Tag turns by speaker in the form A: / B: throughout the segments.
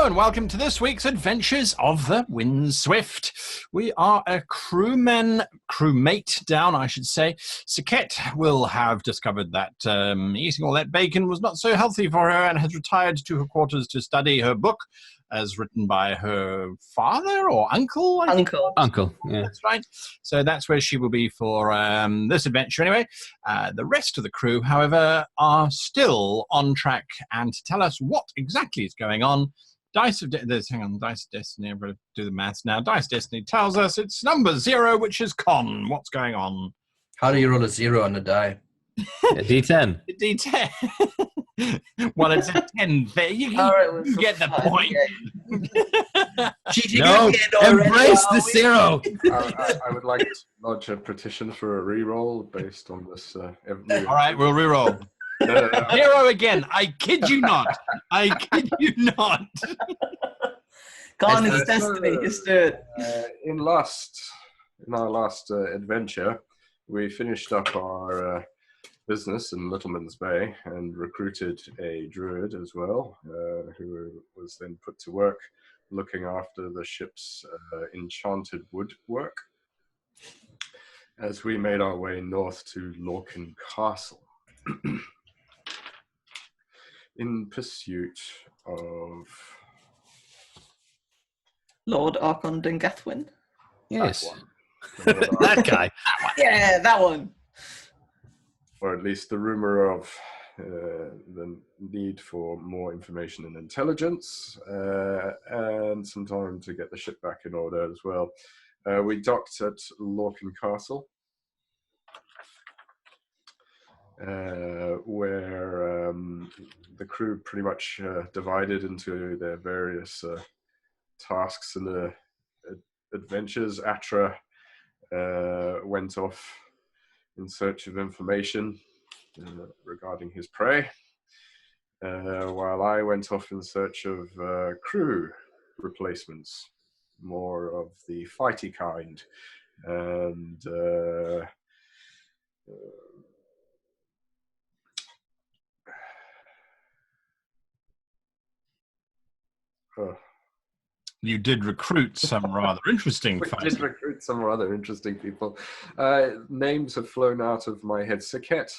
A: And welcome to this week's Adventures of the Windswift. We are a crewmate down, I should say. Saket will have discovered that eating all that bacon was not so healthy for her and has retired to her quarters to study her book as written by her father or uncle?
B: Uncle, yeah.
A: That's right. So that's where she will be for this adventure anyway. The rest of the crew, however, are still on track, and to tell us what exactly is going on, Dice of Destiny, I'm going to do the maths now. Dice Destiny tells us it's number 0, which is con. What's going on?
C: How do you roll a 0 on a die?
B: A D10.
A: A D10. Well, it's a 10 there. You get the point.
B: No, embrace the 0.
D: I would like to lodge a petition for a reroll based on this.
A: All right, we'll reroll.
D: No.
A: 0 again. I kid you not. I kid you not.
E: Con is destiny. Just do it.
D: In our last adventure, we finished up our business in Littleman's Bay and recruited a druid as well, who was then put to work looking after the ship's enchanted woodwork as we made our way north to Lorken Castle. In pursuit of
E: Lord Archon Dengathwin.
B: Yes. That guy.
E: Yeah, that one.
D: Or at least the rumor of the need for more information and intelligence, and some time to get the ship back in order as well. We docked at Lorken Castle, where the crew pretty much divided into their various tasks and adventures. Atra went off in search of information regarding his prey, while I went off in search of crew replacements, more of the fighty kind, and
A: You did recruit some rather interesting
D: we
A: fighters.
D: did recruit some rather interesting people. Names have flown out of my head. Saket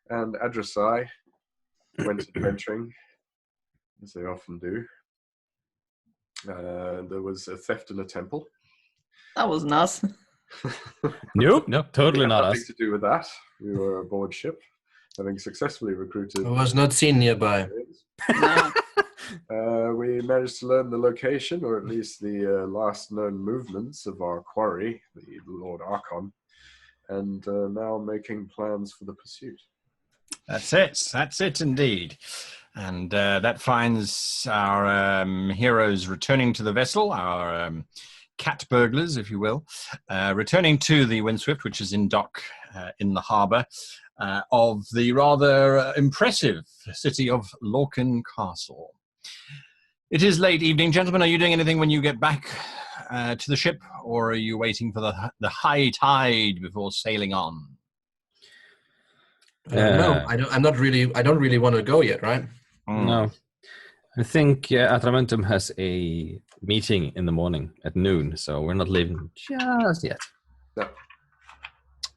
D: and Adrasai went adventuring, as they often do. There was a theft in a temple.
E: That wasn't us.
B: Nope, totally not
D: Nothing
B: us.
D: to do with that. We were aboard ship, having successfully recruited.
C: I was not seen nearby.
E: No.
D: We managed to learn the location, or at least the last known movements of our quarry, the Lord Archon, and now making plans for the pursuit.
A: That's it indeed. And that finds our heroes returning to the vessel, our cat burglars, if you will, returning to the Windswift, which is in dock in the harbour of the rather impressive city of Lorken Castle. It is late evening, gentlemen. Are you doing anything when you get back to the ship, or are you waiting for the high tide before sailing on?
C: No, I don't really want to go yet, right?
B: No. I think Atramentum has a meeting in the morning at noon, so we're not leaving just yet.
D: No.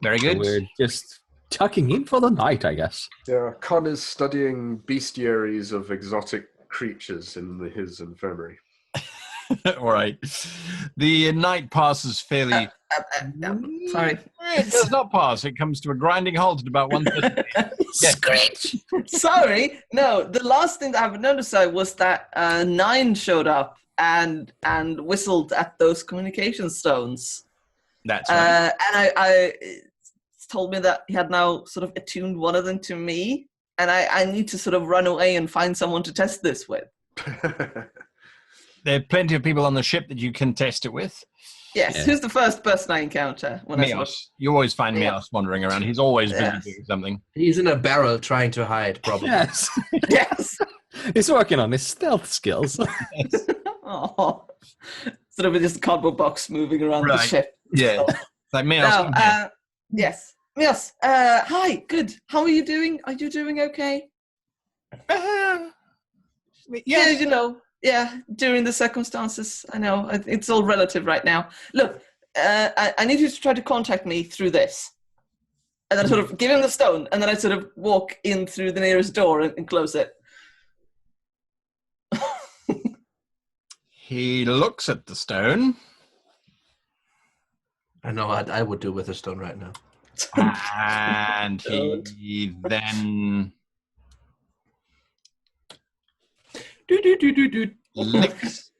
A: Very good.
B: So we're just tucking in for the night, I guess.
D: Yeah, Con is studying bestiaries of exotic creatures in his infirmary.
A: All right. The night passes fairly...
E: Sorry.
A: It does not pass. It comes to a grinding halt at about 1:30.
B: Screech!
E: Sorry. No, the last thing that I've noticed was that 9 showed up and whistled at those communication stones.
A: That's right.
E: And I told me that he had now sort of attuned one of them to me, and I need to sort of run away and find someone to test this with.
A: There are plenty of people on the ship that you can test it with.
E: Yes.
B: Yeah.
E: Who's the first person I encounter?
A: Mios. You always find Mios wandering around. He's always busy doing something.
C: He's in a barrel trying to hide, probably.
B: Yes.
E: Yes.
B: He's working on his stealth skills.
E: Oh. Sort of just a cardboard box moving around the ship.
A: Yeah. Like Mios.
E: No, yes. Mios, hi, good. How are you doing? Are you doing okay?
A: Yes.
E: Yeah, you know, Yeah, during the circumstances, I know it's all relative right now. Look, I need you to try to contact me through this. And then I sort of give him the stone, and then I sort of walk in through the nearest door and close it.
A: He looks at the stone.
C: I know what I would do with a stone right now.
A: And he then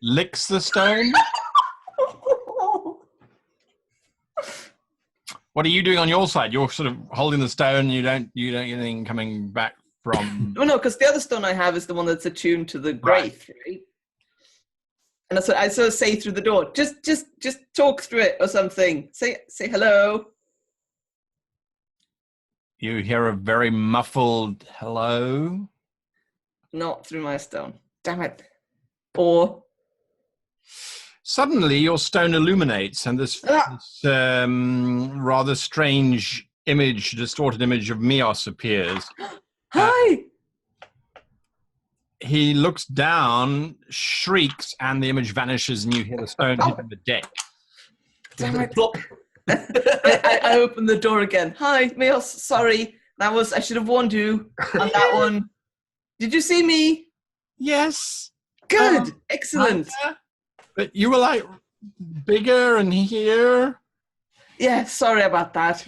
A: licks the stone. What are you doing on your side? You're sort of holding the stone. You don't get anything coming back from.
E: Well, no, because the other stone I have is the one that's attuned to the Graith, right? And that's what I sort of say through the door. Just talk through it or something. Say hello.
A: You hear a very muffled hello.
E: Not through my stone. Damn it. Or
A: suddenly your stone illuminates, and this rather strange image, distorted image of Mios appears.
E: Hi.
A: He looks down, shrieks, and the image vanishes, and you hear the stone hitting the deck.
E: Damn it. I open the door again. Hi, Mios. Sorry. I should have warned you on that one. Did you see me?
A: Yes.
E: Good. Excellent.
A: But you were like bigger and here.
E: Yeah, sorry about that.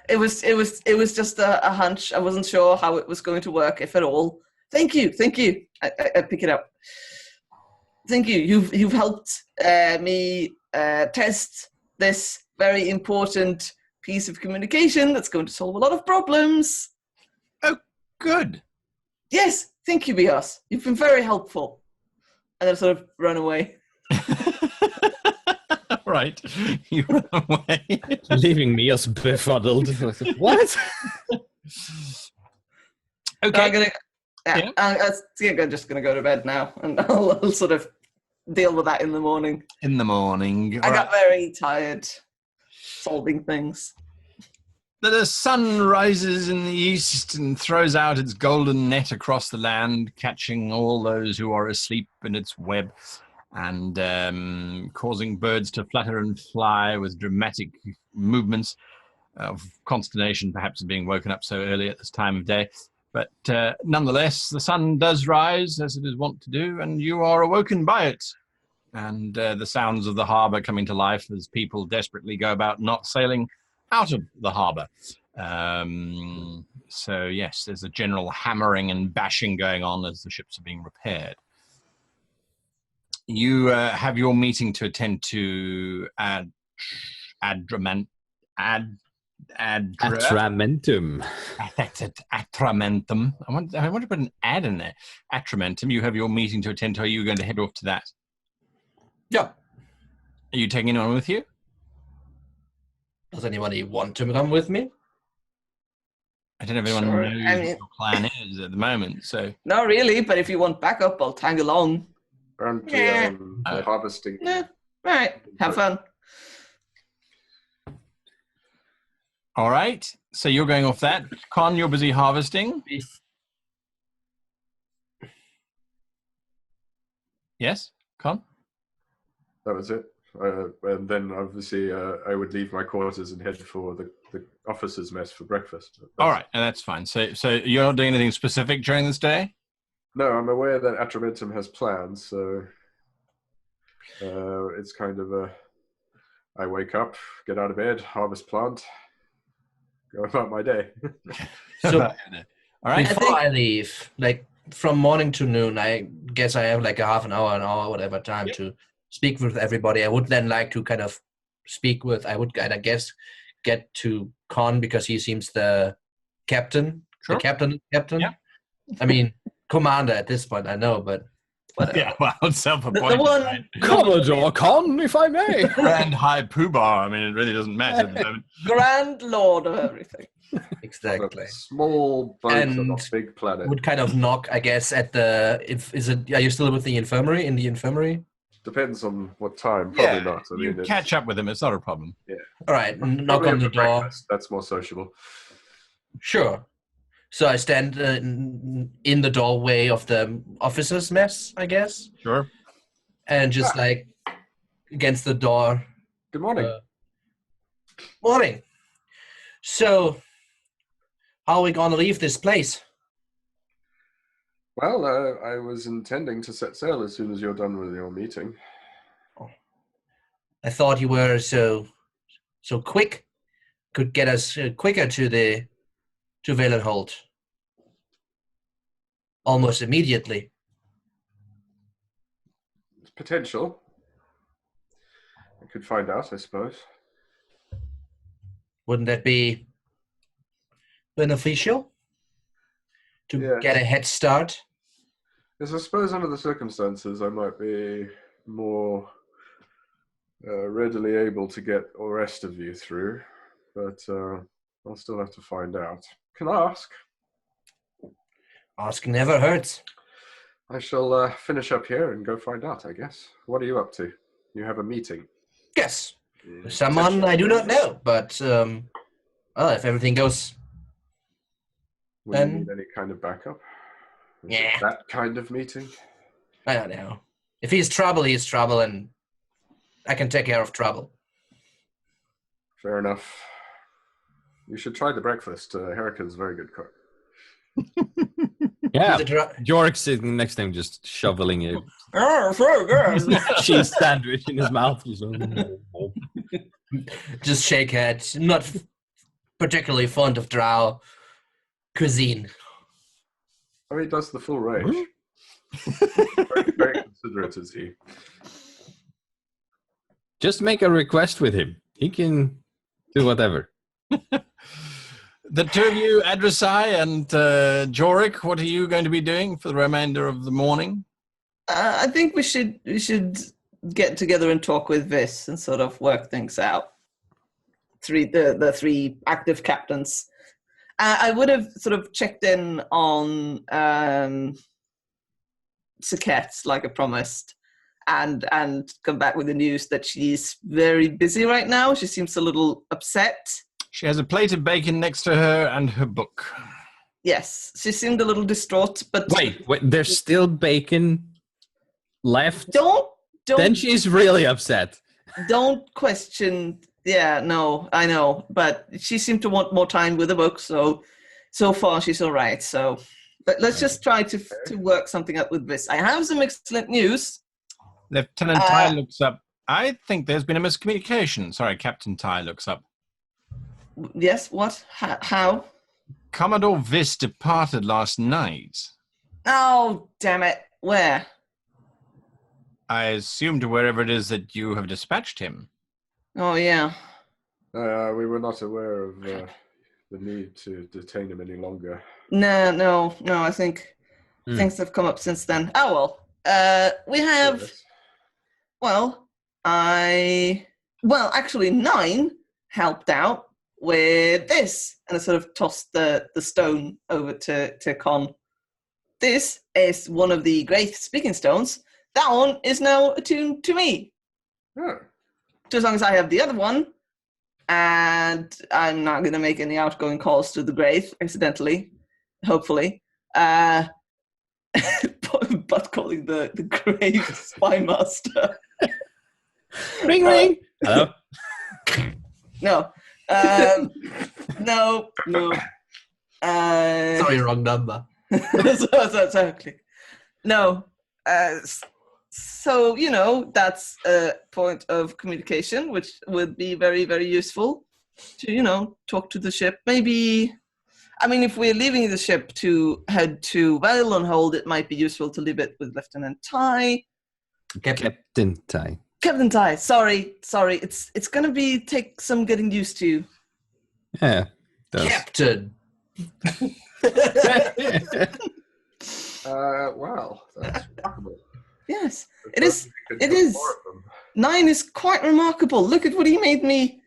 E: It was just a hunch. I wasn't sure how it was going to work, if at all. Thank you. I pick it up. Thank you. You've helped me test this very important piece of communication that's going to solve a lot of problems.
A: Oh, good.
E: Yes, thank you, Bios. You've been very helpful. And then sort of run away.
A: Right. You run away.
B: Leaving me as befuddled. What?
A: Okay.
E: I'm just going to go to bed now. And I'll sort of deal with that in the morning.
A: In the morning.
E: I got very tired solving things.
A: The sun rises in the east and throws out its golden net across the land, catching all those who are asleep in its web, and causing birds to flutter and fly with dramatic movements of consternation, perhaps being woken up so early at this time of day. But nonetheless, the sun does rise, as it is wont to do, and you are awoken by it. And the sounds of the harbour coming to life as people desperately go about not sailing out of the harbour. So yes, there's a general hammering and bashing going on as the ships are being repaired. You have your meeting to attend to Atramentum. That's it, Atramentum. I want to put an ad in there. Atramentum. You have your meeting to attend to. Are you going to head off to that?
C: Yeah.
A: Are you taking anyone with you?
C: Does anybody want to come with me?
A: I don't know if anyone knows what your plan is at the moment. So
E: not really, but if you want backup, I'll tag along.
D: Harvesting.
E: Yeah. All right. Have fun.
A: all right. So you're going off that. Con, you're busy harvesting. Yes, Con?
D: That was it. And then obviously I would leave my quarters and head for the officers' mess for breakfast.
A: All right, and that's fine. So you're not doing anything specific during this day?
D: No, I'm aware that Atramentum has plans, so it's kind of I wake up, get out of bed, harvest plant, go about my day.
C: So,
A: all right.
C: before I leave, like from morning to noon, I guess I have like a half an hour, whatever time to speak with everybody. I would then like to kind of speak with, I guess, get to Con because he seems the captain.
A: Sure.
C: The captain.
A: Yeah.
C: I mean, commander at this point, I know, but
A: Yeah, well, self-appointed.
E: The one-
A: right?
B: Commodore Con, if I may.
A: Grand High Poobah. I mean, it really doesn't matter at the moment.
E: Grand Lord of everything.
C: exactly.
D: Small boat on a
C: And
D: big planet.
C: Would kind of knock, I guess, at the. Are you still with the infirmary? In the infirmary?
D: Depends on what time. Probably
A: Yeah,
D: not. I
A: you
D: mean,
A: catch up with them. It's not a problem.
C: All right, knock
D: probably
C: on the
D: over
C: door.
D: breakfast. That's more sociable.
C: Sure. So I stand in the doorway of the officers' mess, I guess,
A: Sure.
C: and just like against the door.
D: Good morning.
C: Morning. So, how are we going to leave this place?
D: Well, I was intending to set sail as soon as you're done with your meeting.
C: I thought you were so quick. Could get us quicker to Valenhold. Almost immediately.
D: It's potential. I could find out, I suppose.
C: Wouldn't that be beneficial? To get a head start?
D: Yes, I suppose under the circumstances, I might be more readily able to get the rest of you through, but I'll still have to find out. Can I ask?
C: Ask never hurts.
D: I shall finish up here and go find out, I guess. What are you up to? You have a meeting?
C: Yes. Someone I do not know, but well, if everything goes...
D: Will you need any kind of backup? Is it
C: Yeah.
D: that kind of meeting?
C: I don't know. If he's trouble, he's trouble, and I can take care of trouble.
D: Fair enough. You should try the breakfast. Herica's a very good cook.
B: Yeah,
C: He's a dra-
B: Jork sitting next to him, just shoveling a
E: Oh, sure, good.
B: cheese sandwich in his mouth.
C: Just shake head. Not particularly fond of drow cuisine.
D: Oh, he does the full range. very, very considerate is he.
B: Just make a request with him. He can do whatever.
A: The two of you, Adresai and Jorik, what are you going to be doing for the remainder of the morning?
E: I think we should get together and talk with Vis and sort of work things out. The three active captains. I would have sort of checked in on Saket, like I promised, and come back with the news that she's very busy right now. She seems a little upset.
A: She has a plate of bacon next to her and her book.
E: Yes, she seemed a little distraught, but
B: Wait, there's still bacon left?
E: don't
B: Then she's really upset.
E: don't question. Yeah, no, I know, but she seemed to want more time with the book, so far she's all right. So, but let's just try to work something up with this. I have some excellent news.
A: Lieutenant Tai looks up. I think there's been a miscommunication. Sorry, Captain Tai looks up.
E: Yes, what? How?
A: Commodore Vis departed last night.
E: Oh, damn it. Where?
A: I assume to wherever it is that you have dispatched him.
E: Oh, yeah.
D: We were not aware of the need to detain him any longer.
E: No, I think things have come up since then. Oh, well. We have...
D: Yes.
E: Well, actually, 9 helped out with this. And I sort of tossed the stone over to Con. This is one of the Great Speaking Stones. That one is now attuned to me.
D: Oh.
E: As long as I have the other one, and I'm not going to make any outgoing calls to the grave, accidentally, hopefully. But calling the grave spy master.
B: Ring, ring! Hello?
E: No. No.
C: Sorry, wrong number.
E: Exactly. No. So, that's a point of communication, which would be very, very useful to, talk to the ship. Maybe, if we're leaving the ship to head to Valenhold, it might be useful to leave it with Lieutenant Tai.
B: Captain Tai.
E: Captain Tai, sorry. It's going to take some getting used to.
B: Yeah.
C: Captain!
D: Wow, that's remarkable.
E: Yes, it is. 9 is quite remarkable. Look at what he made me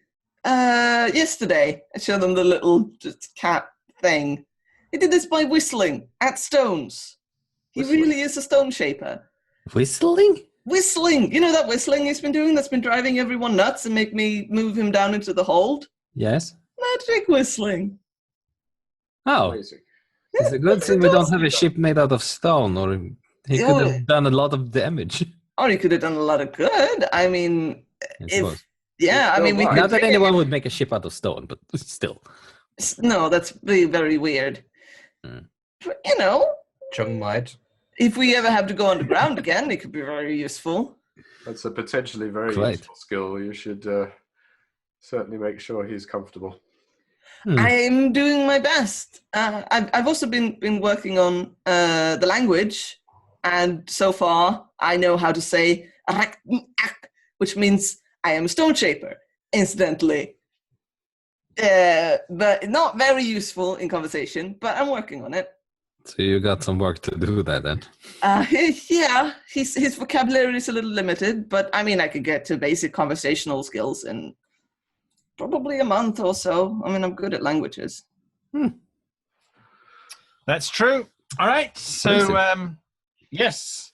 E: yesterday. I showed them the little cat thing. He did this by whistling at stones. He really is a stone shaper.
B: Whistling?
E: Whistling! You know that whistling he's been doing that's been driving everyone nuts and make me move him down into the hold?
B: Yes.
E: Magic whistling.
B: Oh,
D: Amazing.
B: It's a good thing we don't have a ship made out of stone, or he could have done a lot of damage.
E: Or he could have done a lot of good. I mean, we
B: Not
E: could
B: that anyone would make a ship out of stone, but still.
E: No, that's very, very weird. But,
C: Chung might.
E: if we ever have to go underground again, it could be very useful.
D: That's a potentially very useful skill. You should certainly make sure he's comfortable.
E: I'm doing my best. I've also been working on the language, and so far I know how to say which means I am a stone shaper, incidentally. But not very useful in conversation, but I'm working on it.
B: So you got some work to do there then.
E: Yeah, his vocabulary is a little limited, but I mean I could get to basic conversational skills in probably a month or so. I mean, I'm good at languages.
A: That's true. All right. So, yes,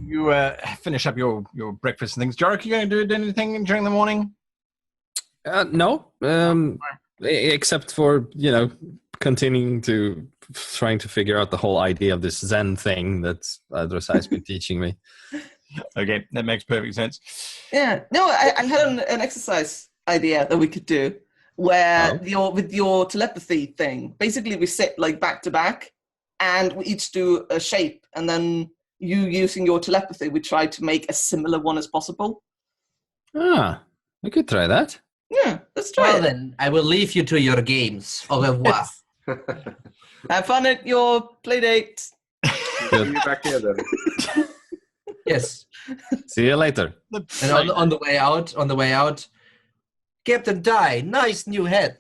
A: you finish up your breakfast and things. Jorik, you going to do anything during the morning?
B: No, except for, continuing to trying to figure out the whole idea of this Zen thing that Adrasai's been teaching me.
A: Okay, that makes perfect sense.
E: Yeah. No, I had an exercise idea that we could do where with your telepathy thing, basically we sit like back to back and we each do a shape, and then you using your telepathy, we try to make a similar one as possible.
B: We could try that.
E: Yeah, let's try it.
C: Well then, I will leave you to your games. Au revoir.
E: Have fun at your play date.
D: See you back here then.
C: Yes.
B: See you later.
C: And on the way out, Captain Dye, nice new head.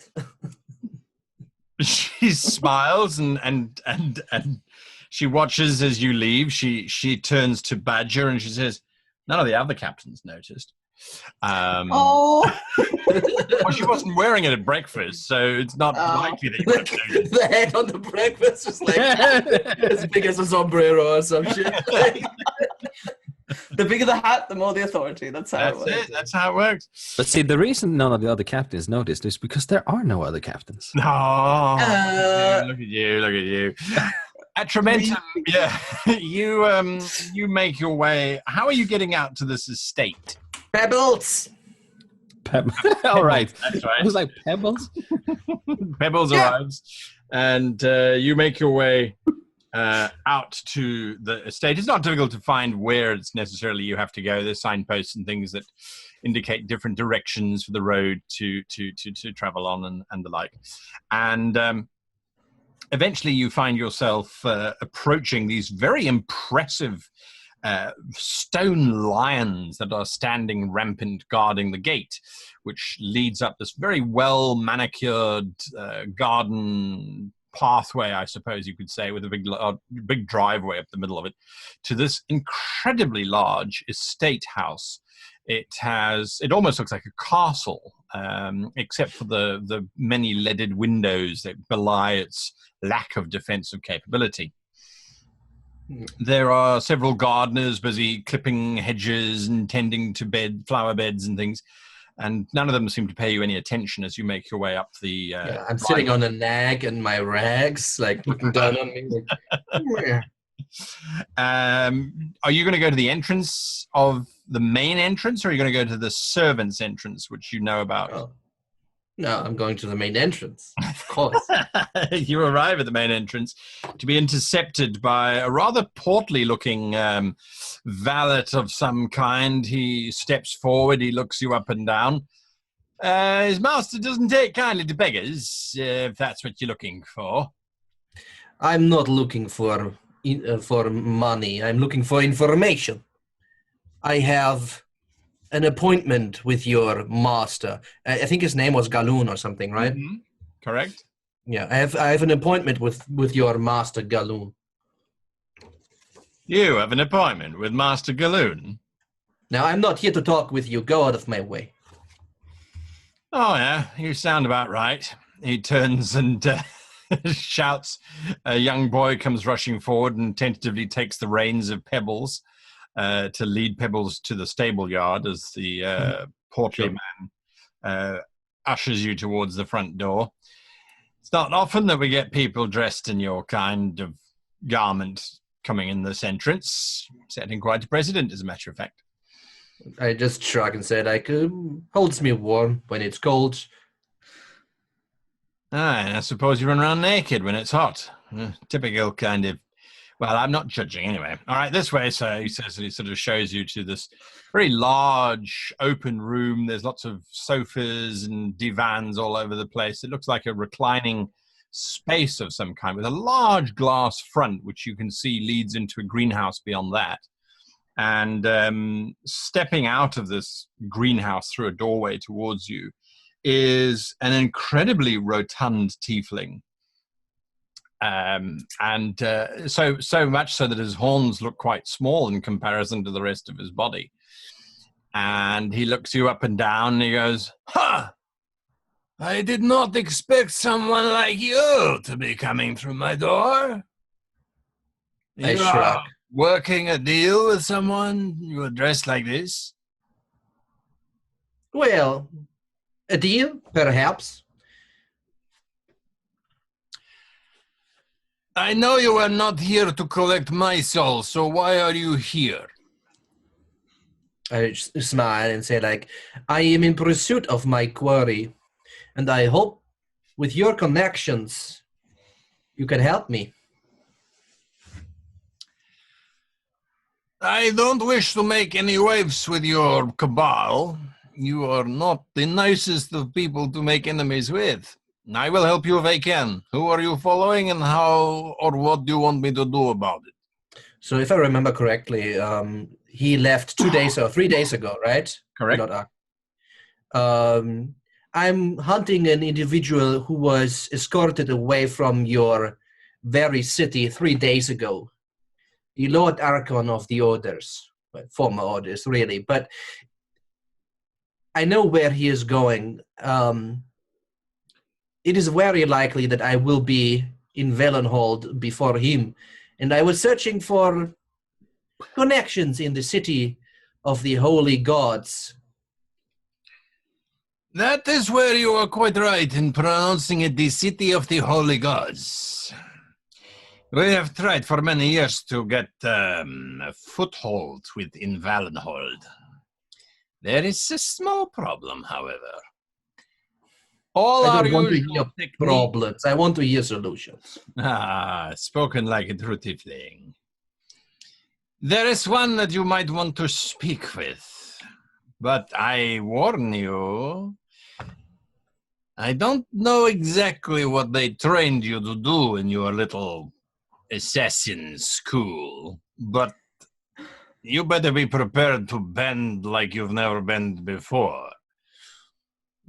A: She smiles and she watches as you leave. She turns to Badger and she says, "None of the other captains noticed." Well, she wasn't wearing it at breakfast, so it's not likely that you would have noticed.
C: The head on the breakfast was like as big as a sombrero or some shit.
E: The bigger the hat, the more the authority. That's how it works.
A: That's how it works.
B: But see, the reason none of the other captains noticed is because there are no other captains.
A: No. Look at you. Atramentum, yeah. You make your way. How are you getting out to this estate?
C: Pebbles.
B: All right.
A: That's right.
B: I was like, Pebbles?
A: Pebbles arrives, and you make your way out to the estate. It's not difficult to find where it's necessarily you have to go. There's signposts and things that indicate different directions for the road to travel on and the like. And eventually you find yourself approaching these very impressive stone lions that are standing rampant guarding the gate, which leads up this very well manicured garden pathway, I suppose you could say, with a big driveway up the middle of it, to this incredibly large estate house. It almost looks like a castle, except for the many leaded windows that belie its lack of defensive capability. There are several gardeners busy clipping hedges and tending to flower beds and things, and none of them seem to pay you any attention as you make your way up the...
C: I'm sitting on a nag in my rags, like looking down on me. Like,
A: are you going to go to the entrance of the main entrance, or are you going to go to the servants' entrance, which you know about?
C: Oh. No, I'm going to the main entrance, of course.
A: You arrive at the main entrance to be intercepted by a rather portly-looking valet of some kind. He steps forward. He looks you up and down. His master doesn't take kindly to beggars, if that's what you're looking for.
C: I'm not looking for money. I'm looking for information. I have an appointment with your master. I think his name was Galoon or something, right?
A: Mm-hmm. Correct.
C: Yeah, I have an appointment with your master Galoon.
A: You have an appointment with Master Galoon?
C: Now, I'm not here to talk with you. Go out of my way.
A: Oh, yeah, you sound about right. He turns and shouts. A young boy comes rushing forward and tentatively takes the reins of Pebbles. To lead Pebbles to the stable yard as the portly man ushers you towards the front door. It's not often that we get people dressed in your kind of garment coming in this entrance. Setting quite a precedent, as a matter of fact.
C: I just shrug and say, like, holds me warm when it's cold.
A: And I suppose you run around naked when it's hot. Typical kind of... Well, I'm not judging anyway. All right, this way, so he says, and he sort of shows you to this very large open room. There's lots of sofas and divans all over the place. It looks like a reclining space of some kind with a large glass front, which you can see leads into a greenhouse beyond that. And stepping out of this greenhouse through a doorway towards you is an incredibly rotund tiefling. So much so that his horns look quite small in comparison to the rest of his body. And he looks you up and down and he goes, "Ha! I did not expect someone like you to be coming through my door.
C: I
A: You
C: shrug.
A: are working a deal with someone? You are dressed like this?"
C: Well, a deal, perhaps.
A: I know you are not here to collect my soul, so why are you here?
C: I smile and say, like, I am in pursuit of my quarry, and I hope with your connections you can help me.
A: I don't wish to make any waves with your cabal. You are not the nicest of people to make enemies with. I will help you if I can. Who are you following and how or what do you want me to do about it?
C: So if I remember correctly, he left 2 days or 3 days ago, right?
A: Correct.
C: Lord Archon. I'm hunting an individual who was escorted away from your very city 3 days ago. The Lord Archon of the Orders. Well, former Orders, really. But I know where he is going. It is very likely that I will be in Valenhold before him. And I was searching for connections in the city of the holy gods.
A: That is where you are quite right in pronouncing it the city of the holy gods. We have tried for many years to get a foothold within Valenhold. There is a small problem, however. All
C: I
A: our
C: don't want to
A: usual
C: hear
A: techniques...
C: problems. I want to hear solutions.
A: Spoken like a true tiefling. There is one that you might want to speak with, but I warn you, I don't know exactly what they trained you to do in your little assassin school, but you better be prepared to bend like you've never bent before.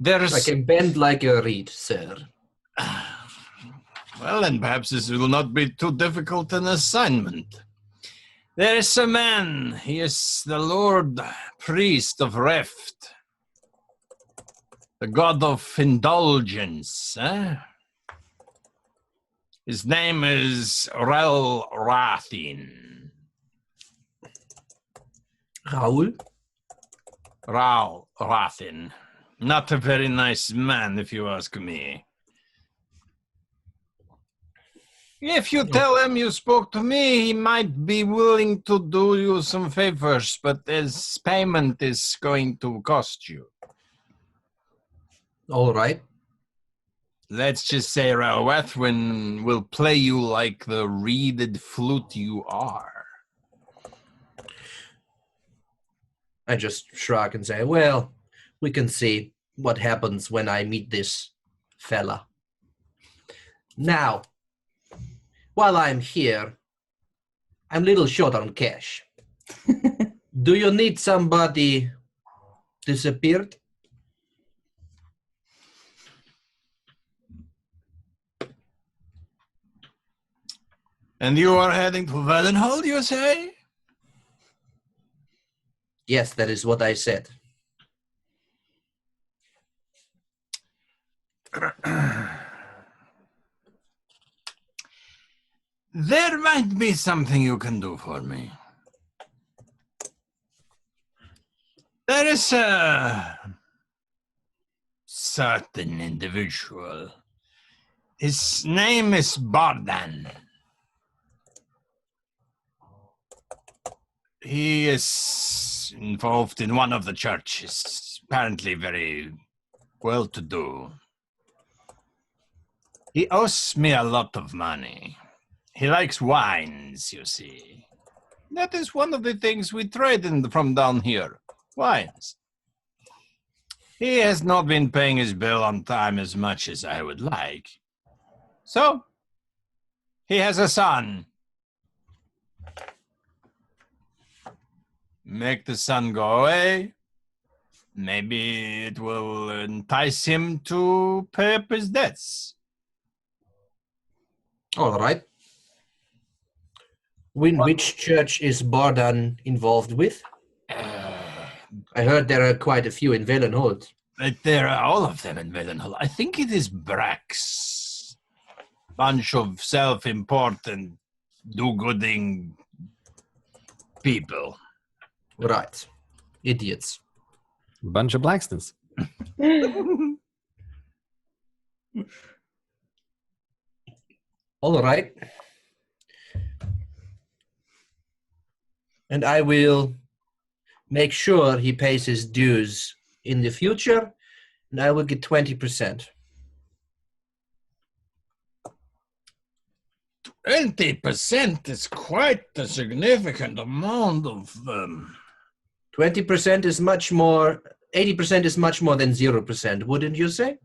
C: I can bend like a reed, sir.
A: Well, then perhaps this will not be too difficult an assignment. There is a man. He is the Lord Priest of Reft, the god of indulgence. His name is Rel Rathin.
C: Raoul?
A: Ral Rathin. Not a very nice man, if you ask me. If you tell him you spoke to me, he might be willing to do you some favors, but his payment is going to cost you.
C: All right.
A: Let's just say Qwethlan will play you like the reeded flute you are.
C: I just shrug and say, well, we can see what happens when I meet this fella. Now, while I'm here, I'm a little short on cash. Do you need somebody disappeared?
A: And you are heading to Valenhold, you say?
C: Yes, that is what I said.
A: There might be something you can do for me. There is a certain individual His name is Bardan. He is involved in one of the churches, apparently very well-to-do. He owes me a lot of money. He likes wines, you see. That is one of the things we trade from down here. Wines. He has not been paying his bill on time as much as I would like. So, he has a son. Make the son go away. Maybe it will entice him to pay up his debts.
C: All right. Which church is Bardan involved with? I heard there are quite a few in Valenhold.
A: There are all of them in Valenhold. I think it is Brax. Bunch of self-important, do-gooding people.
C: Right. Idiots.
B: Bunch of Blackstons.
C: All right. And I will make sure he pays his dues in the future, and I will get 20%.
A: 20% is quite a significant amount of
C: 20% is much more, 80% is much more than 0%, wouldn't you say?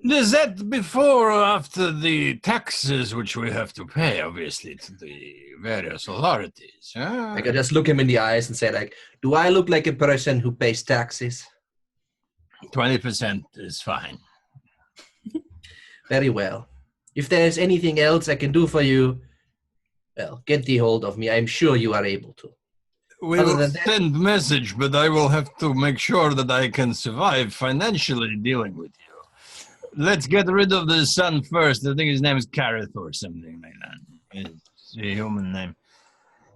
A: Is that before or after the taxes which we have to pay, obviously, to the various authorities? Huh?
C: I could just look him in the eyes and say, like, do I look like a person who pays taxes?
A: 20% is fine.
C: Very well. If there's anything else I can do for you, well, get the hold of me. I'm sure you are able to.
A: We
C: Other
A: will
C: than that-
A: send message, but I will have to make sure that I can survive financially dealing with you. Let's get rid of the son first. I think his name is Kareth or something like that. It's a human name.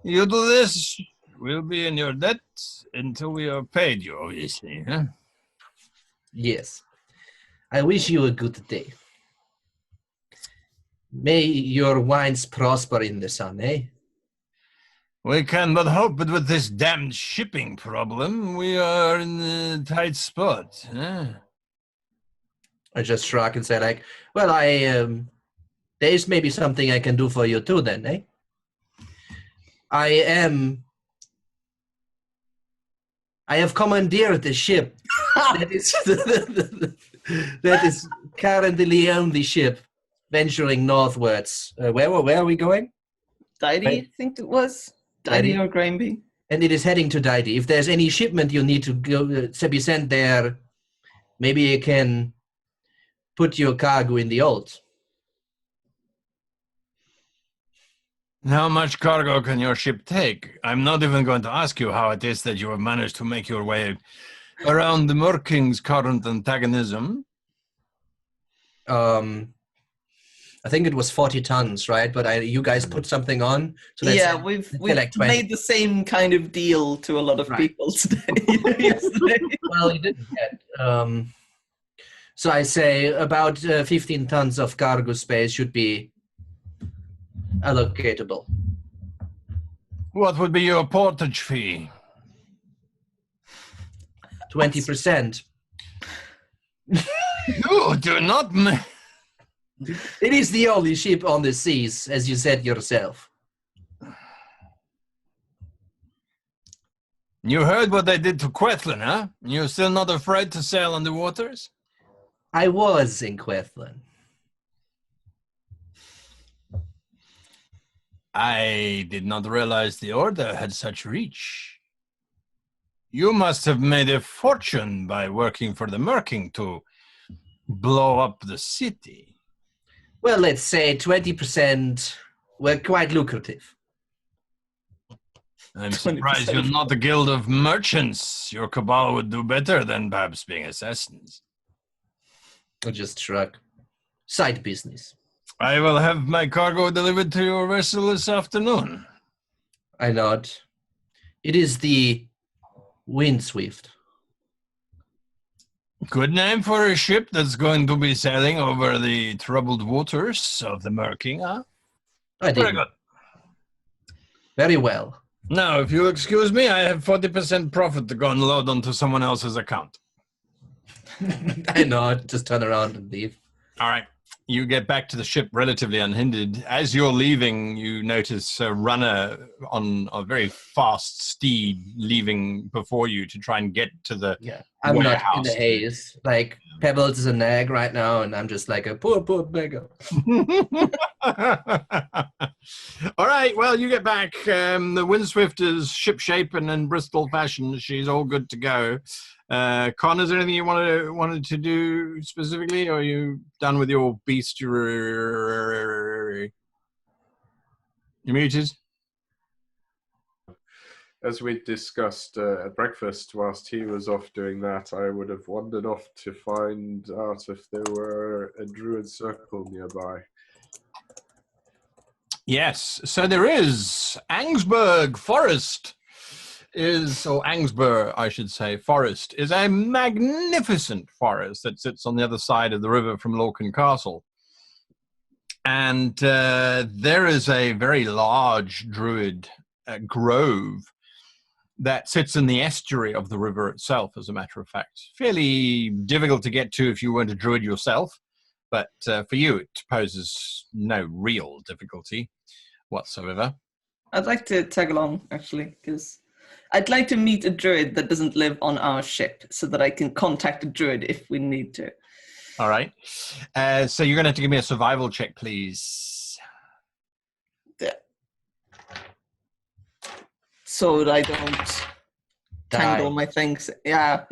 A: You do this, we'll be in your debt until we are paid you, obviously. Huh?
C: Yes. I wish you a good day. May your wines prosper in the sun, eh?
A: We can but hope, but with this damned shipping problem, we are in a tight spot. Huh?
C: I just shrug and say, like, well, there's maybe something I can do for you too then, eh? I have commandeered the ship that is that is currently the only ship venturing northwards. Where are we going?
E: Didy, I think it was. Didy or Granby.
C: And it is heading to Didy. If there's any shipment you need to go to be sent there, maybe you can put your cargo in the old.
A: How much cargo can your ship take? I'm not even going to ask you how it is that you have managed to make your way around the Merking's current antagonism.
C: I think it was 40 tons, right? But you guys put something on. So that's
E: We've
C: like 20.
E: made the same kind of deal to a lot of people today. Yesterday.
C: Well, you didn't get. So I say about 15 tons of cargo space should be allocatable.
A: What would be your portage fee?
C: 20%.
A: You do not...
C: It is the only ship on the seas, as you said yourself.
A: You heard what they did to Qwethlan, huh? You're still not afraid to sail on the waters?
C: I was in Qwethlan.
A: I did not realize the Order had such reach. You must have made a fortune by working for the Merking to blow up the city.
C: Well, let's say 20% were quite lucrative.
A: I'm surprised you're not a guild of merchants. Your cabal would do better than perhaps being assassins.
C: I just shrug. Side business.
A: I will have my cargo delivered to your vessel this afternoon.
C: I nod. It is the Windswift.
A: Good name for a ship that's going to be sailing over the troubled waters of the Murking, huh?
C: I
A: Very
C: did
A: good.
C: very well.
A: Now, if you'll excuse me, I have 40% profit to go and load onto someone else's account.
C: I know. I just turn around and leave.
A: All right. You get back to the ship relatively unhindered. As you're leaving, you notice a runner on a very fast steed leaving before you to try and get to the
C: Yeah, I'm not in the
A: warehouse.
C: haze. Like Pebbles is a nag right now, and I'm just like a poor beggar.
A: All right, well, you get back. The Windswift is shipshape and in Bristol fashion. She's all good to go. Con, is there anything you wanted to do specifically, or are you done with your beast? You muted?
D: As we discussed at breakfast, whilst he was off doing that, I would have wandered off to find out if there were a druid circle nearby.
A: Yes, so there is. Angsburg Forest or Angsbur, I should say, Forest is a magnificent forest that sits on the other side of the river from Lorken Castle. And there is a very large druid grove that sits in the estuary of the river itself, as a matter of fact. Fairly difficult to get to if you weren't a druid yourself, but for you it poses no real difficulty whatsoever.
E: I'd like to tag along, actually, because I'd like to meet a druid that doesn't live on our ship so that I can contact a druid if we need to.
A: All right. So you're going to have to give me a survival check, please.
E: Yeah. So that I don't tangle my things. Yeah.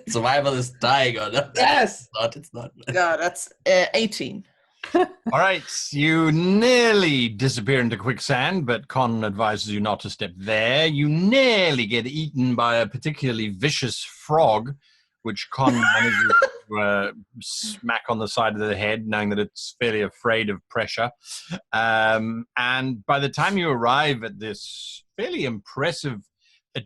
C: Survival is dying on it.
E: Yes!
C: It's not.
E: Yeah, that's 18.
A: All right. You nearly disappear into quicksand, but Con advises you not to step there. You nearly get eaten by a particularly vicious frog, which Con manages to smack on the side of the head, knowing that it's fairly afraid of pressure. And by the time you arrive at this fairly impressive,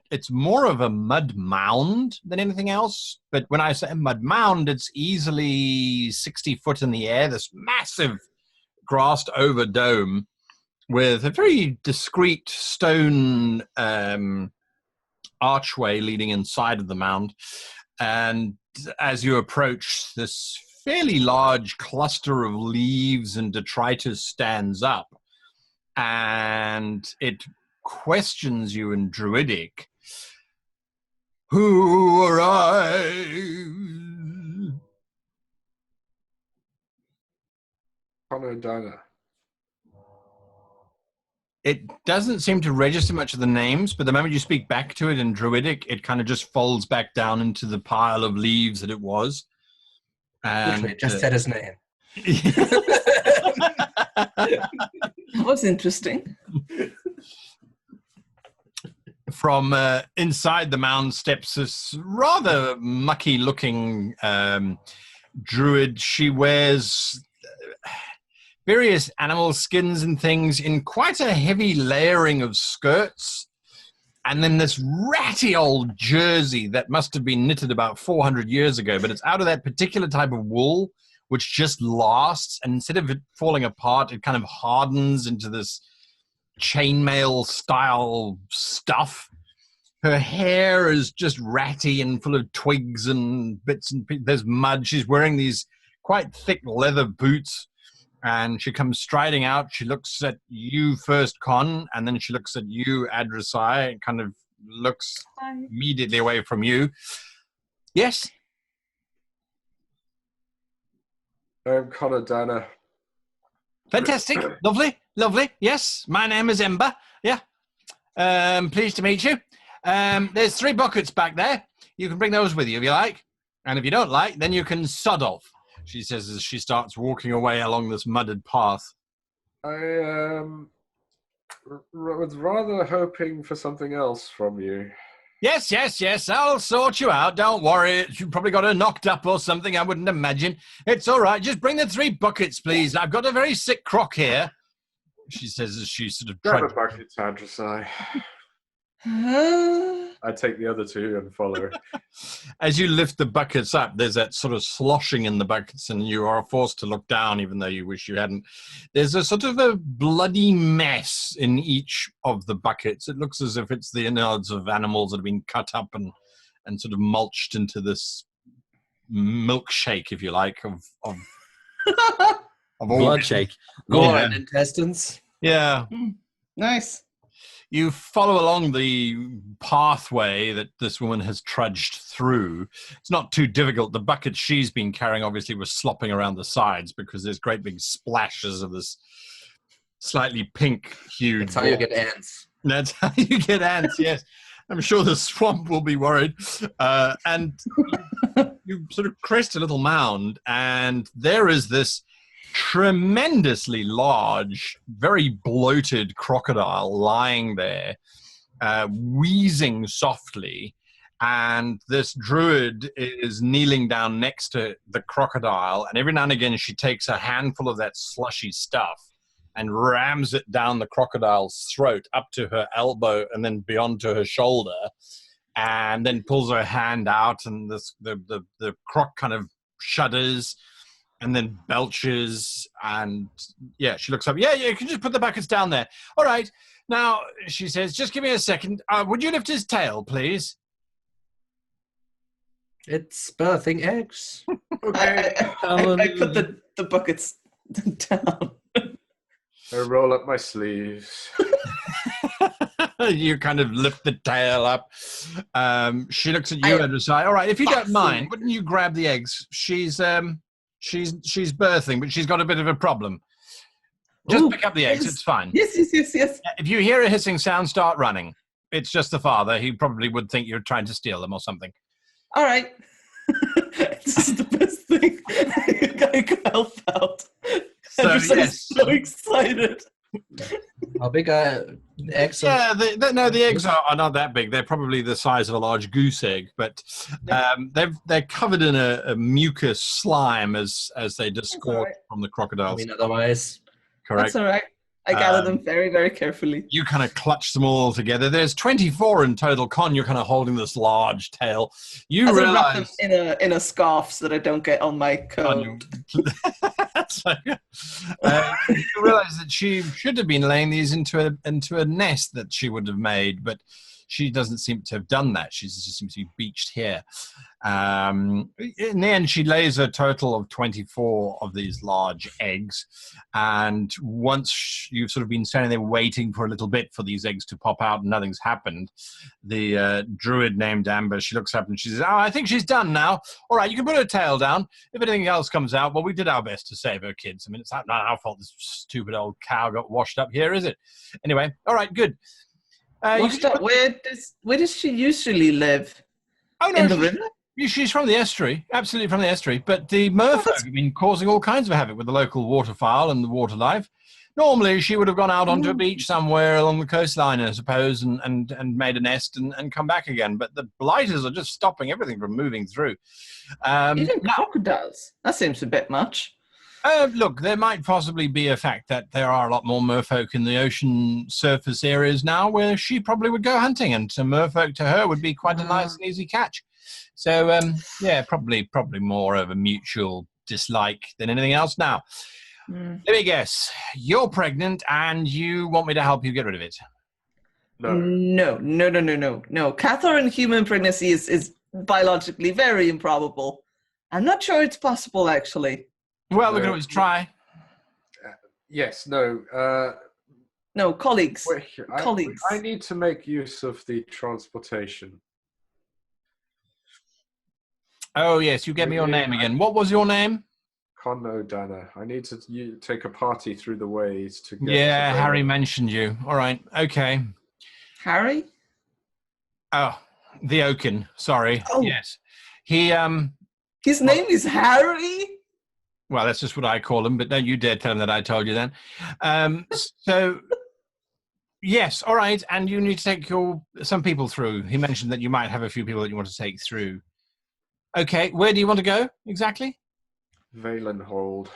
A: it's more of a mud mound than anything else. But when I say mud mound, it's easily 60 foot in the air, this massive grassed over dome with a very discreet stone archway leading inside of the mound. And as you approach, this fairly large cluster of leaves and detritus stands up, and it questions you in Druidic. Who arrived?
D: Connor Dana.
A: It doesn't seem to register much of the names, but the moment you speak back to it in Druidic, it kind of just folds back down into the pile of leaves that it was. And
C: Literally, just said his name.
E: That was interesting.
A: From inside the mound steps this rather mucky-looking druid. She wears various animal skins and things in quite a heavy layering of skirts, and then this ratty old jersey that must have been knitted about 400 years ago, but it's out of that particular type of wool which just lasts, and instead of it falling apart, it kind of hardens into this chainmail style stuff. Her hair is just ratty and full of twigs and bits and there's mud. She's wearing these quite thick leather boots, and she comes striding out. She looks at you first, Con, and then she looks at you, Adrasai, and kind of looks immediately away from you. Yes?
D: I'm Connor Dana.
A: Fantastic. Lovely. Lovely. Yes, my name is Ember. Yeah. Pleased to meet you. There's 3 buckets back there. You can bring those with you if you like. And if you don't like, then you can sod off, she says as she starts walking away along this mudded path.
D: I was rather hoping for something else from you.
A: Yes, yes, yes. I'll sort you out. Don't worry. You probably got her knocked up or something, I wouldn't imagine. It's all right. Just bring the 3 buckets, please. I've got a very sick croc here, she says as she sort of
D: Grab a bucket, Adrasai. I take the other two and follow.
A: As you lift the buckets up, there's that sort of sloshing in the buckets, and you are forced to look down, even though you wish you hadn't. There's a sort of a bloody mess in each of the buckets. It looks as if it's the innards of animals that have been cut up and sort of mulched into this milkshake, if you like, of
B: Blood shake.
C: Gore
A: Yeah.
C: and intestines.
A: Yeah.
E: Nice.
A: You follow along the pathway that this woman has trudged through. It's not too difficult. The bucket she's been carrying obviously was slopping around the sides because there's great big splashes of this slightly pink hued.
C: That's how you get ants.
A: That's how you get ants, yes. I'm sure the swamp will be worried. And you sort of crest a little mound, and there is this tremendously large, very bloated crocodile lying there, wheezing softly, and this druid is kneeling down next to the crocodile, and every now and again she takes a handful of that slushy stuff and rams it down the crocodile's throat up to her elbow and then beyond to her shoulder, and then pulls her hand out, and the croc kind of shudders and then belches, and yeah, she looks up. Yeah, you can just put the buckets down there. All right. Now, she says, just give me a second. Would you lift his tail, please?
C: It's birthing eggs.
D: Okay.
E: I put the buckets down.
D: I roll up my sleeves.
A: You kind of lift the tail up. She looks at you and decides, all right, if you don't mind, wouldn't you grab the eggs? She's birthing, but she's got a bit of a problem. Just pick up the eggs.
E: Yes.
A: It's fine.
E: Yes.
A: If you hear a hissing sound, start running. It's just the father. He probably would think you're trying to steal them or something.
E: All right. This is the best thing. I can help out.
A: So,
E: Everybody's
A: yes.
E: so excited.
C: How big are eggs?
A: Yeah, the eggs are not that big. They're probably the size of a large goose egg, but they're covered in a mucus slime as they disgorge
E: right.
A: from the
C: I
A: crocodiles.
C: mean, otherwise.
A: Correct.
E: That's all right. I gather them very, very carefully.
A: You kind of clutch them all together. There's 24 in total. Con, you're kind of holding this large tail. You
E: As I wrap
A: realize
E: them in a scarf so that I don't get on my coat.
A: So, you realize that she should have been laying these into a nest that she would have made, but she doesn't seem to have done that. She just seems to be beached here. In the end, she lays a total of 24 of these large eggs. And once you've sort of been standing there waiting for a little bit for these eggs to pop out and nothing's happened, the druid named Amber, she looks up and she says, I think she's done now. All right, you can put her tail down. If anything else comes out, well, we did our best to save her kids. I mean, it's not our fault this stupid old cow got washed up here, is it? Anyway, all right, good.
E: Where does she usually live?
A: Oh, no,
E: In the river?
A: She's from the estuary, absolutely from the estuary. But the merfolk have been causing all kinds of havoc with the local waterfowl and the water life. Normally, she would have gone out onto a beach somewhere along the coastline, I suppose, and made a nest and come back again. But the blighters are just stopping everything from moving through.
E: Even crocodiles. That seems a bit much.
A: Look, there might possibly be a fact that there are a lot more merfolk in the ocean surface areas now where she probably would go hunting, and some merfolk to her would be quite a nice and easy catch. So, yeah, probably more of a mutual dislike than anything else. Now, let me guess. You're pregnant and you want me to help you get rid of it.
E: No. Catherine human pregnancy is biologically very improbable. I'm not sure it's possible, actually.
A: Well, we can always try.
D: Yes, no.
E: No, colleagues.
D: Wait here.
E: Colleagues.
D: I need to make use of the transportation.
A: Oh, yes, you gave me your name again. What was your name?
D: Con O'Dana. I need to take a party through the ways to get
A: Yeah,
D: to
A: Harry mentioned you. All right, okay.
E: Harry?
A: Oh, the Oaken. Sorry.
E: Oh.
A: Yes. He,
E: His name is Harry?
A: well, that's just what I call him, but don't you dare tell him that I told you then. So, yes, all right, and you need to take some people through. He mentioned that you might have a few people that you want to take through. Okay, where do you want to go exactly?
D: Valenhold.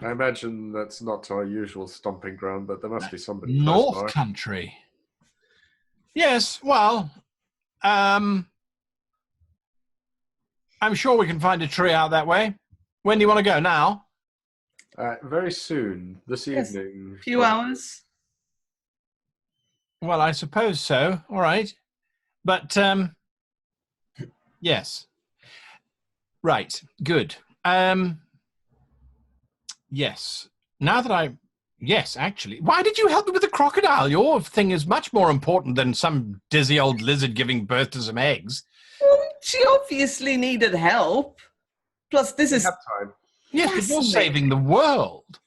D: I imagine that's not our usual stomping ground, but there must be somebody close
A: North
D: by.
A: Country. Yes, well, I'm sure we can find a tree out that way. When do you want to go? Now?
D: Very soon, this
E: Yes.
D: evening.
E: A few hours.
A: Well, I suppose so. All right. But, yes. Right. Good. Yes. Now that yes, actually. Why did you help me with the crocodile? Your thing is much more important than some dizzy old lizard giving birth to some eggs.
E: Well, she obviously needed help. Plus, this
D: We
E: is
D: have time.
A: Yes, but you're
E: fascinating.
A: saving the world.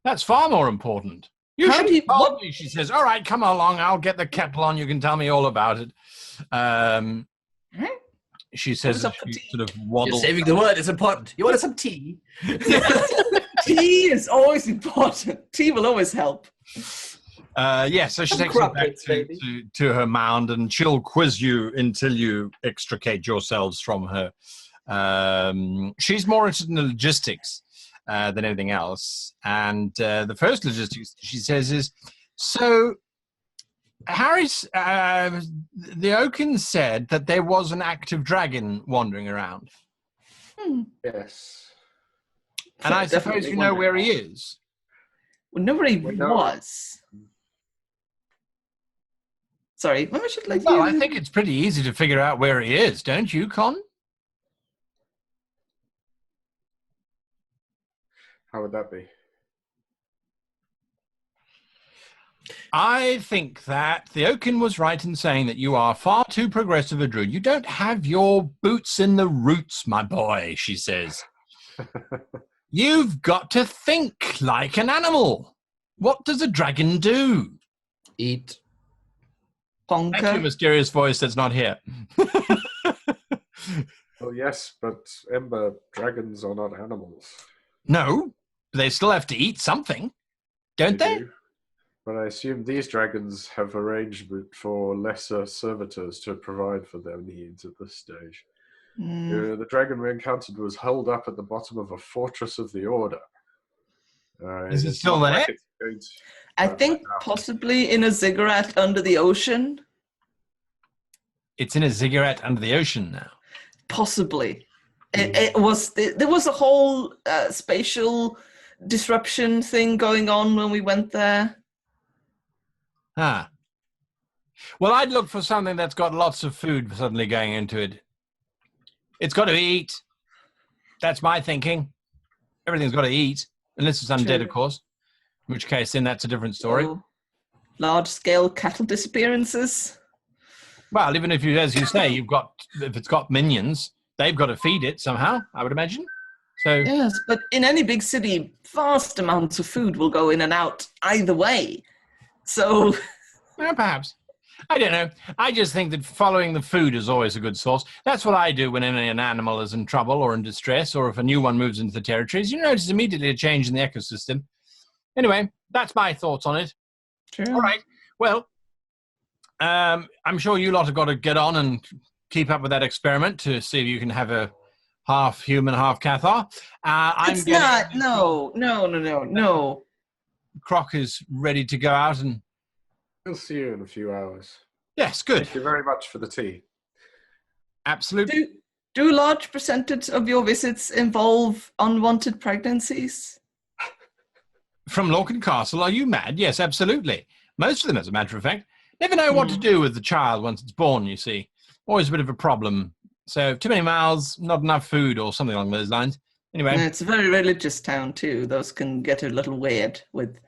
A: That's far more important. You
E: How
A: should
E: do you-
A: have told
E: what-
A: me, she says. All right, come along. I'll get the kettle on. You can tell me all about it. She says,
E: up
A: as
E: for
A: she
E: tea?
A: sort of
C: You're
A: waddles.
C: saving the world is important. You want some tea?
E: Tea is always important. Tea will always help.
A: So she
C: Some
A: takes you back
C: crumpets, baby.
A: to her mound, and she'll quiz you until you extricate yourselves from her. She's more interested in the logistics than anything else. And the first logistics she says is, so Harry's, the Oaken said that there was an active dragon wandering around.
D: Yes.
A: And I suppose
E: Definitely
A: you know
E: wondering.
A: where he is.
E: Well, know where he
D: We know-
E: was. Sorry, maybe I should like
A: Well,
E: you.
A: I think it's pretty easy to figure out where he is, don't you, Con?
D: How would that be?
A: I think that the Oaken was right in saying that you are far too progressive a druid. You don't have your boots in the roots, my boy, she says. You've got to think like an animal. What does a dragon do?
C: Eat.
A: Thank you,
E: Ponker.
A: mysterious voice that's not here.
D: Well, yes, but Ember, dragons are not animals.
A: No, they still have to eat something, don't they?
D: do. But I assume these dragons have arrangement for lesser servitors to provide for their needs at this stage. The dragon we encountered was held up at the bottom of a fortress of the Order.
A: Is it
D: it's
A: still
D: not
A: there?
D: like it's going to-
E: I think possibly in a ziggurat under the ocean.
A: It's in a ziggurat under the ocean now.
E: Possibly. There was a whole spatial disruption thing going on when we went there.
A: Ah. Well, I'd look for something that's got lots of food suddenly going into it. It's got to eat. That's my thinking. Everything's got to eat, unless it's undead,
E: True.
A: of course. In which case, then that's a different story.
E: So, large-scale cattle disappearances.
A: Well, even if you, as you say, if it's got minions, they've got to feed it somehow, I would imagine. So
E: Yes, but in any big city, vast amounts of food will go in and out either way. So,
A: well, perhaps. I don't know. I just think that following the food is always a good source. That's what I do when an animal is in trouble or in distress, or if a new one moves into the territories. You notice immediately a change in the ecosystem. Anyway, that's my thoughts on it.
E: true.
A: All right. Well, I'm sure you lot have got to get on and keep up with that experiment to see if you can have a half human, half Cathar.
E: It's not. No.
A: Croc is ready to go out and...
D: We'll see you in a few hours.
A: Yes, good.
D: Thank you very much for the tea.
A: Absolutely.
E: Do a large percentage of your visits involve unwanted pregnancies?
A: From Lorken Castle, are you mad? Yes, absolutely. Most of them, as a matter of fact. Never know what to do with the child once it's born, you see. Always a bit of a problem. So, too many mouths, not enough food, or something along those lines. Anyway.
E: It's a very religious town, too. Those can get a little weird with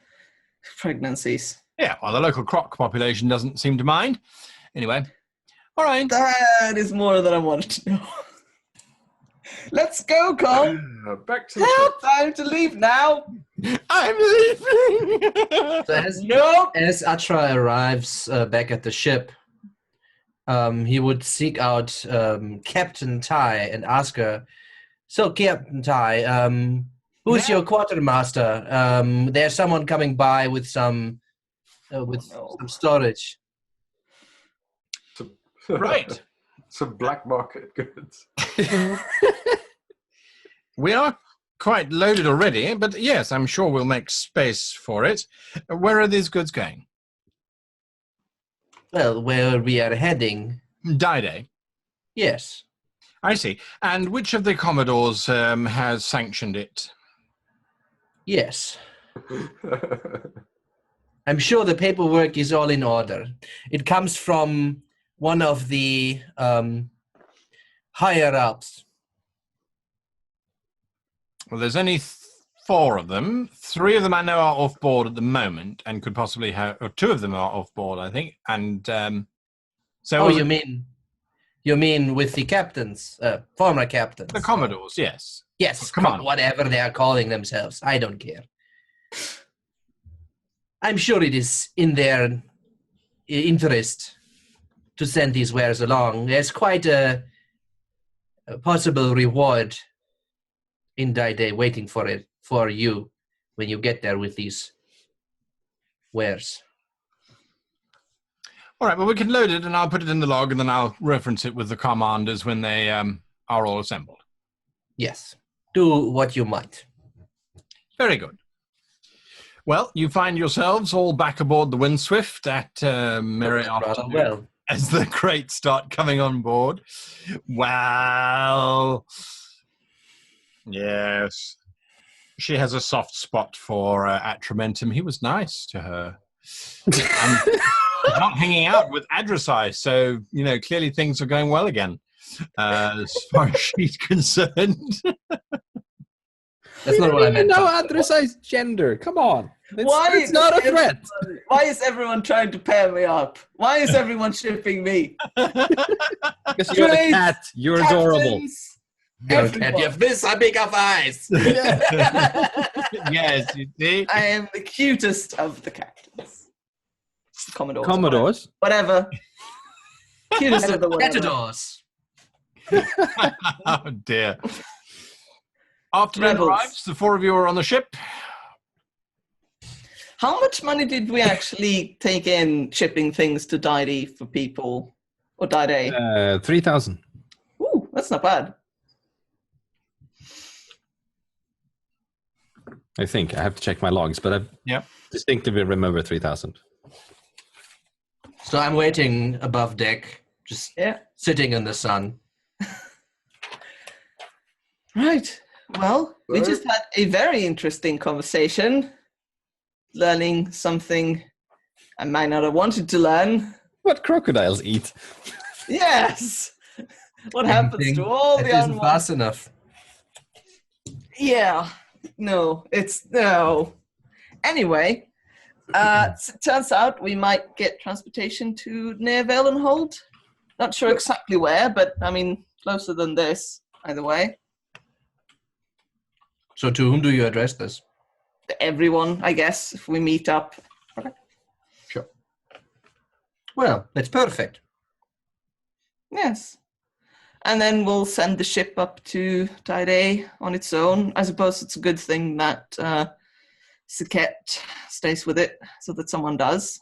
E: pregnancies.
A: Yeah, well, the local croc population doesn't seem to mind. Anyway. All right.
E: That is more than I wanted to know. Let's go, Cole.
D: Back to the ship.
E: Time to leave now.
A: I'm leaving.
C: So as Atra arrives back at the ship, he would seek out Captain Tai and ask her, "So, Captain Tai, who's your quartermaster? There's someone coming by with some storage."
A: Right.
D: Some black market goods.
A: We are quite loaded already, but yes, I'm sure we'll make space for it. Where are these goods going?
C: Well, where we are heading.
A: Dide.
C: Yes.
A: I see. And which of the Commodores has sanctioned it?
C: Yes. I'm sure the paperwork is all in order. It comes from one of the higher-ups.
A: Well, there's only 4 of them. 3 of them I know are off board at the moment, and could possibly have, or 2 of them are off board, I think. And so,
C: Oh, you mean with the captains, former captains?
A: the Commodores, yes.
C: Yes,
A: Come on.
C: whatever they are calling themselves. I don't care. I'm sure it is in their interest to send these wares along. There's quite a possible reward in Dide waiting for you when you get there with these wares.
A: All right, well, we can load it, and I'll put it in the log, and then I'll reference it with the commanders when they are all assembled.
C: Yes. Do what you might.
A: Very good. Well, you find yourselves all back aboard the Windswift at merry afternoon.
C: Well.
A: As the crates start coming on board. Well, yes. She has a soft spot for Atramentum. He was nice to her. And not hanging out with Adrasai, so, clearly things are going well again, as far as she's concerned.
C: That's not what I meant.
B: No, Adrasai's gender. Come on. It's not a threat.
E: Why is everyone trying to pair me up? Why is everyone shipping me?
B: Because you're the cat. You're adorable.
C: You're a cat. You have this big of eyes.
A: Yes, you see.
E: I am the cutest of the captains. Commodores.
B: Commodores?
E: Whatever. Cutest of the whatever.
C: Catadors.
A: Oh, dear. Afternoon
E: Rebels.
A: arrives. The 4 of you are on the ship.
E: How much money did we actually take in shipping things to Dide for people? Or Dide?
B: 3,000.
E: Ooh, that's not bad.
B: I think. I have to check my logs, but I distinctively remember 3,000.
C: So I'm waiting above deck, just sitting in the sun.
E: Right. Well, we just had a very interesting conversation. Learning something I might not have wanted to learn.
B: What crocodiles eat?
E: Yes. What happens to all the
C: isn't
E: unwanted?
C: fast enough.
E: Yeah. No, it's no. Anyway, so it turns out we might get transportation to near Valenhold. Not sure exactly where, but I mean closer than this, either way.
C: So to whom do you address this?
E: Everyone, I guess, if we meet up.
C: Okay. Sure. Well, that's perfect.
E: Yes. And then we'll send the ship up to Dide on its own. I suppose it's a good thing that Siket stays with it so that someone does.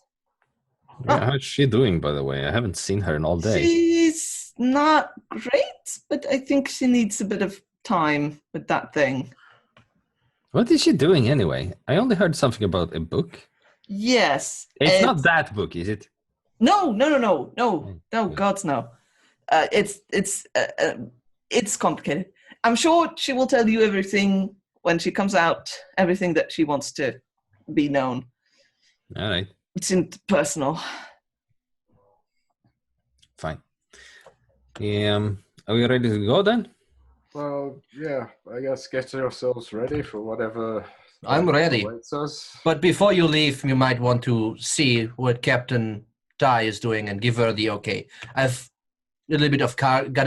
B: Yeah, how's she doing, by the way? I haven't seen her in all day.
E: She's not great, but I think she needs a bit of time with that thing.
B: What is she doing anyway? I only heard something about a book.
E: Yes.
B: It's not that book, is it?
E: No, gods no. It's complicated. I'm sure she will tell you everything when she comes out, everything that she wants to be known.
B: All right.
E: It's personal.
B: Fine. Are we ready to go then?
D: Well, yeah, I guess get yourselves ready for whatever
C: I'm ready.
D: awaits us.
C: But before you leave, you might want to see what Captain Dai is doing and give her the okay. I've got a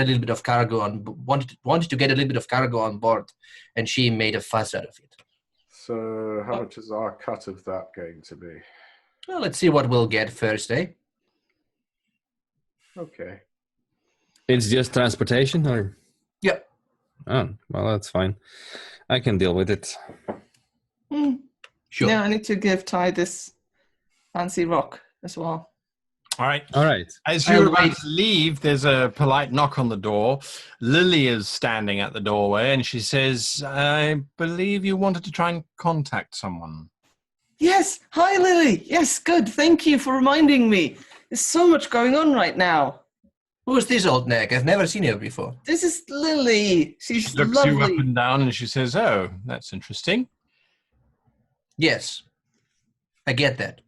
C: little bit of cargo on. Wanted to get a little bit of cargo on board, and she made a fuss out of it.
D: So how much is our cut of that going to be?
C: Well, let's see what we'll get first, eh?
D: Okay.
B: It's just transportation, or?
C: Yep.
B: Oh, well, that's fine. I can deal with it.
C: Sure.
E: Yeah, I need to give Ty this fancy rock as well.
A: All right.
B: All right.
A: As you're about to leave, there's a polite knock on the door. Lily is standing at the doorway, and she says, I believe you wanted to try and contact someone.
E: Yes. Hi, Lily. Yes, good. Thank you for reminding me. There's so much going on right now.
C: Who is this old nag? I've never seen her before.
E: This is Lily. She's
A: She looks
E: lovely.
A: you up and down and she says, "Oh, that's interesting."
C: Yes, I get that.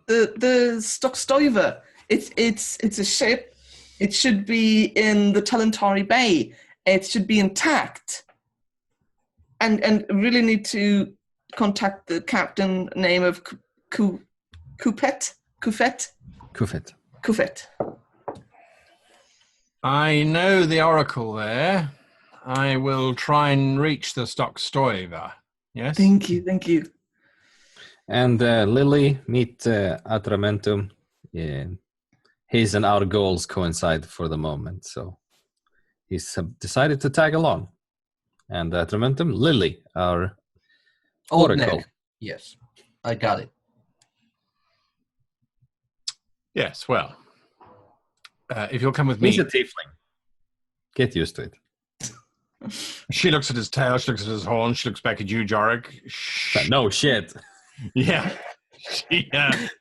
E: The Stockstoiver. It's a ship. It should be in the Talentari Bay. It should be intact. And really need to contact the captain name of Qwethlan. Qwethlan.
A: I know the oracle there. I will try and reach the Stockstoiver. Yes?
E: Thank you.
B: And Lily, meet Atramentum. Yeah. His and our goals coincide for the moment, so he's decided to tag along. And Atramentum, Lily, our
C: Old
B: oracle.
C: nag. Yes, I got it.
A: Yes, well. If you'll come with me.
B: He's a tiefling. Get used to it.
A: She looks at his tail, she looks at his horn, she looks back at you, Jorik.
B: No shit.
A: Yeah. She,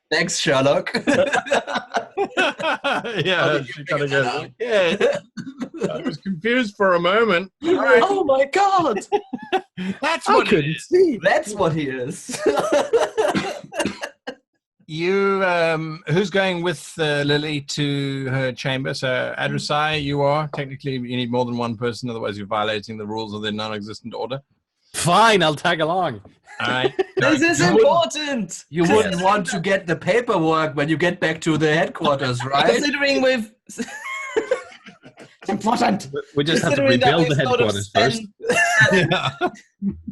C: Thanks, Sherlock.
A: yeah, she kind of goes, yeah. I was confused for a moment.
E: Oh my god!
A: That's what it is.
B: see.
C: That's what he is.
A: You, who's going with Lily to her chamber? So, Adressai, you are. Technically, you need more than one person, otherwise you're violating the rules of the non-existent order.
B: Fine, I'll tag along.
A: All right.
E: This is important!
C: You wouldn't want to get the paperwork when you get back to the headquarters, right?
E: Considering we've... It's important!
B: We just have to
E: Considering that
B: rebuild the
E: we've sort of
B: headquarters first.
E: Yeah.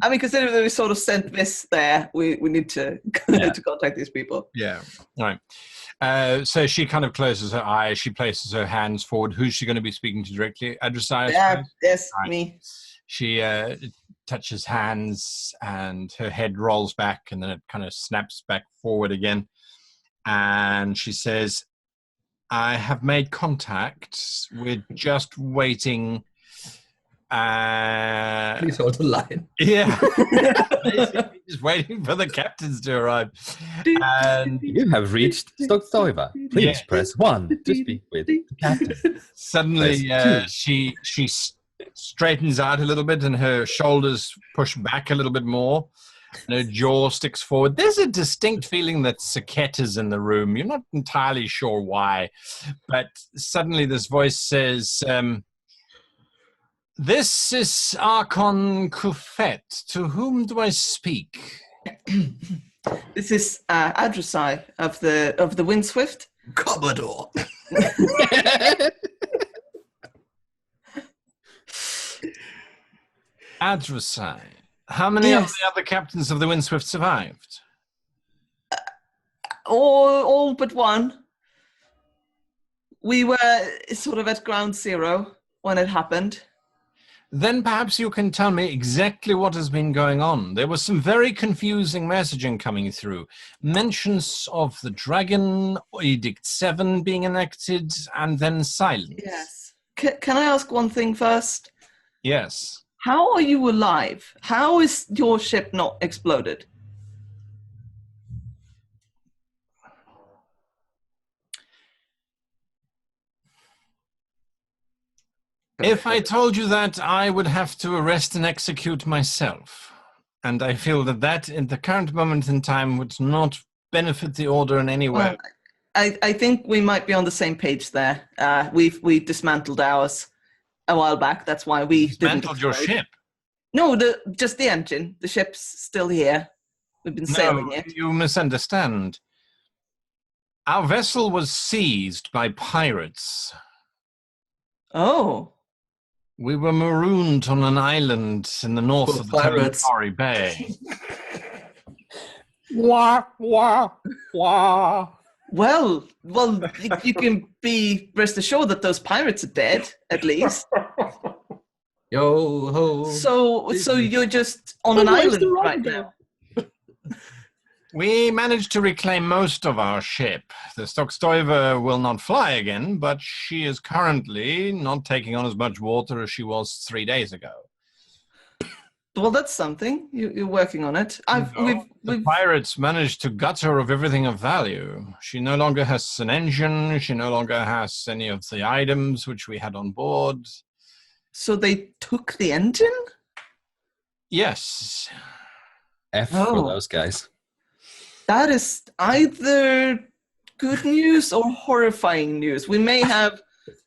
E: I mean, considering that we sort of sent this there, we need to, to contact these people.
A: Yeah. All right. So she kind of closes her eyes. She places her hands forward. Who's she going to be speaking to directly? Adressai?
E: Yeah, yes,
A: Right.
E: me.
A: She touches hands and her head rolls back and then it kind of snaps back forward again. And she says, I have made contact. We're just waiting.
C: Please hold the line.
A: Yeah. Basically just waiting for the captains to arrive. And
B: You have reached Stockstoiver. Please press 1 to speak with the captain.
A: suddenly
B: Press
A: she straightens out a little bit and her shoulders push back a little bit more. And her jaw sticks forward. There's a distinct feeling that Saket is in the room. You're not entirely sure why. But suddenly this voice says, this is Archon Qwethlan. To whom do I speak?
E: This is Adressai of the Windswift.
C: Commodore.
A: Adressai. How many of the other captains of the Windswift survived?
E: All but one. We were sort of at ground zero when it happened.
A: Then perhaps you can tell me exactly what has been going on. There was some very confusing messaging coming through. Mentions of the Dragon, Edict 7 being enacted, and then silence.
E: Yes. Can I ask one thing first?
A: Yes.
E: How are you alive? How is your ship not exploded?
A: If I told you that, I would have to arrest and execute myself. And I feel that in the current moment in time would not benefit the order in any way.
E: Well, I think we might be on the same page there. We dismantled ours a while back. That's why we
A: Dismantled your ship?
E: No, just the engine. The ship's still here. We've been sailing it.
A: You misunderstand. Our vessel was seized by pirates.
E: Oh.
A: We were marooned on an island in the north of the Talentari Bay.
B: Wah, wah, wah.
E: Well, you can be rest assured that those pirates are dead, at least.
C: Yo ho.
E: So you're just on an island right now.
A: We managed to reclaim most of our ship. The Stockstoiver will not fly again, but she is currently not taking on as much water as she was 3 days ago.
E: Well, that's something. You're working on it.
A: The pirates managed to gut her of everything of value. She no longer has an engine. She no longer has any of the items which we had on board.
E: So they took the engine?
A: Yes.
B: F for those guys.
E: That is either good news or horrifying news. We may have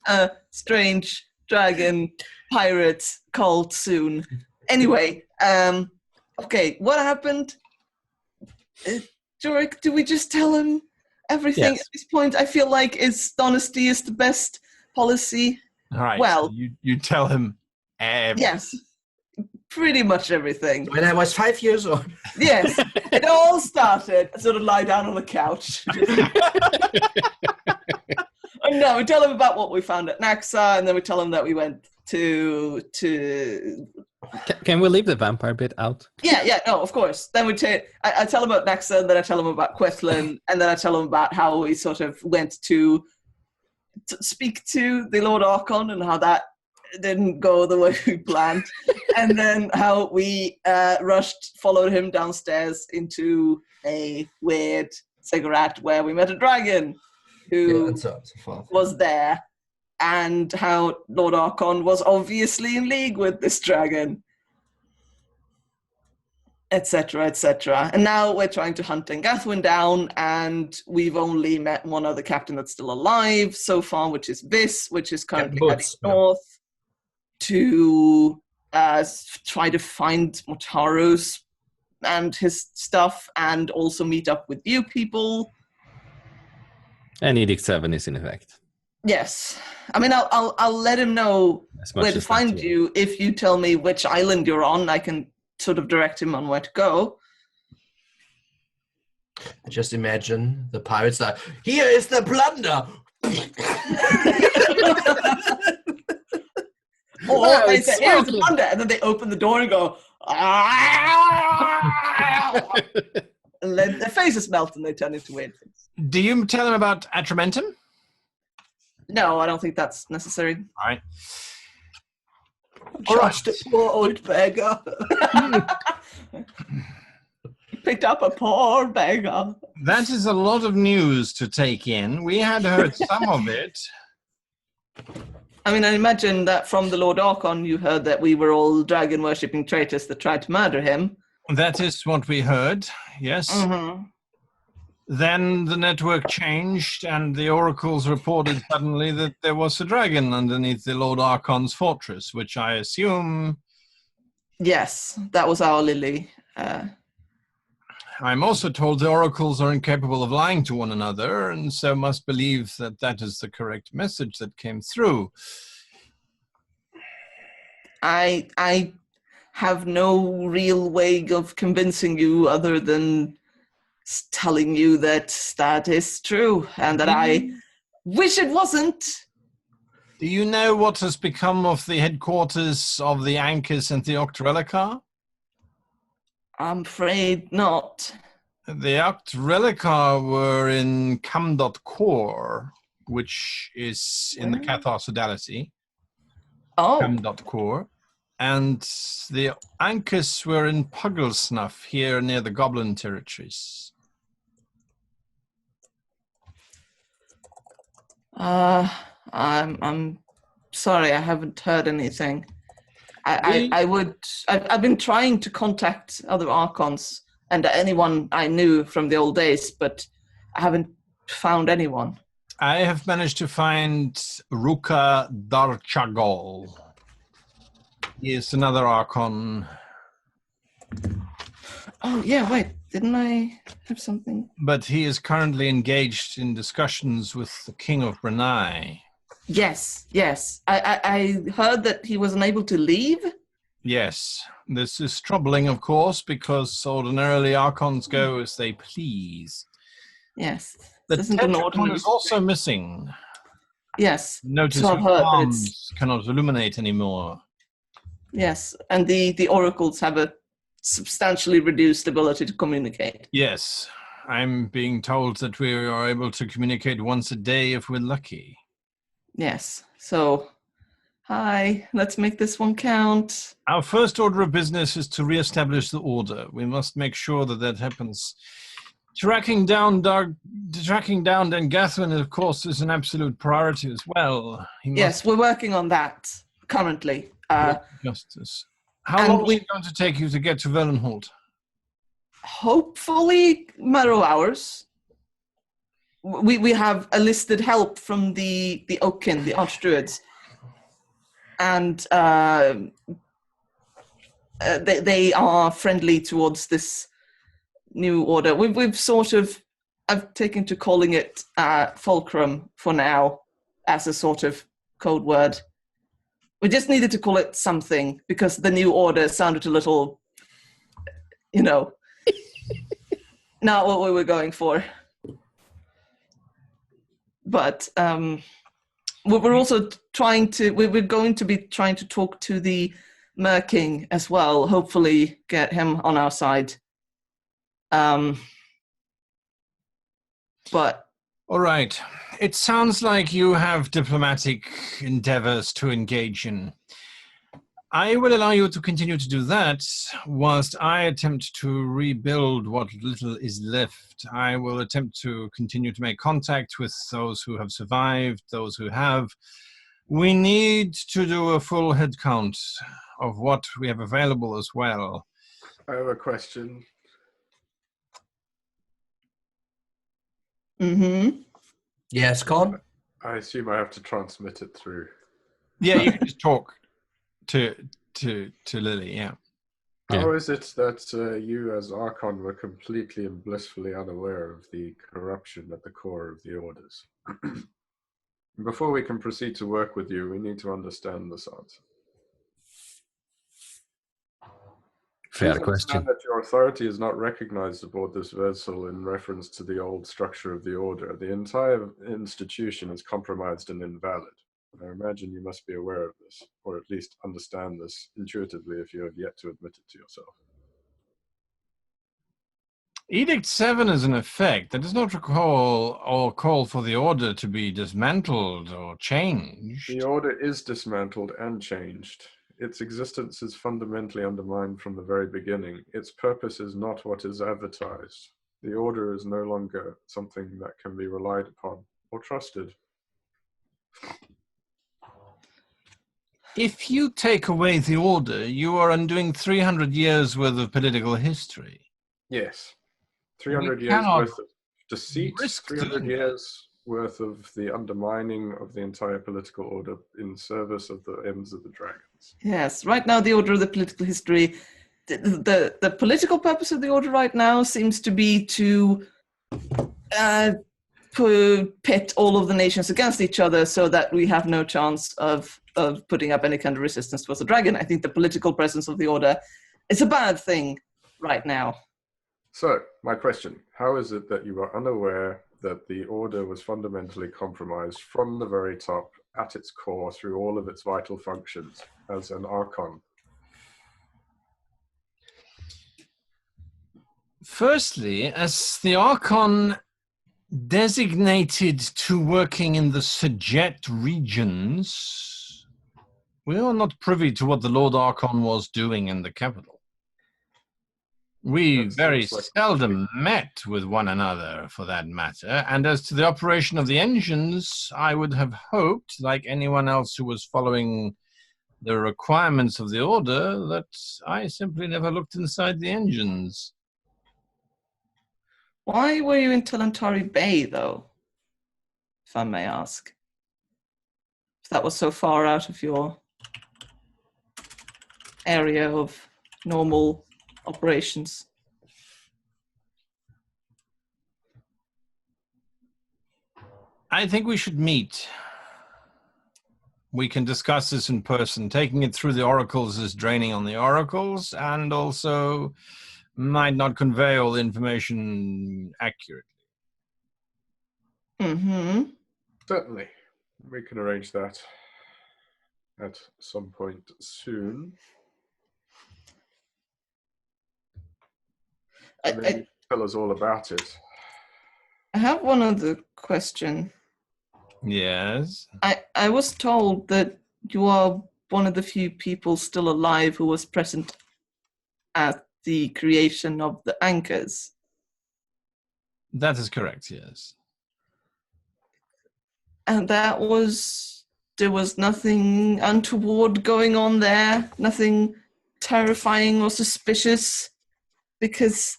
E: a strange dragon pirate cult soon. Anyway, okay, what happened? Jorik, do we just tell him everything
B: Yes.
E: at this point? I feel like honesty is the best policy.
A: All right.
E: Well,
A: you tell him everything.
E: Yes, pretty much everything.
C: When I was 5 years old.
E: Yes, it all started. I sort of lie down on the couch. No, we tell him about what we found at Naxa, and then we tell him that we went to.
B: Can we leave the vampire bit out?
E: Yeah, no, of course. Then I tell him about Naxa, and then I tell him about Qwethlan, and then I tell him about how we sort of went to speak to the Lord Archon and how that didn't go the way we planned, and then how we followed him downstairs into a weird cigarette where we met a dragon who
C: and so forth.
E: was there, and how Lord Archon was obviously in league with this dragon, etc., etc. And now we're trying to hunt Dengathwin down, and we've only met one other captain that's still alive so far, which is Vis, which is currently heading north to try to find Motaro's and his stuff, and also meet up with you people.
B: And Edict 7 is in effect.
E: Yes. I mean, I'll let him know where to find you. If you tell me which island you're on, I can sort of direct him on where to go.
C: I just imagine the pirates like, here is the plunder!
E: Or they say, here's the plunder, and then they open the door and go, and then their faces melt and they turn into weird things.
A: Do you tell him about Atramentum?
E: No, I don't think that's necessary.
A: All right.
E: Trust a poor old beggar. Picked up a poor beggar.
A: That is a lot of news to take in. We had heard some of it.
E: I mean, I imagine that from the Lord Archon, you heard that we were all dragon-worshipping traitors that tried to murder him.
A: That is what we heard, yes.
E: Mm-hmm.
A: Then the network changed, and the oracles reported suddenly that there was a dragon underneath the Lord Archon's fortress, which I assume...
E: Yes, that was our Lily.
A: I'm also told the oracles are incapable of lying to one another, and so must believe that that is the correct message that came through.
E: I have no real way of convincing you other than telling you that that is true, and that I wish it wasn't.
A: Do you know what has become of the headquarters of the Anchors and the Octrelicar?
E: I'm afraid not.
A: The Octrelicar were in Cam.Core, which is in the Cathar Sodality.
E: Oh.
A: Cam.Core. And the Anchors were in Pugglesnuff, here near the Goblin territories.
E: I'm sorry, I haven't heard anything. I've been trying to contact other Archons and anyone I knew from the old days, but I haven't found anyone.
A: I have managed to find Ruka Darchagol. He is another Archon.
E: Oh, yeah, wait, didn't I have something?
A: But he is currently engaged in discussions with the King of Brenyai.
E: Yes. I heard that he was unable to leave.
A: Yes. This is troubling, of course, because ordinarily Archons go as they please.
E: Yes.
A: The
E: This isn't an
A: Tetracon
E: ordinary
A: is also missing.
E: Yes.
A: Notice
E: So I've
A: his
E: heard that
A: arms cannot illuminate anymore.
E: Yes, and the oracles have a substantially reduced ability to communicate.
A: Yes. I'm being told that we are able to communicate once a day if we're lucky.
E: Yes, so Hi, let's make this one count.
A: Our first order of business is to re-establish the order. We must make sure that that happens. Tracking down Dengathwin, of course, is an absolute priority as well.
E: Yes, we're working on that currently.
A: Justice. How long is it going to take you to get to Verlenholt?
E: Hopefully, matter of hours. We have enlisted help from the Oaken, the Archdruids, and they are friendly towards this new order. We've sort of, I've taken to calling it Fulcrum for now as a sort of code word. We just needed to call it something because the new order sounded a little, not what we were going for. But we're also we're going to be trying to talk to the Merking as well, hopefully get him on our side. But
A: all right. It sounds like you have diplomatic endeavors to engage in. I will allow you to continue to do that whilst I attempt to rebuild what little is left. I will attempt to continue to make contact with those who have survived, those who have. We need to do a full head count of what we have available as well.
D: I have a question.
E: Mm-hmm.
C: Yes, Con?
D: I assume I have to transmit it through.
A: Yeah, you can just talk to Lily, yeah.
D: How is it that you as Archon were completely and blissfully unaware of the corruption at the core of the orders? Before we can proceed to work with you, we need to understand this answer.
B: Fair question.
D: That your authority is not recognized aboard this vessel in reference to the old structure of the order. The entire institution is compromised and invalid. I imagine you must be aware of this, or at least understand this intuitively if you have yet to admit it to yourself.
A: Edict 7 is in effect. That does not recall or call for the order to be dismantled or changed.
D: The order is dismantled and changed. Its existence is fundamentally undermined from the very beginning. Its purpose is not what is advertised. The order is no longer something that can be relied upon or trusted.
A: If you take away the order, you are undoing 300 years worth of political history.
D: Yes. 300 years worth of deceit, 300
A: doing
D: years worth of the undermining of the entire political order in service of the ends of the dragons.
E: Yes, right now the order of the political history, the political purpose of the order right now seems to be to pit all of the nations against each other so that we have no chance of putting up any kind of resistance towards the dragon. I think the political presence of the order is a bad thing right now.
D: So, my question, how is it that you are unaware that the order was fundamentally compromised from the very top, at its core, through all of its vital functions as an Archon?
A: Firstly, as the Archon designated to working in the Sajet regions, we are not privy to what the Lord Archon was doing in the capital. We very seldom met with one another, for that matter, and as to the operation of the engines, I would have hoped, like anyone else who was following the requirements of the order, that I simply never looked inside the engines.
E: Why were you in Talantari Bay, though, if I may ask? If that was so far out of your area of normal operations.
A: I think we should meet. We can discuss this in person. Taking it through the oracles is draining on the oracles and also might not convey all the information accurately.
E: Mm-hmm.
D: Certainly. We can arrange that at some point soon. Maybe tell us all about it.
E: I have one other question.
A: Yes.
E: I was told that you are one of the few people still alive who was present at the creation of the anchors.
A: That is correct, yes.
E: And there was nothing untoward going on there, nothing terrifying or suspicious, because...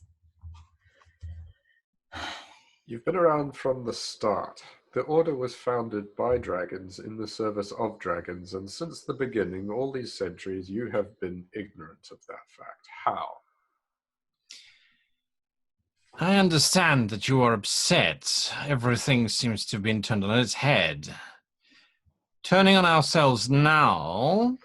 D: You've been around from the start. The Order was founded by dragons in the service of dragons, and since the beginning, all these centuries, you have been ignorant of that fact. How?
A: I understand that you are upset. Everything seems to have been turned on its head. Turning on ourselves now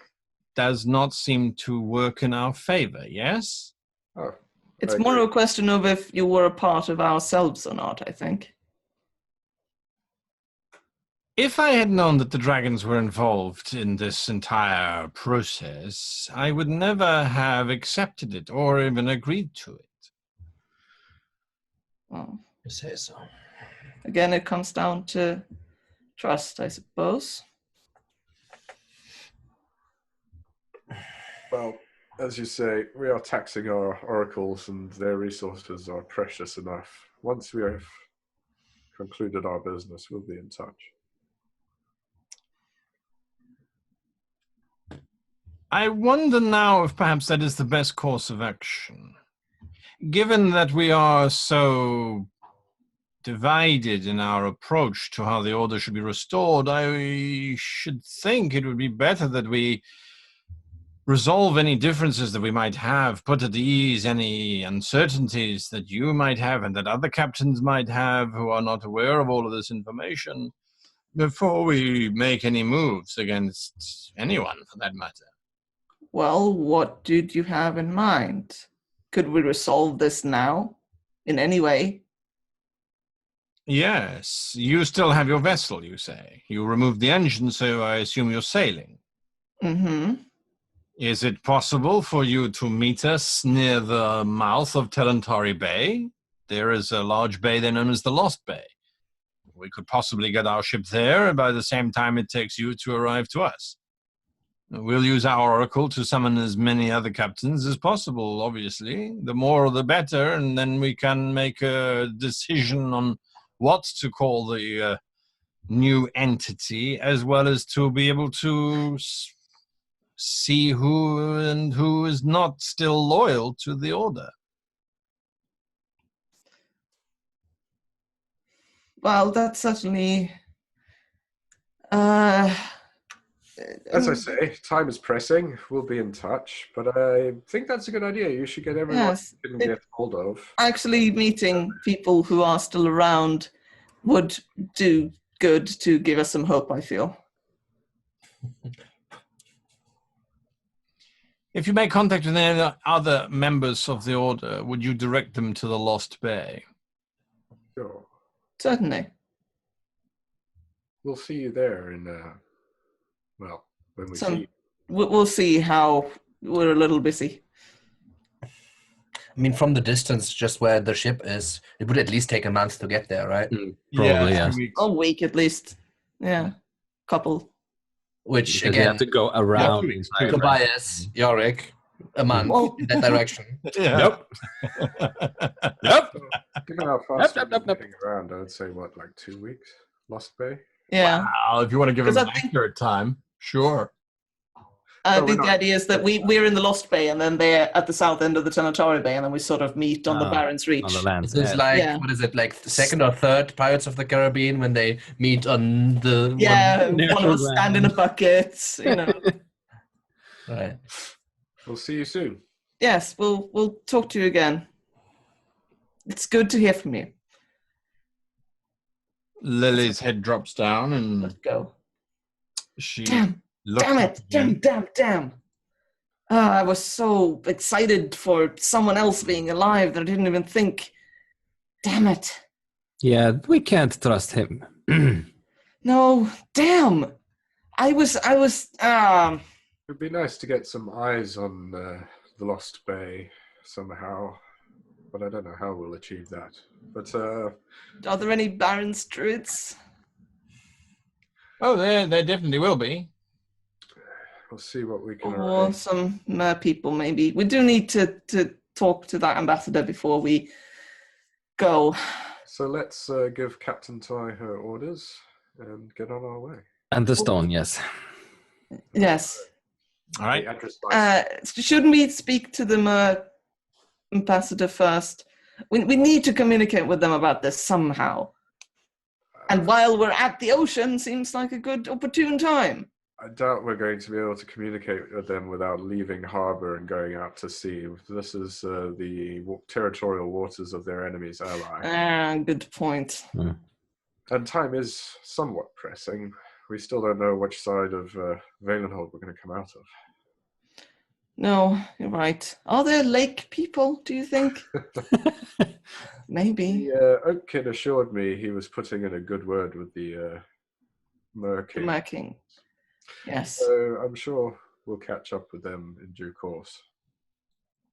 A: does not seem to work in our favor, yes?
D: Oh,
E: It's
D: I
E: more
D: agree.
E: a question of if you were a part of ourselves or not, I think.
A: If I had known that the dragons were involved in this entire process, I would never have accepted it or even agreed to it.
E: Well,
C: You say so.
E: again, it comes down to trust, I suppose.
D: Well, as you say, we are taxing our oracles and their resources are precious enough. Once we have concluded our business, we'll be in touch.
A: I wonder now if perhaps that is the best course of action. Given that we are so divided in our approach to how the Order should be restored, I should think it would be better that we resolve any differences that we might have, put at ease any uncertainties that you might have and that other captains might have who are not aware of all of this information before we make any moves against anyone, for that matter.
E: Well, what did you have in mind? Could we resolve this now? In any way?
A: Yes, you still have your vessel, you say. You removed the engine, so I assume you're sailing.
E: Mm-hmm.
A: Is it possible for you to meet us near the mouth of Telantari Bay? There is a large bay there known as the Lost Bay. We could possibly get our ship there by the same time it takes you to arrive to us. We'll use our oracle to summon as many other captains as possible, obviously. The more the better, and then we can make a decision on what to call the new entity, as well as to be able to see who and who is not still loyal to the Order.
E: Well, that's certainly...
D: As I say, time is pressing. We'll be in touch. But I think that's a good idea. You should get everyone
E: Yes,
D: you can get hold of.
E: actually meeting people who are still around would do good to give us some hope, I feel.
A: If you make contact with any other members of the Order, would you direct them to the Lost Bay?
D: Sure.
E: Certainly.
D: We'll see you there in, well, when we see you.
E: We'll see how we're a little busy.
C: I mean, from the distance, just where the ship is, it would at least take a month to get there, right?
B: Probably, yeah.
A: 2 weeks.
E: A week at least. Yeah. Couple.
C: Which,
B: Because you
C: again,
B: have to go around.
A: 2 weeks.
B: the entire-
C: Tobias, Yorick, a month
E: Well-
C: in that direction.
A: Yeah.
B: Yep.
D: Given how fast
B: Yep,
D: we're
B: yep, yep.
D: moving around, I'd say, what, like 2 weeks? Lost Bay?
E: Yeah.
A: Wow, if you want to give them
E: 'Cause
A: an
E: I think-
A: accurate time, sure.
E: I
D: Well,
E: think
D: we're
E: the
D: not-
E: idea is that we're in the Lost Bay and then they're at the south end of the Tenatari Bay and then we sort of meet on the Baron's Reach.
B: On the land.
C: This is
B: yeah.
C: like,
E: Yeah.
C: what is it, like the second or third Pirates of the Caribbean when they meet on the...
E: Yeah, one
B: Neutral
E: of us stand in a bucket, you know.
C: Right.
D: We'll see you soon.
E: Yes, we'll talk to you again. It's good to hear from you.
A: Lily's head drops down and
E: Let's go.
A: she
E: Damn,
A: looks
E: damn
A: up
E: it,
A: again.
E: damn. I was so excited for someone else being alive that I didn't even think. Damn it.
B: Yeah, we can't trust him.
E: No, damn. I was,
D: It'd be nice to get some eyes on the Lost Bay somehow, but I don't know how we'll achieve that. But
E: are there any Baron's druids?
A: Oh, there definitely will be.
D: We'll see what we can
E: Or
D: arrange.
E: some mer people, maybe. We do need to talk to that ambassador before we go.
D: So let's give Captain Ty her orders and get on our way.
B: And the stone, yes.
E: Yes.
A: All right.
D: The address license.
E: Shouldn't we speak to the mer ambassador first? We need to communicate with them about this somehow. And while we're at the ocean, seems like a good opportune time.
D: I doubt we're going to be able to communicate with them without leaving harbour and going out to sea. This is the territorial waters of their enemy's ally.
E: Good point.
D: And time is somewhat pressing. We still don't know which side of Valenhold we're going to come out of.
E: No, you're right. Are there lake people, do you think? Maybe.
D: The Oak Kid assured me he was putting in a good word with the Mer King.
E: Mer King. Yes.
D: So I'm sure we'll catch up with them in due course.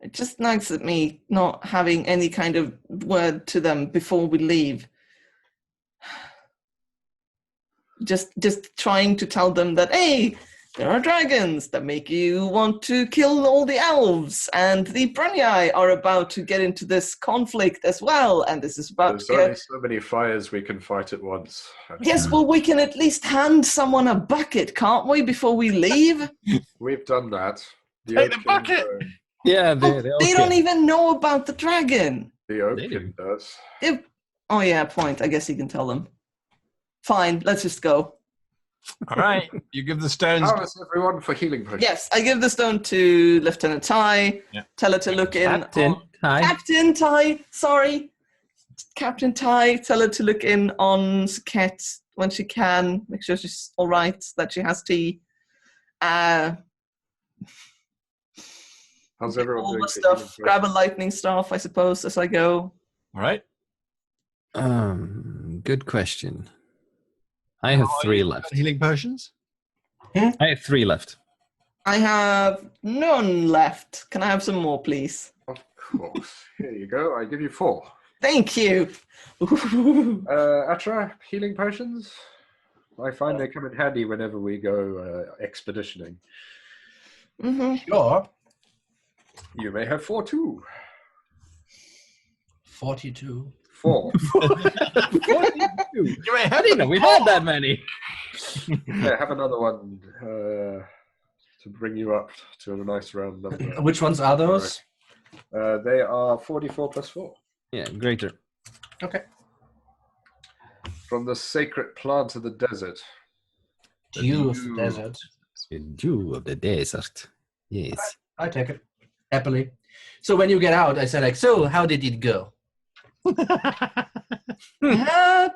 E: It just nags at me not having any kind of word to them before we leave. Just trying to tell them that, hey, there are dragons that make you want to kill all the elves, and the Brenyai are about to get into this conflict as well, and this is about
D: There's
E: to
D: only
E: get...
D: so many fires we can fight at once.
E: Yes, well, we can at least hand someone a bucket, can't we, before we leave?
D: We've done that.
A: Take the
D: Oak
A: bucket!
D: King,
B: Yeah,
E: They don't even know about the dragon.
D: the Oak
B: They
D: King does.
E: Oh, yeah, point. I guess you can tell them. Fine, let's just go.
A: All right. You give the stones.
D: How is everyone for healing potions?
E: Yes, I give the stone to Lieutenant Ty.
A: Yeah.
E: Tell her to look in.
B: Captain, hi.
E: Captain Ty, sorry. Captain Ty, tell her to look in on Saket when she can. Make sure she's all right, that she has tea.
D: How's everyone
E: All
D: doing?
E: the
D: for
E: stuff.
D: healing
E: Grab a
D: potions?
E: lightning staff, I suppose, as I go.
A: All right.
B: Good question. I have 3 left.
A: Healing potions?
B: I have 3 left.
E: I have none left. Can I have some more, please?
D: Of course. Here you go. I give you 4.
E: Thank you.
D: Atra, healing potions? I find they come in handy whenever we go expeditioning.
E: Mm-hmm.
C: Sure.
D: You may have 4 too.
C: 42.
D: 4.
A: You may
B: I
A: have
B: didn't know we had that many.
D: Yeah, have another one to bring you up to a nice round number.
C: Which ones are those?
D: They are 44 plus 4.
B: Yeah, greater.
C: Okay.
D: From the sacred plant of the desert.
C: Dew of the
D: dew.
C: desert.
B: The dew of the desert. Yes.
C: I take it. Happily. So when you get out, I say like, so how did it go?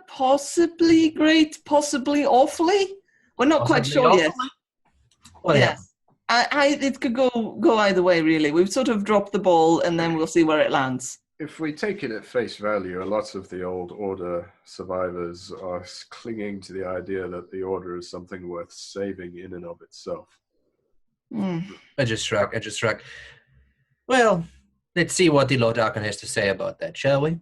E: Possibly great, possibly awfully. We're not quite
C: Possibly
E: sure yet.
C: awfully? Well, yeah.
E: Yes. It could go either way, really. We've sort of dropped the ball, and then we'll see where it lands.
D: If we take it at face value, a lot of the old Order survivors are clinging to the idea that the Order is something worth saving in and of itself.
C: I just shrug. Well, let's see what the Lord Archon has to say about that, shall we?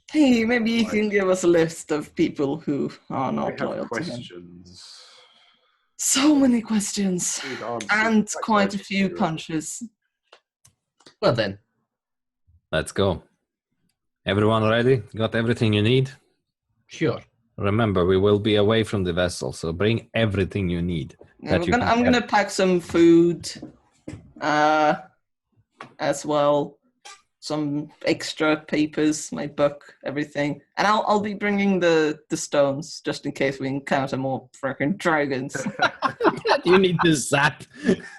E: Hey, maybe you can give us a list of people who are
D: I
E: not
D: have
E: loyal to him.
D: questions.
E: So many questions.
D: Need answers.
E: And
D: Like
E: quite a
D: those
E: few
D: two.
E: punches.
C: Well then.
B: Let's go. Everyone ready? Got everything you need?
C: Sure.
B: Remember, we will be away from the vessel, so bring everything you need.
E: Yeah,
B: that you
E: I'm
B: can
E: gonna pack some food as well. Some extra papers, my book, everything. And I'll be bringing the stones just in case we encounter more freaking dragons.
B: You need to zap.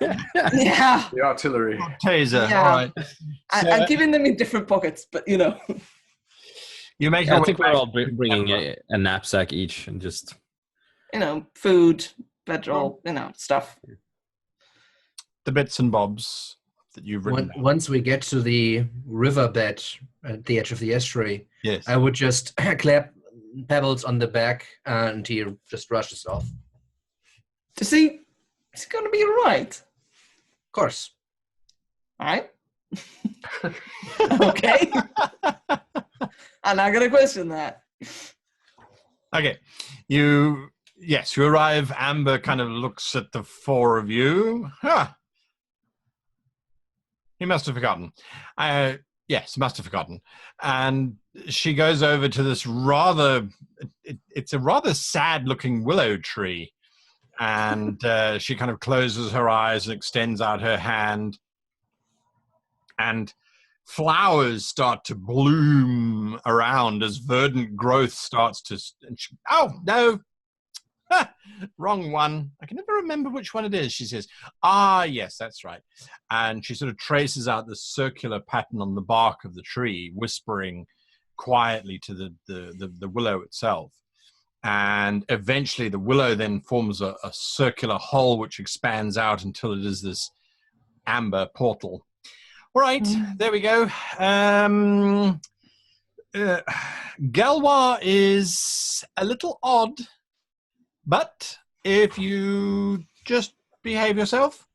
E: Yeah.
D: The artillery.
A: Taser.
E: Yeah.
A: All right.
E: I'm keeping them in different pockets, but you know.
A: You make
B: I
A: your way
B: think we're
A: back.
B: all bringing a knapsack each and just...
E: You know, food, bedroll, stuff.
A: The bits and bobs that you've written. down.
C: Once we get to the riverbed at the edge of the estuary,
A: Yes.
C: I would just clap Pebbles on the back and he just rushes off.
E: Is he going to be all right?
C: Of course.
E: All right. Okay. I'm not going to question that.
A: Okay. You Yes, you arrive. Amber kind of looks at the four of you. Huh. He must have forgotten. Yes, must have forgotten. And she goes over to this it's a rather sad-looking willow tree. And she kind of closes her eyes and extends out her hand. And flowers start to bloom around as verdant growth starts to... oh, no! Wrong one. I can never remember which one it is, she says. Ah, yes, that's right. And she sort of traces out the circular pattern on the bark of the tree, whispering quietly to the willow itself. And eventually the willow then forms a circular hole which expands out until it is this amber portal. All right, there we go. Galwa is a little odd, but if you just behave yourself,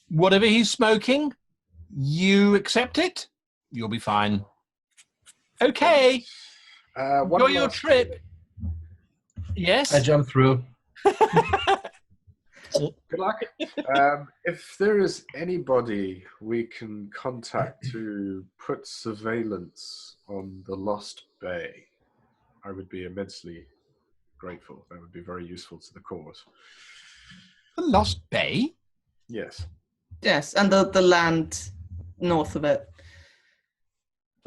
A: whatever he's smoking, you accept it, you'll be fine. Okay. Enjoy your trip. Yes?
C: I jump through.
D: Good luck. If there is anybody we can contact to put surveillance on the Lost Bay, I would be immensely grateful. That would be very useful to the cause.
A: The Lost Bay?
D: Yes.
E: Yes, and the land north of it.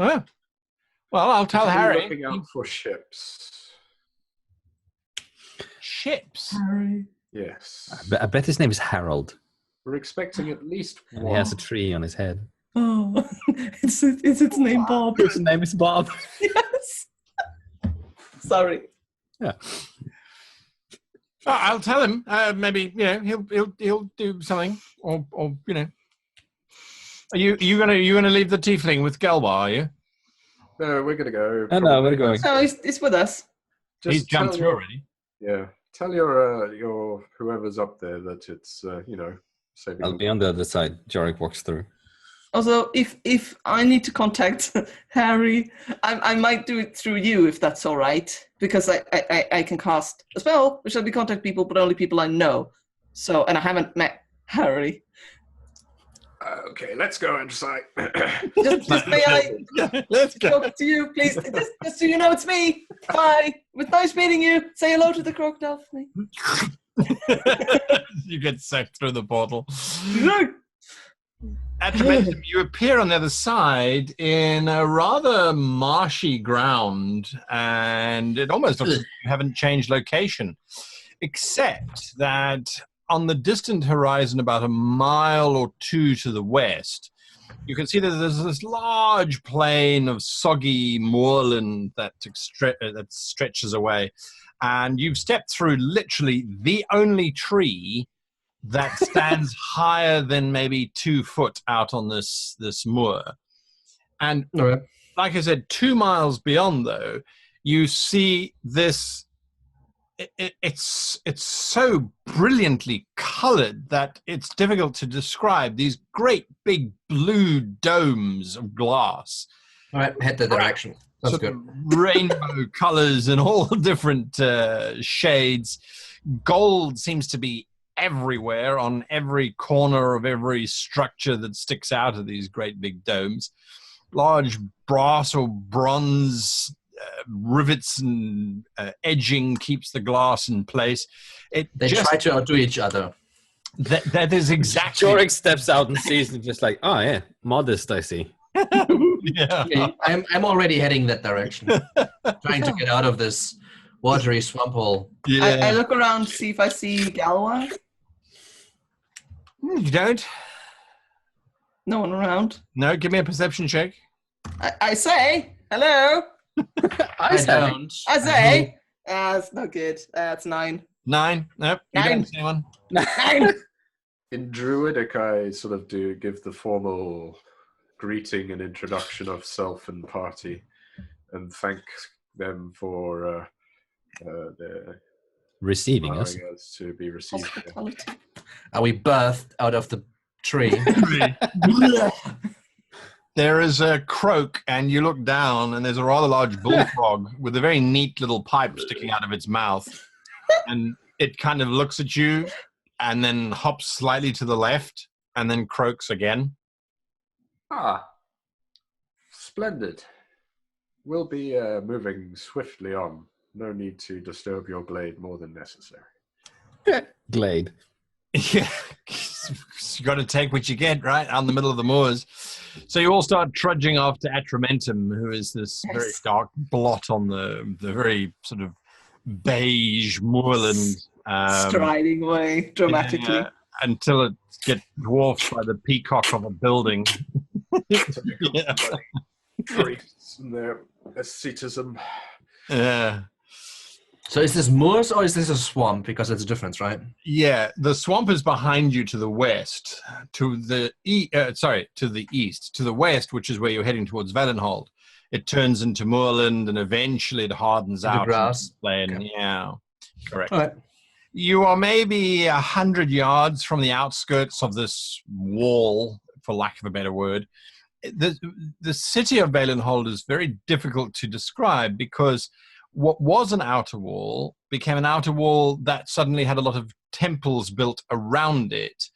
A: Oh. Well, I'll tell Harry.
D: Looking out for ships.
A: Ships?
E: Harry.
D: Yes.
B: I bet his name is Harold.
D: We're expecting at least
B: And
D: one.
B: he has a tree on his head.
E: Oh, it's its name Bob.
B: His name is Bob.
E: Yes. Sorry.
B: Yeah.
A: I'll tell him. Maybe he'll do something, or you know. Are you gonna leave the tiefling with Gelwa? Are you?
D: No, we're gonna go.
B: Oh, no, we're going.
E: No, he's with us.
A: He's jumped through already.
D: Yeah. Tell your whoever's up there that it's saving.
B: I'll be on the other side. Jarek walks through.
E: Also, if I need to contact Harry, I might do it through you if that's all right, because I can cast a spell which let me contact people, but only people I know. So, and I haven't met Harry.
D: Okay, let's go inside.
E: Just may I
A: Let's go.
E: talk to you, please? Just so you know, it's me. Bye. It was nice meeting you. Say hello to the crocodile for me.
A: You get sucked through the portal. Atramentum, you appear on the other side in a rather marshy ground, and it almost looks like you haven't changed location, except that on the distant horizon, about a mile or two to the west, you can see that there's this large plain of soggy moorland that stretches away, and you've stepped through literally the only tree that stands higher than maybe 2 foot out on this moor. And like I said, 2 miles beyond, though, you see this. It's so brilliantly colored that it's difficult to describe. These great big blue domes of glass.
C: All right, head the direction. That's good.
A: Rainbow colors and all different shades. Gold seems to be everywhere on every corner of every structure that sticks out of these great big domes. Large brass or bronze rivets and edging keeps the glass in place.
C: They try to outdo each other.
A: That is exactly.
B: Jorik steps out and sees and just like, oh yeah, modest, I see.
A: Yeah.
C: Okay, I'm already heading that direction, trying to get out of this watery swamp hole.
A: Yeah.
E: I look around to see if I see Galwa.
A: You don't?
E: No one around.
A: No, give me a perception check.
E: I say hello.
C: I don't.
E: I say. It's not good. It's 9.
A: 9? Nope. You
E: 9.
A: don't see anyone.
E: 9.
D: In Druidic, I sort of do give the formal greeting and introduction of self and party, and thank them for their
B: Receiving us.
D: allowing us to be received here.
C: Are we birthed out of the tree?
A: There is a croak, and you look down, and there's a rather large bullfrog with a very neat little pipe sticking out of its mouth. and it kind of looks at you and then hops slightly to the left and then croaks again.
D: Ah, splendid. We'll be moving swiftly on. No need to disturb your glade more than necessary.
B: Glade.
A: Yeah, you got to take what you get, right? Out in the middle of the moors. So you all start trudging after Atramentum, who is this very dark blot on the very sort of beige moorland.
E: Striding away dramatically.
A: Yeah, until it gets dwarfed by the peacock of a building. Yeah.
D: Priests and their asceticism.
A: Yeah.
C: So is this moors or is this a swamp? Because it's a difference, right?
A: Yeah, the swamp is behind you to the west, to the east, to the west, which is where you're heading towards Valenhold. It turns into moorland, and eventually it hardens
C: Into
A: out.
C: grass.
A: Okay. Yeah, correct.
C: All right.
A: You are maybe 100 yards from the outskirts of this wall, for lack of a better word. The city of Valenhold is very difficult to describe because what was an outer wall became an outer wall that suddenly had a lot of temples built around it.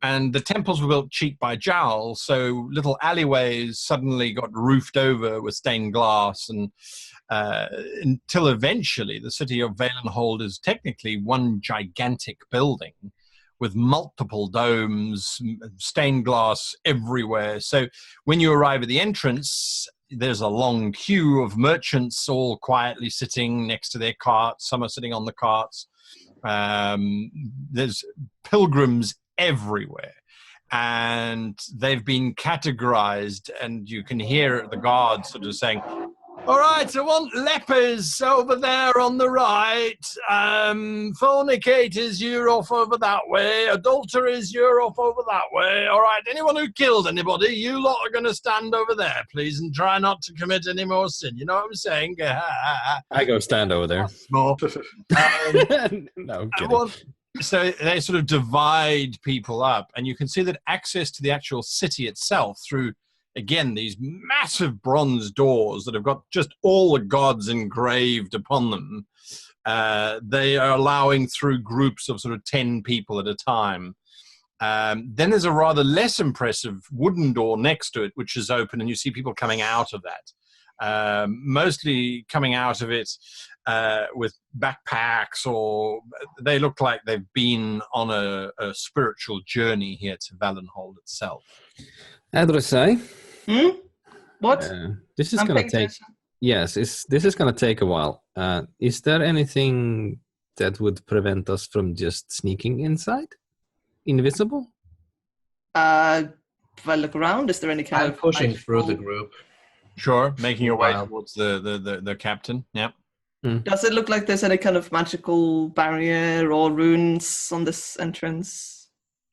A: And the temples were built cheek by jowl, so little alleyways suddenly got roofed over with stained glass, and until eventually the city of Valenhold is technically one gigantic building with multiple domes, stained glass everywhere. So when you arrive at the entrance, there's a long queue of merchants all quietly sitting next to their carts. Some are sitting on the carts. There's pilgrims everywhere. And they've been categorized, and you can hear the guards sort of saying, all right, I want lepers over there on the right. Fornicators, you're off over that way. Adulterers, you're off over that way. All right, anyone who killed anybody, you lot are going to stand over there, please, and try not to commit any more sin. You know what I'm saying?
B: I go stand over there.
A: More.
B: No, kidding.
A: So they sort of divide people up, and you can see that access to the actual city itself through, again, these massive bronze doors that have got just all the gods engraved upon them. They are allowing through groups of sort of 10 people at a time. Then there's a rather less impressive wooden door next to it, which is open, and you see people coming out of that. Mostly coming out of it with backpacks, or they look like they've been on a spiritual journey here to Valenhold itself.
B: Adressai.
E: What?
B: This is
E: I'm
B: going to
E: paying
B: take.
E: attention.
B: Yes, this is going to take a while. Is there anything that would prevent us from just sneaking inside, invisible?
E: If I look around, is there any kind
C: I'm
E: of
C: pushing through the
E: magical-
C: group.
A: Sure, making your way
C: Wow.
A: towards the captain. Yeah.
E: Does it look like there's any kind of magical barrier or runes on this entrance?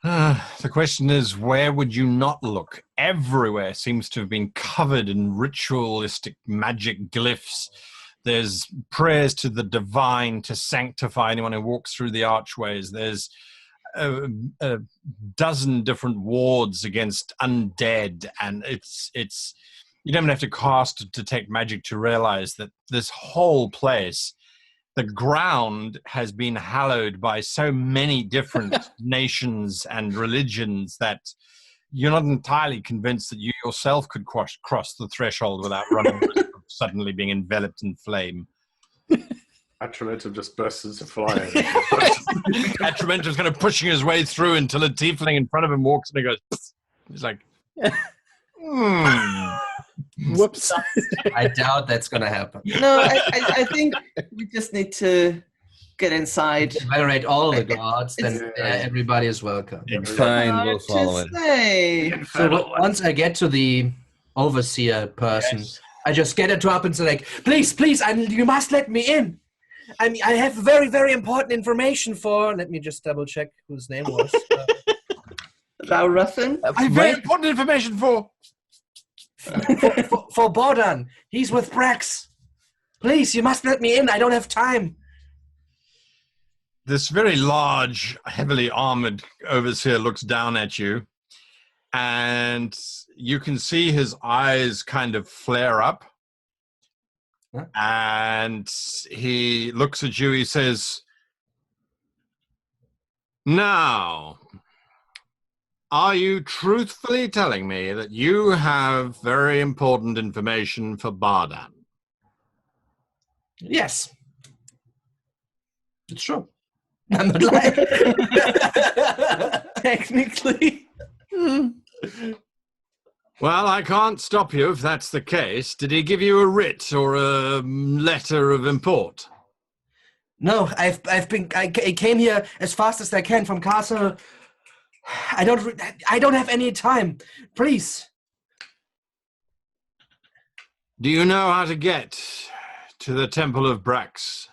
A: The question is, where would you not look? Everywhere seems to have been covered in ritualistic magic glyphs. There's prayers to the divine to sanctify anyone who walks through the archways. There's a dozen different wards against undead, and it's you don't even have to cast to detect magic to realize that this whole place, the ground, has been hallowed by so many different nations and religions that you're not entirely convinced that you yourself could cross the threshold without running the risk of suddenly being enveloped in flame.
D: Atramentum just bursts into fire.
A: Atramentum's kind of pushing his way through until a tiefling in front of him walks and he goes, psst. He's like,
B: Whoops.
C: I doubt that's going to happen.
E: No, I think we just need to get inside.
C: Venerate all the gods, then
D: Yeah.
C: everybody is welcome.
B: Fine, we'll follow it.
E: Say.
C: So once I get to the overseer person, I just get it up and say, like, please, you must let me in. I have very, very important information for. Let me just double check whose name was.
E: Rauruthin?
A: I have very important information for
C: Bodan. He's with Brax. Please, you must let me in. I don't have time.
A: this very large, heavily armored overseer looks down at you, and you can see his eyes kind of flare up.
C: Huh?
A: And he looks at you, he says, Now, are you truthfully telling me that you have very important information for Bardan?
C: Yes. It's true. I'm not lying.
E: Technically.
A: Well, I can't stop you if that's the case. Did he give you a writ or a letter of import?
C: No, I came here as fast as I can from castle. I don't have any time. Please.
A: Do you know how to get to the Temple of Brax?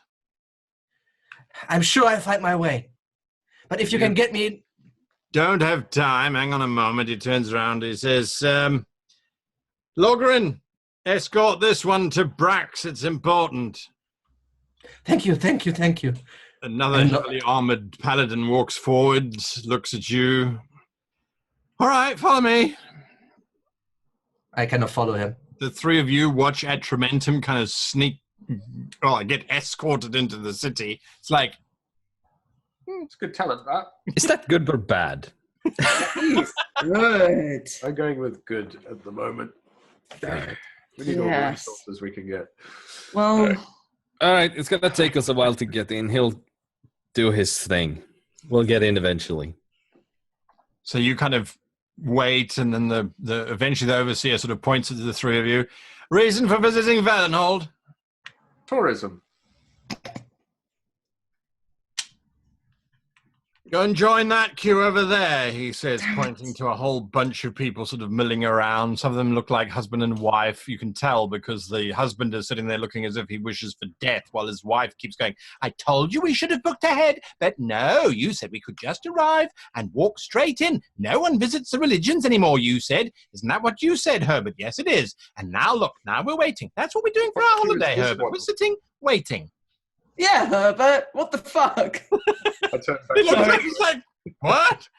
C: I'm sure I'll find my way. But if you can get me...
A: Don't have time. Hang on a moment. He turns around. He says, Lorken, escort this one to Brax. It's important.
C: Thank you.
A: Another heavily armored paladin walks forward, looks at you. All right, follow me.
C: I kind of follow him.
A: The three of you watch Atramentum kind of get escorted into the city. It's like...
D: It's good talent, that.
B: Is that good or bad?
E: Good.
D: I'm going with good at the moment. We need all the resources we can get.
E: Well...
B: All right, it's going to take us a while to get in. He'll do his thing. We'll get in eventually.
A: So you kind of wait, and then eventually the overseer sort of points at the three of you. Reason for visiting Valenhold?
D: Tourism.
A: Go and join that queue over there, he says, pointing to a whole bunch of people sort of milling around. Some of them look like husband and wife. You can tell because the husband is sitting there looking as if he wishes for death, while his wife keeps going, I told you we should have booked ahead, but no, you said we could just arrive and walk straight in. No one visits the religions anymore, you said. Isn't that what you said, Herbert? Yes, it is. And now look, now we're waiting. That's what we're doing for our holiday, Herbert. We're sitting, waiting.
E: Yeah, Herbert. What the fuck?
D: I turn back
A: He's like, what?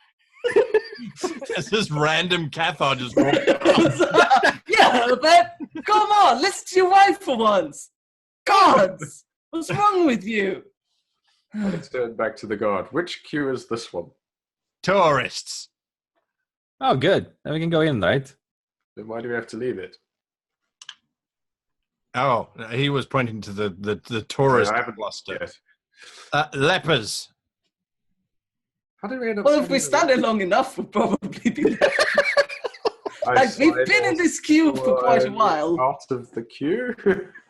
A: There's this random Cathar just walking.
E: Yeah, Herbert. Come on, listen to your wife for once. Gods, what's wrong with you?
D: Let's turn back to the guard. Which queue is this one?
A: Tourists.
B: Oh, good. Then we can go in, right?
D: Then why do we have to leave it?
A: Oh, he was pointing to the tourist cluster. Lepers.
D: How did we end up?
E: Well, if we stand there long enough, we'll probably be there. We've been in this queue for quite a while.
D: Out of the queue.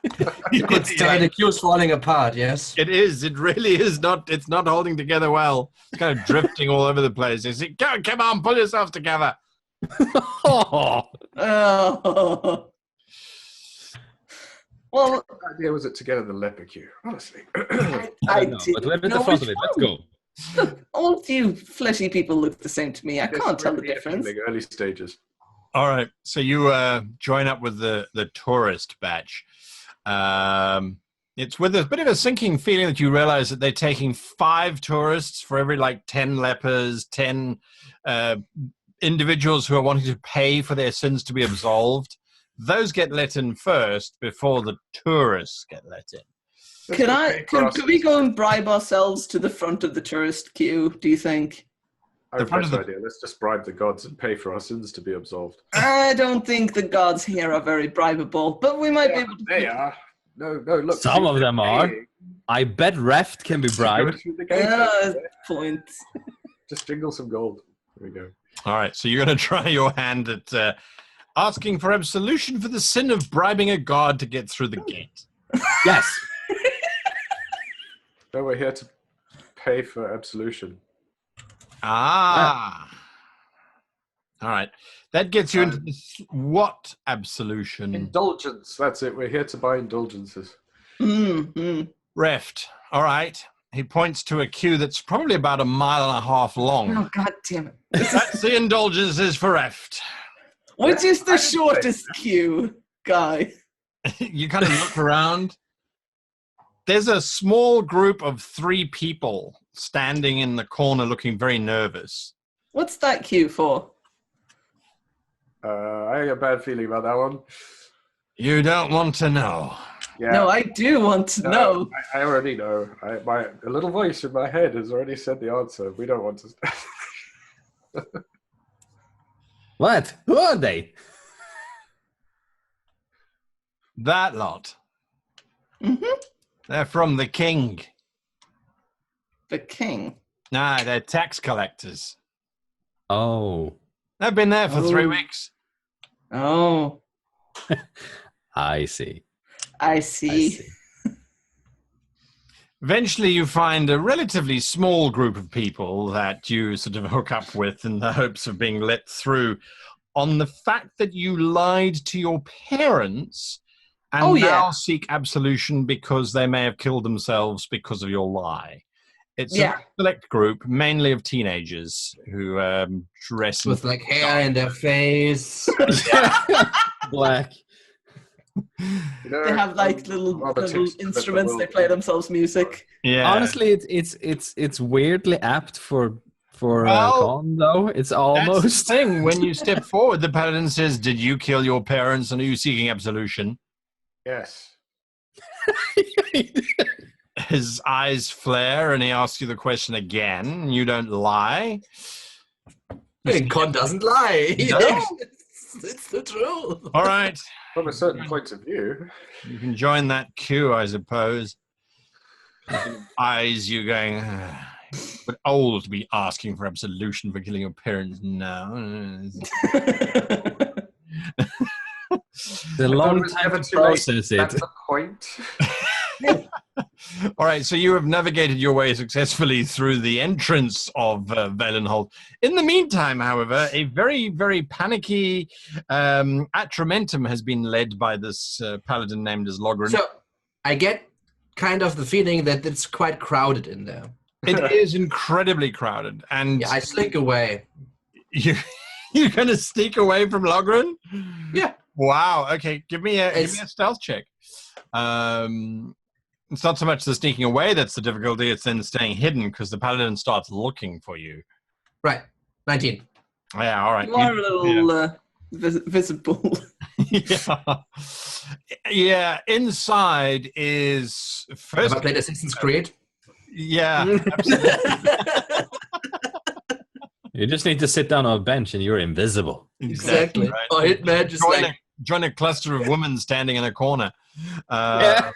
C: The queue's falling apart. Yes,
A: it is. It really is not. It's not holding together well. It's kind of drifting all over the place. You see, come on, pull yourself together.
B: Oh.
E: Well,
D: what idea was it to get in the leper queue? Honestly,
B: I don't know, but we're at the front of it. Let's go.
E: Look, all you fleshy people look the same to me. I can't tell the difference.
D: In the early stages.
A: All right, so you join up with the tourist batch. It's with a bit of a sinking feeling that you realize that they're taking 5 tourists for every 10 lepers, 10 individuals who are wanting to pay for their sins to be absolved. Those get let in first before the tourists get let in.
E: Could we go and bribe ourselves to the front of the tourist queue, do you think?
D: I have a better idea. Let's just bribe the gods and pay for our sins to be absolved.
E: I don't think the gods here are very bribable, but we might be able to...
D: They are. No, look.
B: Some of them are. I bet Reft can be bribed.
E: Point.
D: Just jingle some gold. There we go.
A: All right, so you're going to try your hand at asking for absolution for the sin of bribing a god to get through the gate.
B: Yes.
D: No, we're here to pay for absolution.
A: Ah. All right. That gets you into this, what absolution?
D: Indulgence. That's it. We're here to buy indulgences.
A: Reft. All right. He points to a queue that's probably about 1.5 miles long.
E: Oh, God damn it.
A: That's the indulgences for Reft.
E: Which is the shortest queue, guy?
A: You kind of look around. There's a small group of 3 people standing in the corner looking very nervous.
E: What's that queue for?
D: I have a bad feeling about that one.
A: You don't want to know.
D: Yeah.
E: No, I do want to know.
D: I already know. A little voice in my head has already said the answer. We don't want to.
B: What? Who are they?
A: That lot.
E: Mm-hmm.
A: They're from the king.
E: The king.
A: Nah, they're tax collectors.
B: Oh,
A: They've been there for 3
E: Oh.
A: weeks.
E: Oh,
B: I see.
E: I see.
A: Eventually, you find a relatively small group of people that you sort of hook up with in the hopes of being let through on the fact that you lied to your parents and
E: Oh,
A: now
E: yeah.
A: seek absolution because they may have killed themselves because of your lie. It's
E: Yeah.
A: a select group, mainly of teenagers who dress in
C: With like hair in their face.
B: Black.
D: You know,
E: They have like little instruments. They play themselves music.
A: Yeah.
B: Honestly, it's weirdly apt for
A: Well,
B: Con though. It's
A: That's the
B: almost
A: thing. When you step forward, the paladin says, "Did you kill your parents, and are you seeking absolution?"
D: Yes.
A: His eyes flare, and he asks you the question again. You don't lie.
C: Con doesn't lie.
A: No.
C: It's the truth.
A: All right,
D: From a certain point of view.
A: you can join that queue, I suppose. Eyes, you going. But old to be asking for absolution for killing your parents now.
B: the long
D: was
B: time
D: never
B: to
D: too late.
B: process
D: That's
B: it.
D: the point.
A: All right, so you have navigated your way successfully through the entrance of Valenhold. In the meantime, however, a very, very panicky Atramentum has been led by this paladin named as Logren.
C: So I get kind of the feeling that it's quite crowded in there.
A: It is incredibly crowded, and
C: Yeah, I slink away.
A: you're going to sneak away from Logren?
C: Yeah.
A: Wow. Okay, give me a stealth check. It's not so much the sneaking away that's the difficulty; it's then staying hidden because the paladin starts looking for you.
C: Right. 19.
A: Yeah. All right.
E: You are a little visible.
A: Yeah. Yeah. Inside is
C: Have
A: first.
C: I played Assassin's Creed?
A: Yeah. Absolutely.
B: You just need to sit down on a bench and you're invisible.
C: Exactly.
A: Right.
C: Or Hitman just
A: Join a cluster of women standing in a corner.
B: Yeah.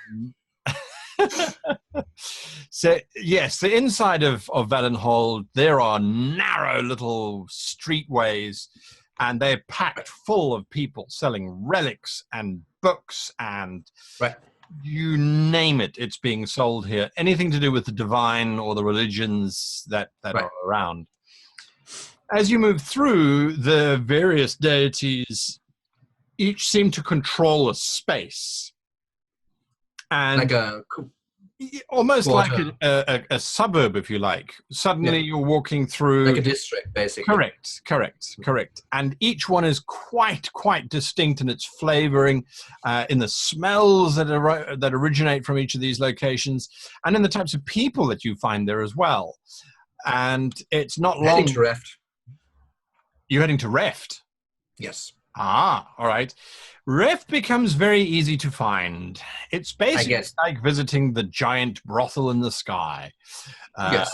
A: So yes, the inside of Valenhold, there are narrow little streetways, and they're packed full of people selling relics and books and
C: Right.
A: you name it, it's being sold here. Anything to do with the divine or the religions that
C: Right.
A: are around. As you move through, the various deities each seem to control a space. And
C: like a
A: almost
C: quarter.
A: like a suburb, if you like. Suddenly you're walking through...
C: like a district, basically.
A: Correct. And each one is quite distinct in its flavoring, in the smells that originate from each of these locations, and in the types of people that you find there as well. And it's not long...
C: Heading to Reft.
A: You're heading to Reft?
C: Yes.
A: Ah, all right. Reft becomes very easy to find. It's basically like visiting the giant brothel in the sky.
C: Yes.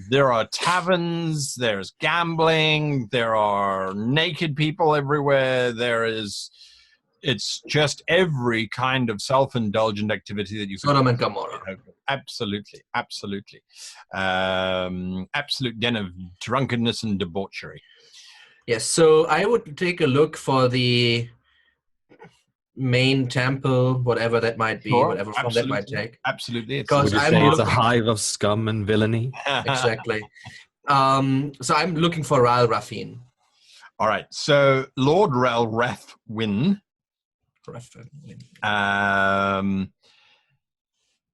A: There are taverns, there's gambling, there are naked people everywhere. It's just every kind of self-indulgent activity that you can.
C: Sodom and Gomorrah.
A: Absolutely. Absolute den of drunkenness and debauchery.
C: Yes, so I would take a look for the main temple, whatever that might be, whatever form that might take.
A: Absolutely.
B: Would you say it's a hive of scum and villainy?
C: Exactly. So I'm looking for Ral Rafin.
A: All right. So Lord Rathwin.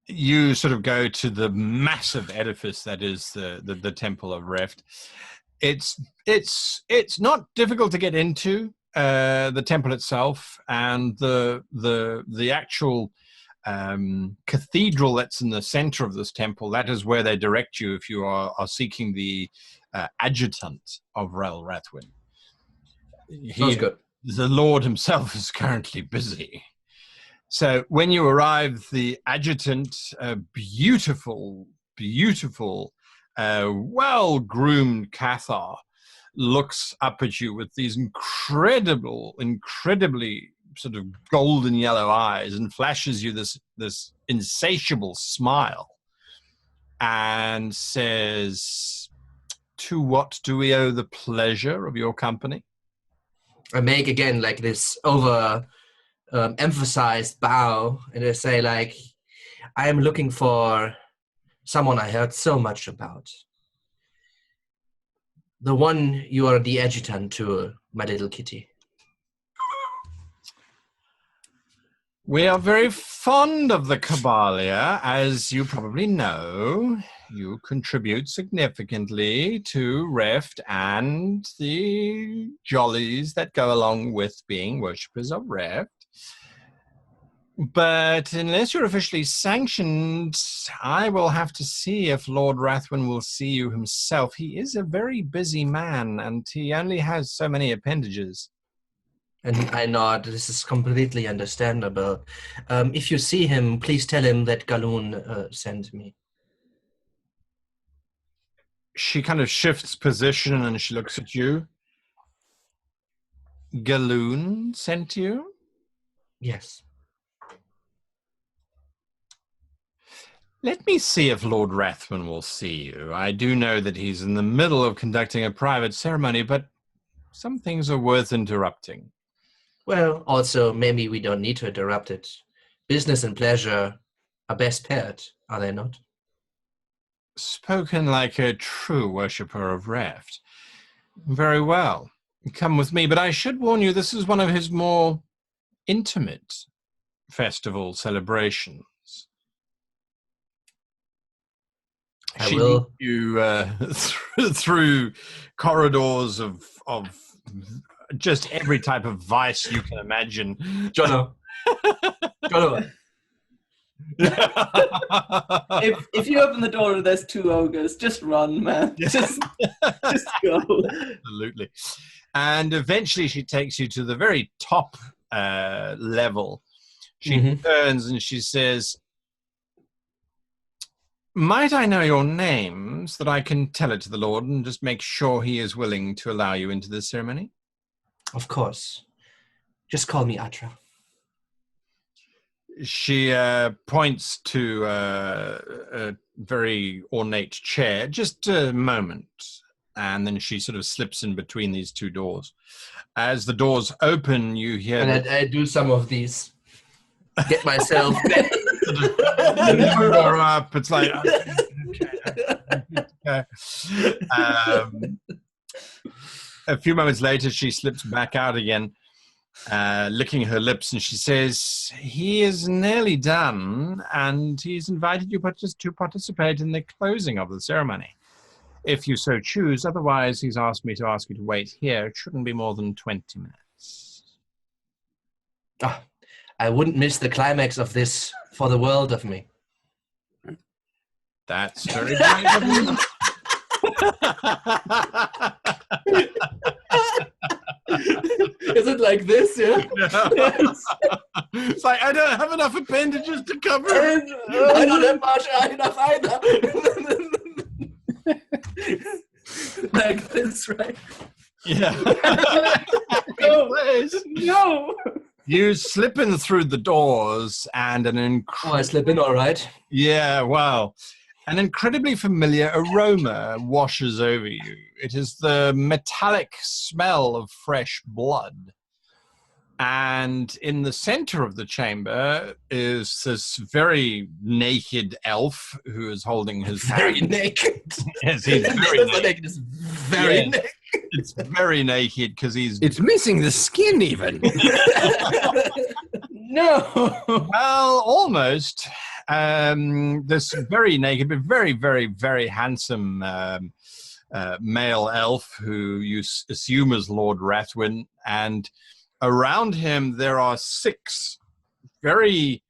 A: You sort of go to the massive edifice that is the Temple of Reft. It's not difficult to get into the temple itself, and the actual cathedral that's in the center of this temple. That is where they direct you if you are seeking the adjutant of Ral Rathwin.
C: Sounds good.
A: The Lord himself is currently busy. So when you arrive, the adjutant, a beautiful, well-groomed Cathar, looks up at you with these incredibly sort of golden yellow eyes and flashes you this insatiable smile and says, "To what do we owe the pleasure of your company?"
C: I make again like this emphasized bow, and I say like, I am looking for someone I heard so much about. The one you are the adjutant to, my little kitty.
A: We are very fond of the Cabalia, as you probably know. You contribute significantly to Reft and the jollies that go along with being worshippers of Reft. But unless you're officially sanctioned, I will have to see if Lord Rathwin will see you himself. He is a very busy man, and he only has so many appendages.
C: And I nod. This is completely understandable. If you see him, please tell him that Galoon sent me.
A: She kind of shifts position and she looks at you. Galoon sent you?
C: Yes.
A: Let me see if Lord Rathwin will see you. I do know that he's in the middle of conducting a private ceremony, but some things are worth interrupting.
C: Well, also, maybe we don't need to interrupt it. Business and pleasure are best paired, are they not?
A: Spoken like a true worshipper of Reft. Very well. Come with me, but I should warn you, this is one of his more intimate festival celebrations.
C: I will.
A: You through corridors of just every type of vice you can imagine.
C: Jono. Jono.
E: If you open the door and there's two ogres, just run, man. Just go.
A: Absolutely. And eventually she takes you to the very top level. She turns and she says, "Might I know your names, that I can tell it to the Lord and just make sure he is willing to allow you into the ceremony?"
C: Of course. Just call me Atra.
A: She points to a very ornate chair. Just a moment. And then she sort of slips in between these two doors. As the doors open, you hear...
C: And I do some of these. Get myself...
A: up. It's like... Okay. A few moments later, she slips back out again, licking her lips, and she says, "He is nearly done, and he's invited you to participate in the closing of the ceremony, if you so choose. Otherwise, he's asked me to ask you to wait here. It shouldn't be more than 20 minutes.
C: Oh, I wouldn't miss the climax of this for the world of me.
A: That's very brave of you.
E: Is it like this? Yeah.
A: It's like, I don't have enough appendages to cover.
C: I don't have much enough either.
E: Like this, right?
A: Yeah.
E: No. No.
A: You slip in through the doors, and
C: I slip in all right.
A: Yeah, wow. An incredibly familiar aroma washes over you. It is the metallic smell of fresh blood. And in the center of the chamber is this very naked elf who is holding his
C: very
A: hand.
C: Naked.
A: Yes, he's very naked.
C: It's very naked.
A: It's very naked because he's...
B: It's missing the skin even.
E: No.
A: Well, almost. This very naked, but very, very, very handsome male elf who you assume is Lord Rathwin, and around him there are 6 very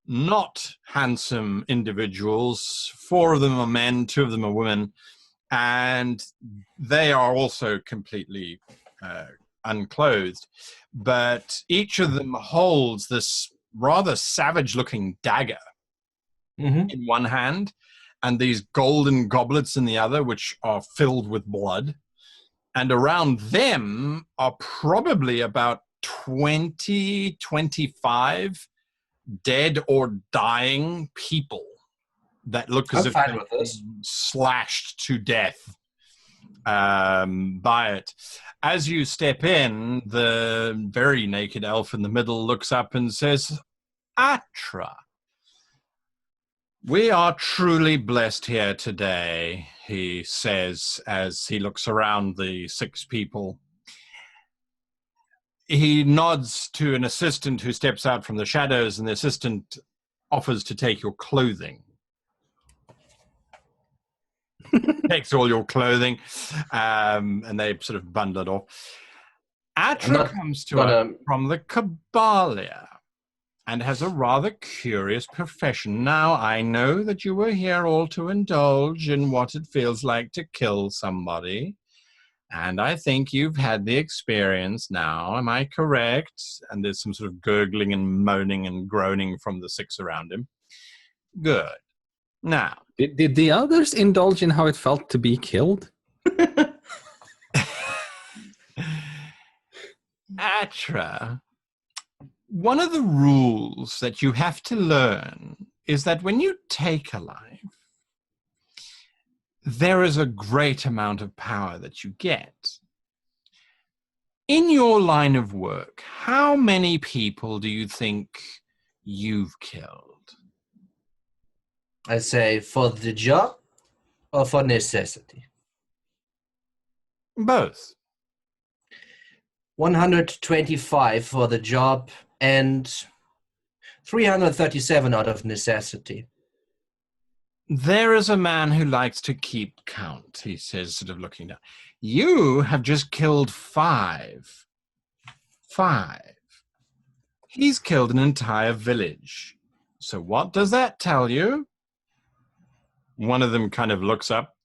A: not handsome individuals. 4 of them are men, 2 of them are women, and they are also completely unclothed. But each of them holds this rather savage-looking dagger
C: Mm-hmm.
A: in one hand, and these golden goblets in the other, which are filled with blood. And around them are probably about 20, 25 dead or dying people that look as
C: I'm
A: if
C: fine
A: they've
C: with this.
A: been slashed to death by it. As you step in, the very naked elf in the middle looks up and says, Atra, we are truly blessed here today, he says as he looks around the 6 people. He nods to an assistant who steps out from the shadows, and the assistant offers to take your clothing. Takes all your clothing, and they sort of bundle it off. Atra comes to us from the Kabalia and has a rather curious profession. Now, I know that you were here all to indulge in what it feels like to kill somebody, and I think you've had the experience now. Am I correct? And there's some sort of gurgling and moaning and groaning from the 6 around him. Good. Now,
B: Did the others indulge in how it felt to be killed?
A: Atra, one of the rules that you have to learn is that when you take a life, there is a great amount of power that you get. In your line of work, how many people do you think you've killed?
C: I say for the job or for necessity?
A: Both.
C: 125 for the job and 337 out of necessity.
A: There is a man who likes to keep count, he says, sort of looking down. You have just killed 5. 5. He's killed an entire village. So what does that tell you? One of them kind of looks up.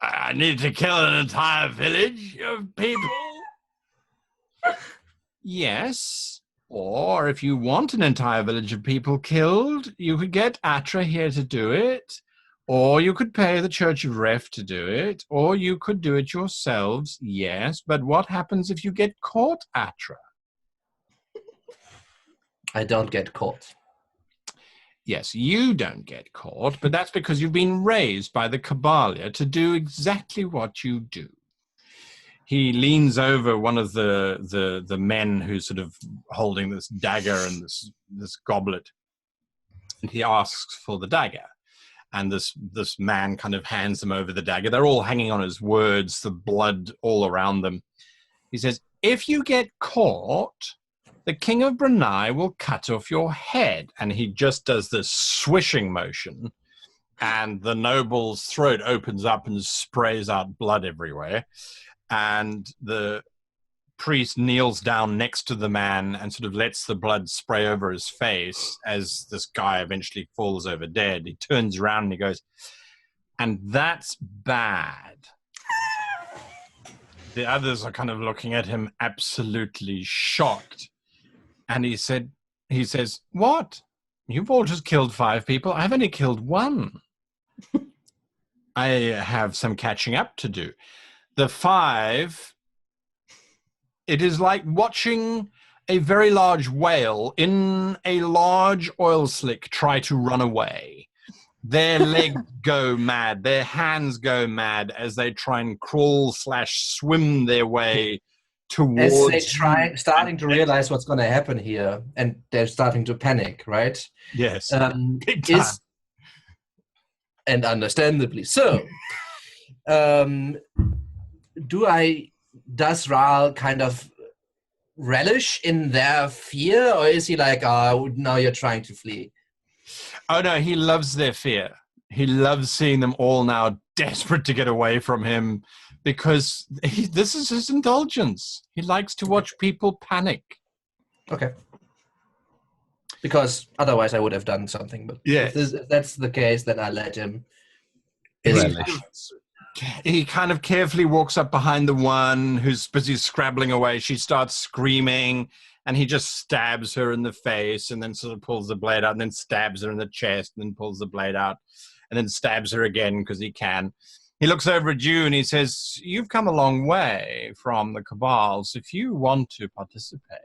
A: I need to kill an entire village of people? Yes. Or if you want an entire village of people killed, you could get Atra here to do it, or you could pay the Church of Ref to do it, or you could do it yourselves, yes, but what happens if you get caught, Atra?
C: I don't get caught.
A: Yes, you don't get caught, but that's because you've been raised by the Kabalia to do exactly what you do. He leans over one of the men who's sort of holding this dagger and this goblet, and he asks for the dagger. And this man kind of hands him over the dagger. They're all hanging on his words, the blood all around them. He says, if you get caught, the King of Brenyai will cut off your head. And he just does this swishing motion, and the noble's throat opens up and sprays out blood everywhere. And the priest kneels down next to the man and sort of lets the blood spray over his face as this guy eventually falls over dead. He turns around and he goes, and that's bad. The others are kind of looking at him absolutely shocked. And he says, what? You've all just killed 5 people. I've only killed 1. I have some catching up to do. The 5, it is like watching a very large whale in a large oil slick try to run away. Their legs go mad, their hands go mad as they try and crawl/swim their way towards...
C: As they starting to realize what's going to happen here, and they're starting to panic, right?
A: Yes. Big
C: And
A: time.
C: understandably so. Does Ral kind of relish in their fear, or is he like, oh, now you're trying to flee?
A: Oh no, he loves their fear. He loves seeing them all now desperate to get away from him, because this is his indulgence. He likes to watch people panic. Okay.
C: Because otherwise I would have done something. But
A: yes.
C: if that's the case, then I let him.
A: He kind of carefully walks up behind the one who's busy scrabbling away. She starts screaming, and he just stabs her in the face and then sort of pulls the blade out and then stabs her in the chest and then pulls the blade out and then stabs her again because he can. He looks over at you and he says, you've come a long way from the Cabals. If you want to participate.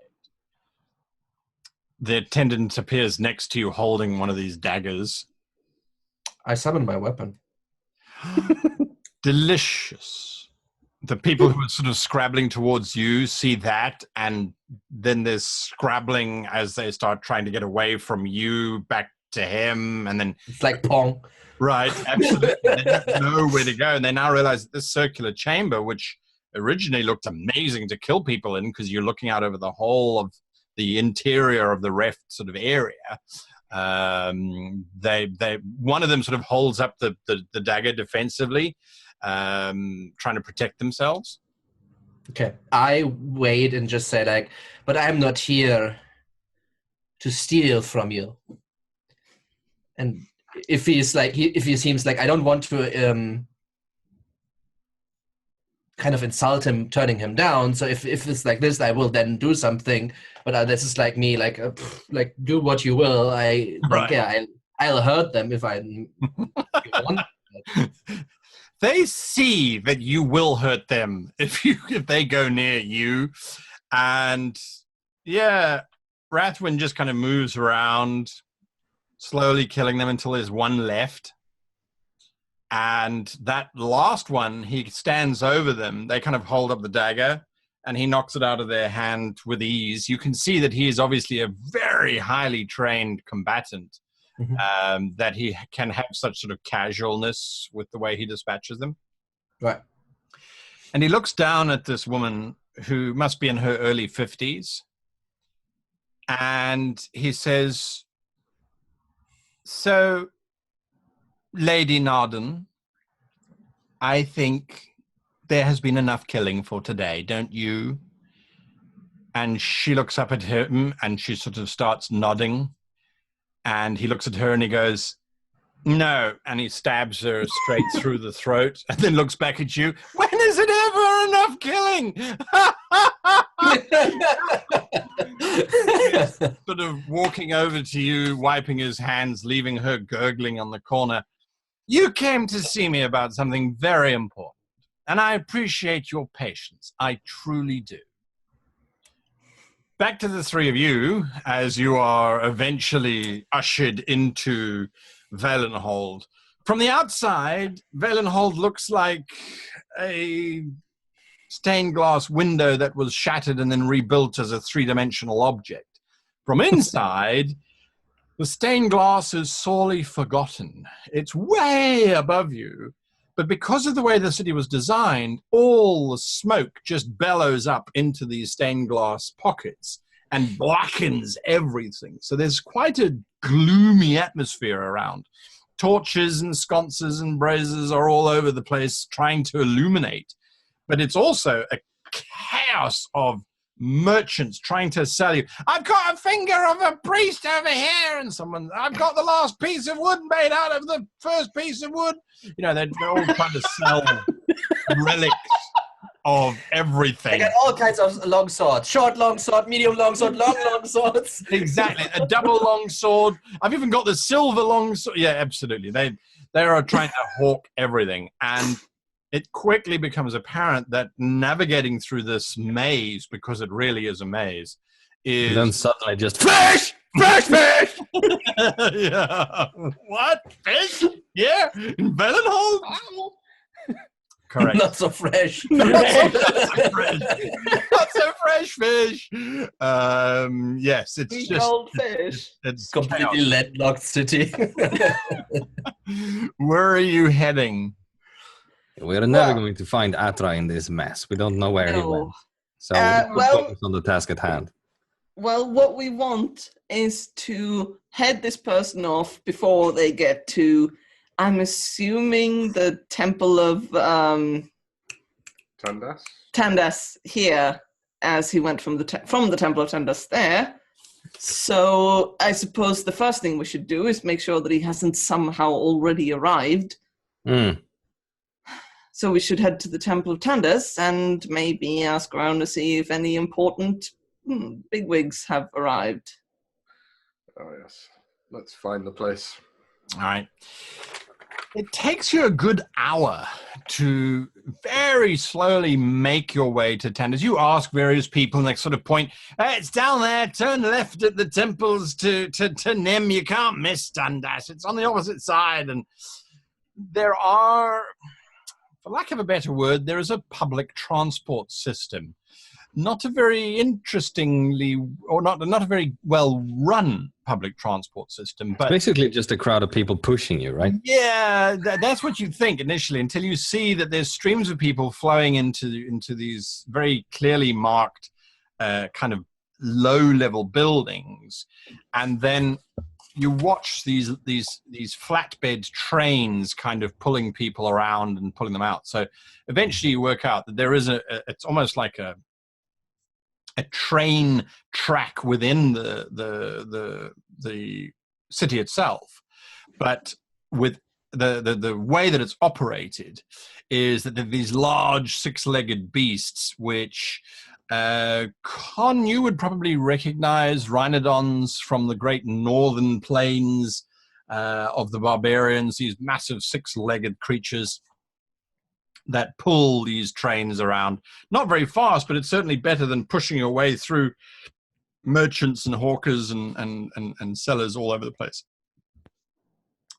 A: The attendant appears next to you holding one of these daggers.
C: I summon my weapon.
A: Delicious. The people who are sort of scrabbling towards you see that, and then there's scrabbling as they start trying to get away from you back to him, and then
C: it's like Pong.
A: Right, absolutely. They don't know where to go, and they now realize that this circular chamber, which originally looked amazing to kill people in because you're looking out over the whole of the interior of the reft sort of area. One of them sort of holds up the dagger defensively, trying to protect themselves.
C: Okay, I wait and just say like, but I'm not here to steal from you. And if he seems like I don't want to kind of insult him, turning him down. So if it's like this, I will then do something. But this is like me, like do what you will. I'll hurt them if I want.
A: They see that you will hurt them if they go near you, and yeah, Rathwin just kind of moves around, slowly killing them until there's one left. And that last one, he stands over them. They kind of hold up the dagger, and he knocks it out of their hand with ease. You can see that he is obviously a very highly trained combatant, that he can have such sort of casualness with the way he dispatches them.
C: Right.
A: And he looks down at this woman who must be in her early 50s, and he says, so, Lady Narden, I think there has been enough killing for today, don't you? And she looks up at him and she sort of starts nodding. And he looks at her and he goes, no. And he stabs her straight through the throat and then looks back at you. When is it ever enough killing? Sort of walking over to you, wiping his hands, leaving her gurgling on the corner. You came to see me about something very important, and I appreciate your patience. I truly do. Back to the three of you, as you are eventually ushered into Valenhold. From the outside, Valenhold looks like a stained glass window that was shattered and then rebuilt as a three-dimensional object. From inside, the stained glass is sorely forgotten. It's way above you, but because of the way the city was designed, all the smoke just bellows up into these stained glass pockets and blackens everything. So there's quite a gloomy atmosphere around. Torches and sconces and braziers are all over the place trying to illuminate. But it's also a chaos of merchants trying to sell you. I've got a finger of a priest over here, and I've got the last piece of wood made out of the first piece of wood. You know, they're all trying to sell relics of everything.
C: I got all kinds of long swords. Short long sword, medium long sword, long swords.
A: Exactly. A double long sword. I've even got the silver long sword. Yeah, absolutely. They are trying to hawk everything. And it quickly becomes apparent that navigating through this maze, because it really is a maze, is...
B: And then suddenly just, fish! Fish!
A: Yeah. What? Fish? Yeah? In Valenhold? Correct.
C: Not so fresh.
A: Not so fresh fish. Yes, it's
E: Big
A: just...
E: old fish.
A: It's
C: Completely landlocked city.
A: Where are you heading?
B: We're never going to find Atra in this mess. We don't know where he went. So we focus on the task at hand.
E: Well, what we want is to head this person off before they get to, I'm assuming, the Temple of Tandas here, as he went from the Temple of Tandas there. So I suppose the first thing we should do is make sure that he hasn't somehow already arrived. So we should head to the Temple of Tandas and maybe ask around to see if any important bigwigs have arrived.
D: Oh, yes. Let's find the place.
A: All right. It takes you a good hour to very slowly make your way to Tandas. You ask various people and they sort of point, hey, it's down there, turn left at the temples to Nim. You can't miss Tandas. It's on the opposite side. And there are, for lack of a better word, there is a public transport system. Not a very interestingly, or not a very well-run public transport system. But
B: It's basically just a crowd of people pushing you, right?
A: yeah, that's what you think initially, until you see that there's streams of people flowing into these very clearly marked kind of low-level buildings, and then you watch these flatbed trains kind of pulling people around and pulling them out. So eventually you work out that there is it's almost like a train track within the city itself, but with the way that it's operated is that there are these large six-legged beasts, which Con, you would probably recognize rhinodons from the great northern plains of the barbarians, these massive six-legged creatures that pull these trains around. Not very fast, but it's certainly better than pushing your way through merchants and hawkers and sellers all over the place.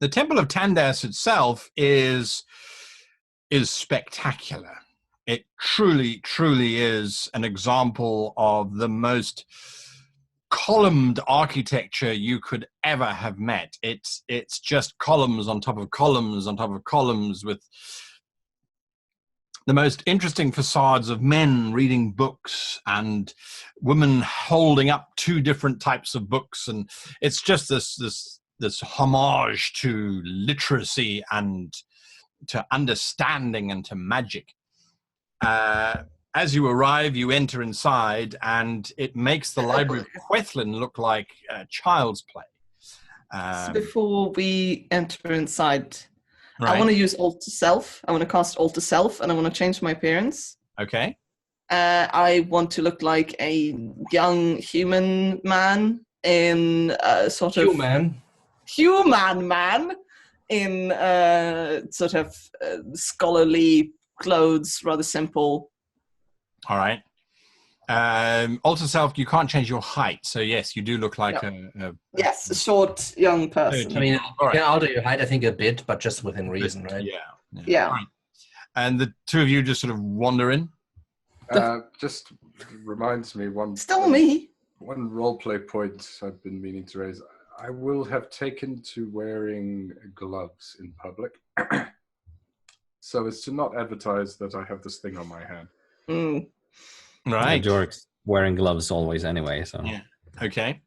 A: The Temple of Tandas itself is spectacular. It truly, truly is an example of the most columned architecture you could ever have met. It's just columns on top of columns on top of columns with the most interesting facades of men reading books and women holding up two different types of books. And it's just this homage to literacy and to understanding and to magic. As you arrive, you enter inside, and it makes the Library of Qwethlan look like child's play.
E: So before we enter inside,
A: Right.
E: I want to use Alt to Self. I want to cast Alt to Self, and I want to change my appearance.
A: Okay.
E: I want to look like a young human man in sort of human man in sort of scholarly clothes, rather simple.
A: All right. Alter self, you can't change your height, so yes, you do look like a
E: yes, a short young person.
C: I mean, you
A: All right.
C: can alter your height, I think, a bit, but just within reason, right?
E: Yeah.
A: All right. And the two of you just sort of wander in.
D: Just reminds me
E: Still me.
D: One roleplay point I've been meaning to raise. I will have taken to wearing gloves in public, so as to not advertise that I have this thing on my hand.
E: Mm.
A: Right.
B: Jork's wearing gloves always anyway, so.
A: Yeah. Okay.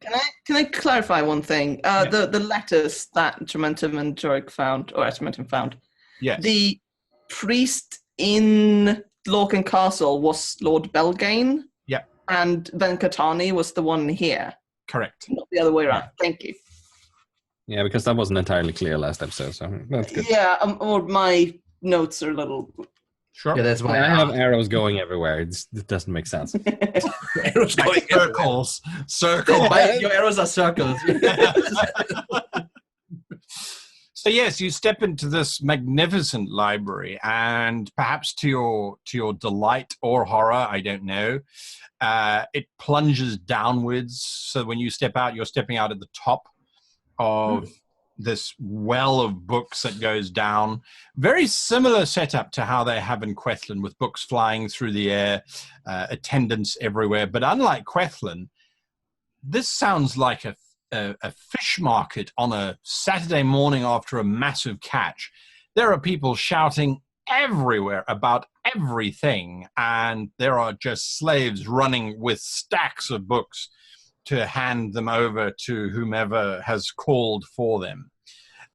E: Can I clarify one thing? The letters that Atramentum and Jork found, or Atramentum found.
A: Yes.
E: The priest in Lorken Castle was Lord Belgain.
A: Yeah.
E: And Venkatani was the one here.
A: Correct.
E: Not the other way around. Thank you.
B: Yeah, because that wasn't entirely clear last episode, so that's good.
E: Yeah, or my notes are a little...
A: Sure.
C: Yeah, that's why
B: I have arrows going everywhere. It doesn't make sense.
C: arrows going
A: Like circles.
C: Your arrows are circles.
A: So yes, you step into this magnificent library, and perhaps to your delight or horror, I don't know, it plunges downwards. So when you step out, you're stepping out at the top of this well of books that goes down. Very similar setup to how they have in Qwethlan, with books flying through the air, attendants everywhere. But unlike Qwethlan, this sounds like a fish market on a Saturday morning after a massive catch. There are people shouting everywhere about everything, and there are just slaves running with stacks of books to hand them over to whomever has called for them.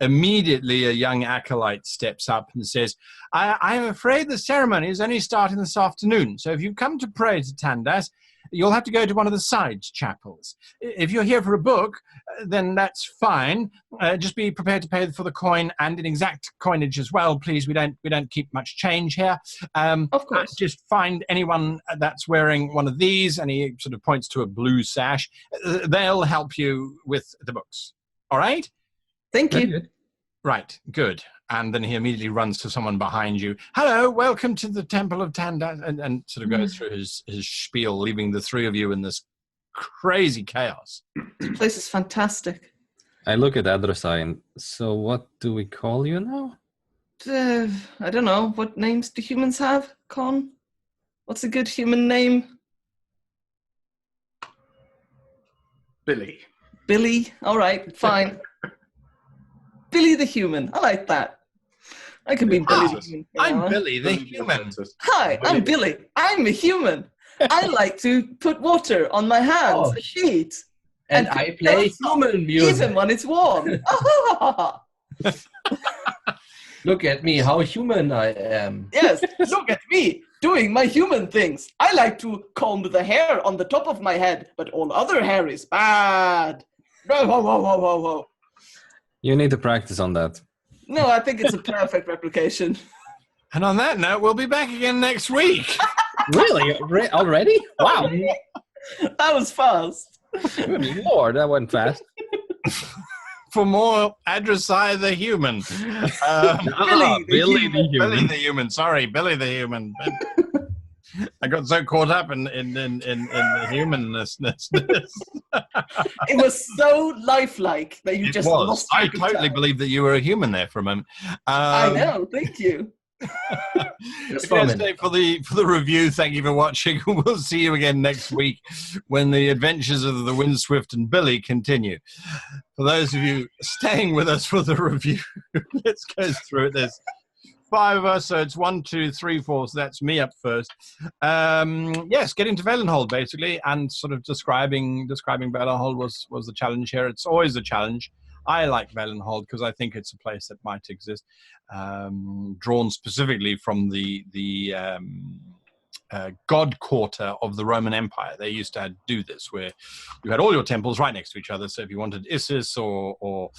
A: Immediately, a young acolyte steps up and says, I'm afraid the ceremony is only starting this afternoon, so if you've come to pray to Tandas, you'll have to go to one of the side chapels. If you're here for a book, then that's fine. Just be prepared to pay for the coin and in exact coinage as well, please. We don't keep much change here.
E: Of course.
A: Just find anyone that's wearing one of these, and he sort of points to a blue sash. They'll help you with the books. All right?
E: Thank
B: Very
E: you.
B: good.
A: Right, good. And then he immediately runs to someone behind you. Hello, welcome to the Temple of Tanda, and sort of goes through his spiel, leaving the three of you in this crazy chaos.
E: This place is fantastic.
B: I look at Adrasai and, so what do we call you now?
E: I don't know. What names do humans have, Con? What's a good human name?
D: Billy.
E: Billy? All right, fine. Billy the human. I like that. I could be Billy the human.
A: I'm Billy the human.
E: Hi, I'm Billy. I'm a human. I like to put water on my hands,
C: Oh.
E: a sheet.
C: And I play human music.
E: Even when it's warm.
C: Look at me, how human I am.
E: Yes, look at me doing my human things. I like to comb the hair on the top of my head, but all other hair is bad. Whoa, whoa, whoa, whoa, whoa, whoa.
B: You need to practice on that.
E: No, I think it's a perfect replication.
A: And on that note, we'll be back again next week.
B: Really? Already? Wow.
E: That was fast.
B: Good Lord, that went fast.
A: For more Adrasai the human.
B: Billy the human.
A: Billy the human. Sorry, Billy the human. I got so caught up in the humanness.
E: It was so lifelike that you just lost
A: I
E: track of
A: totally
E: time.
A: believed that you were a human there for a moment.
E: I know, thank you.
C: Just
A: If
C: for a
A: you
C: minute.
A: stay for the review, thank you for watching. We'll see you again next week when the adventures of the Windswift and Billy continue. For those of you staying with us for the review, let's go through it. There's 5 of us, so it's 1, 2, 3, 4. So that's me up first. Yes, getting to Valenhold basically, and sort of describing Valenhold was the challenge here. It's always a challenge. I like Valenhold because I think it's a place that might exist, drawn specifically from the god quarter of the Roman Empire. They used to do this, where you had all your temples right next to each other. So if you wanted Isis or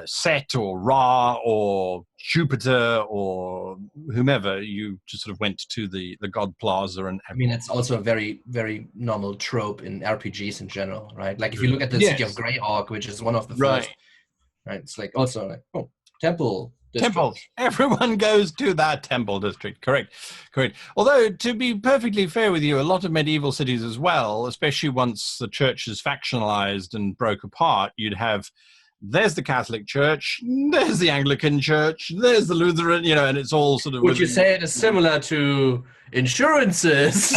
A: Set or Ra or Jupiter or whomever, you just sort of went to the god plaza. And
C: I mean, it's also a very, very normal trope in RPGs in general, right? Like if you look at the city of Greyhawk, which is one of the first, right? It's like also like, oh, temple. district.
A: Temples. Everyone goes to that temple district. Correct. Although, to be perfectly fair with you, a lot of medieval cities as well, especially once the church is factionalized and broke apart, you'd have, there's the Catholic Church, there's the Anglican Church, there's the Lutheran, and it's all sort of...
C: Would you say it is similar to insurances?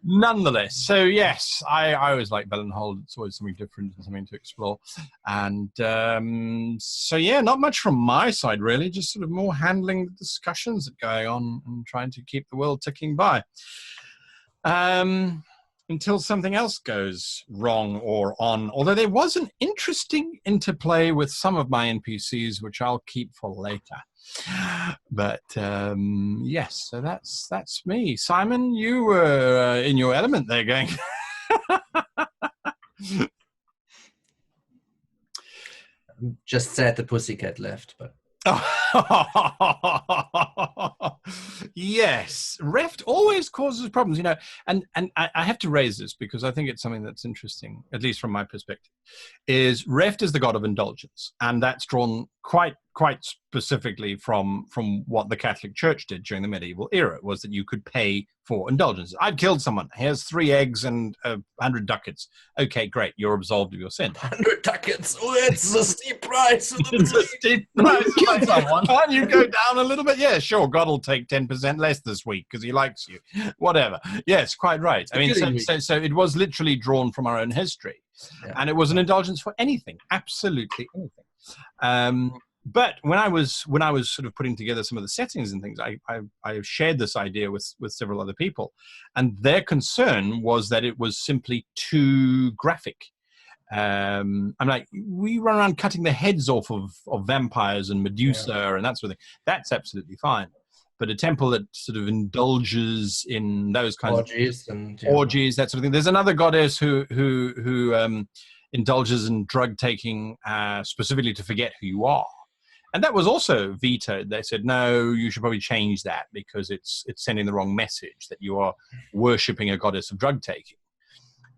A: Nonetheless, so yes, I always like Valenhold. It's always something different and something to explore. And so, yeah, not much from my side, really. Just sort of more handling the discussions that are going on and trying to keep the world ticking by. Until something else goes wrong or on. Although there was an interesting interplay with some of my NPCs, which I'll keep for later. But yes, so that's me. Simon, you were in your element there, going.
C: Just sad the pussycat left, but
A: yes, Reft always causes problems, and I have to raise this because I think it's something that's interesting, at least from my perspective, is Reft is the god of indulgence, and that's drawn quite specifically from what the Catholic Church did during the medieval era, was that you could pay for indulgences. I've killed someone. Here's 3 eggs and 100 ducats. Okay, great. You're absolved of your sin.
C: 100 ducats. Oh, it's a steep price.
A: It's a steep price. Kill someone. Can't you go down a little bit? Yeah, sure. God will take 10% less this week because he likes you. Whatever. Yes, quite right. I mean, so it was literally drawn from our own history. Yeah. And it was an indulgence for anything. Absolutely anything. But when I was sort of putting together some of the settings and things, I shared this idea with several other people, and their concern was that it was simply too graphic. I'm like, we run around cutting the heads off of vampires and Medusa and that sort of thing. That's absolutely fine. but a temple that sort of indulges in those kinds
C: orgies
A: of
C: and
A: orgies, that sort of thing. There's another goddess who indulges in drug taking specifically to forget who you are. And that was also vetoed. They said, no, you should probably change that because it's sending the wrong message that you are worshipping a goddess of drug taking.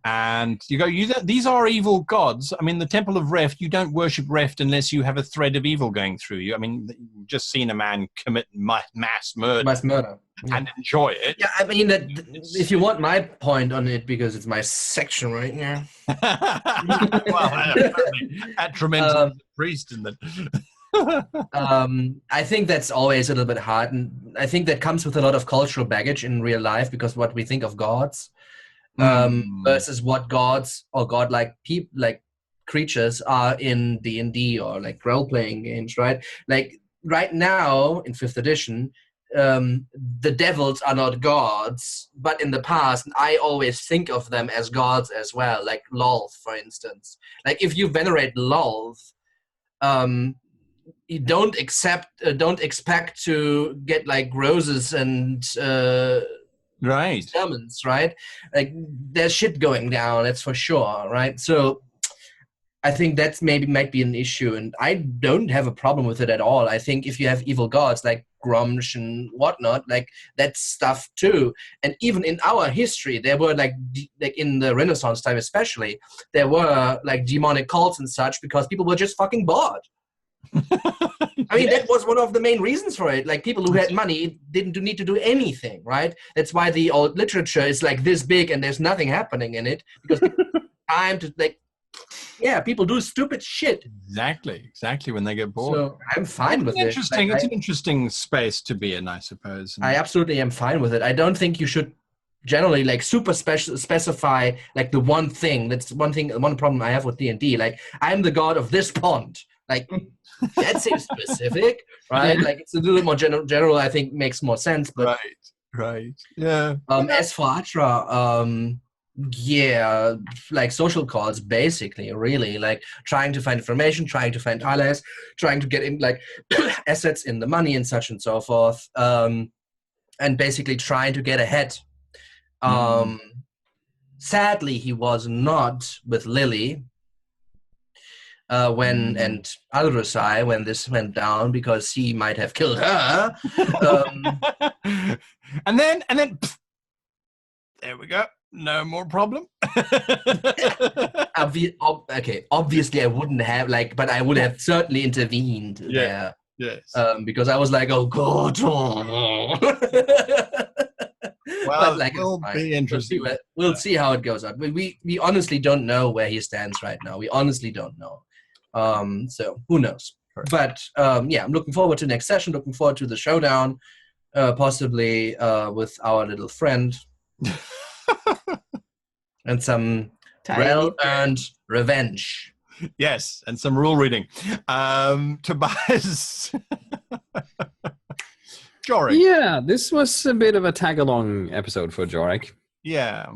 A: And you go, these are evil gods. I mean, the Temple of Reft, you don't worship Reft unless you have a thread of evil going through you. I mean, you've just seen a man commit mass murder. And enjoy it.
C: Yeah, I mean, if you want my point on it, because it's my section right here.
A: Atramentum is a priest in the...
C: I think that's always a little bit hard, and I think that comes with a lot of cultural baggage in real life, because what we think of gods versus what gods or godlike creatures are in D&D or like role-playing games, right? Like right now in 5th edition, the devils are not gods, but in the past, I always think of them as gods as well, like Lolth, for instance. Like if you venerate Lolth, you don't expect to get like roses and
A: right
C: sermons, right? Like there's shit going down, that's for sure, right? So I think that's might be an issue, and I don't have a problem with it at all. I think if you have evil gods like Grumsh and whatnot, like that's stuff too. And even in our history, there were like in the Renaissance time especially, there were like demonic cults and such because people were just fucking bored. I mean, that was one of the main reasons for it. Like people who had money didn't need to do anything, right? That's why the old literature is like this big and there's nothing happening in it, because time to like, yeah, people do stupid shit.
A: Exactly when they get bored.
C: So I'm fine with it.
A: Interesting. It's an interesting space to be in, I suppose.
C: I absolutely am fine with it. I don't think you should generally like super specify like the one thing. That's one problem I have with D&D. Like I'm the god of this pond. Like that seems specific, right? Like it's a little more general. I think makes more sense. But
A: right, yeah.
C: As for Atra, yeah, like social calls, basically, really, like trying to find information, trying to find allies, trying to get in like assets in the money and such and so forth, and basically trying to get ahead. Sadly, he was not with Lily. And Alrusai when this went down, because he might have killed her.
A: and then pff, there we go. No more problem.
C: Okay, obviously I wouldn't have but I would have certainly intervened there.
A: Yes.
C: Because I was like, oh god.
A: Well,
C: like,
A: it'll be interesting.
C: We'll see how it goes on. We honestly don't know where he stands right now. We honestly don't know. So who knows? But yeah, I'm looking forward to next session. Looking forward to the showdown, possibly with our little friend, and some well-earned revenge.
A: Yes, and some rule reading. Tobias, Jorik.
B: Yeah, this was a bit of a tag-along episode for Jorik.
A: Yeah,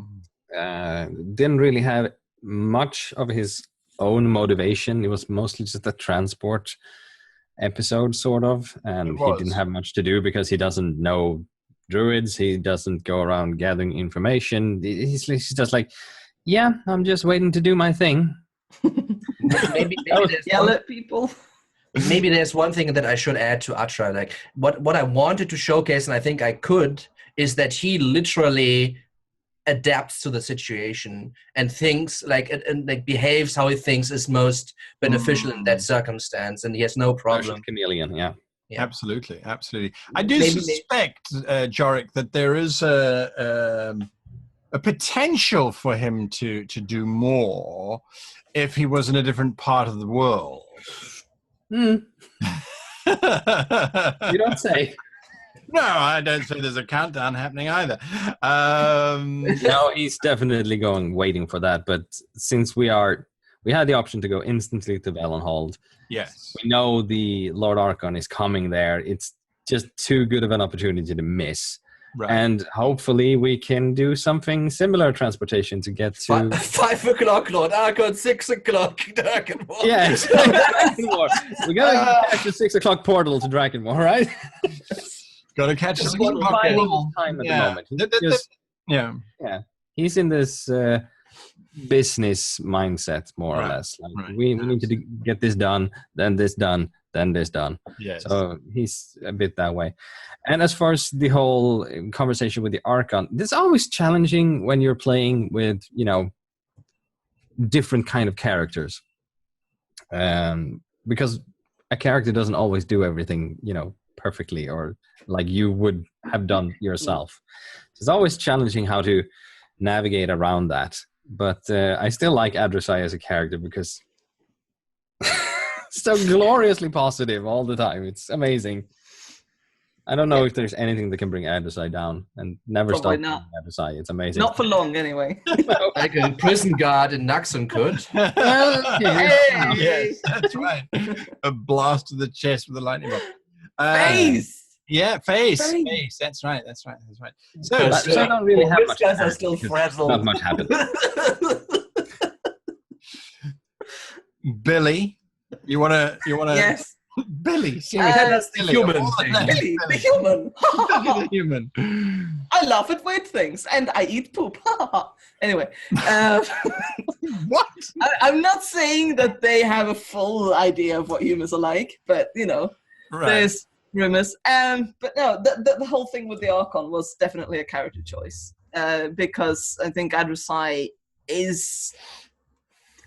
B: didn't really have much of his own motivation. It was mostly just a transport episode, sort of, and he didn't have much to do because he doesn't know druids. He doesn't go around gathering information. He's just like, yeah, I'm just waiting to do my thing.
C: maybe
E: yell at people.
C: Maybe there's one thing that I should add to Atra. Like what I wanted to showcase, and I think I could, is that he literally adapts to the situation and thinks and behaves how he thinks is most beneficial in that circumstance, and he has no problem.
B: Chameleon, yeah.
A: Absolutely. I do suspect, Jorik, that there is a potential for him to do more if he was in a different part of the world.
B: You don't say.
A: No, I don't say there's a countdown happening either.
B: No, he's definitely waiting for that. But since we had the option to go instantly to Valenhold.
A: Yes.
B: We know the Lord Archon is coming there. It's just too good of an opportunity to miss. Right. And hopefully we can do something similar transportation to get to
C: 5 o'clock Lord Archon, 6 o'clock Drakenmore.
B: Yes, Drakenmore. We gotta catch the 6 o'clock portal to Drakenmore, right?
A: Got to catch
E: Just
A: us.
E: one
B: biding
E: pocket.
B: his time at the
A: Yeah.
B: moment.
A: Yeah.
B: He's in this business mindset, more or
A: Right,
B: less. Like
A: right.
B: we need to get this done, then this done, then this done.
A: Yes.
B: So he's a bit that way. And as far as the whole conversation with the Archon, this is always challenging when you're playing with, different kind of characters. Because a character doesn't always do everything, perfectly or like you would have done yourself. It's always challenging how to navigate around that. But I still like Adversai as a character because so gloriously positive all the time. It's amazing. I don't know if there's anything that can bring Adversai down and never
E: Probably
B: stop
E: not.
B: Adversai. It's amazing.
E: Not for long, anyway.
C: Like a prison guard in Naxxon could.
E: Hey!
A: Yes, that's right. A blast to the chest with a lightning bolt.
E: Face!
A: Yeah, face.
E: Face.
A: That's right. So
B: I don't really have
C: These
B: much
C: guys are
B: character
C: still
B: because
C: frazzled.
B: not much happened.
A: Billy, you wanna
E: Yes.
A: Billy, seriously.
C: That's the human thing.
E: Billy, the human.
A: Billy the human.
E: I laugh at weird things and I eat poop. Anyway,
A: What?
E: I'm not saying that they have a full idea of what humans are like, but
A: Right.
E: there's rumors. But no, the whole thing with the Archon was definitely a character choice because I think Adversai is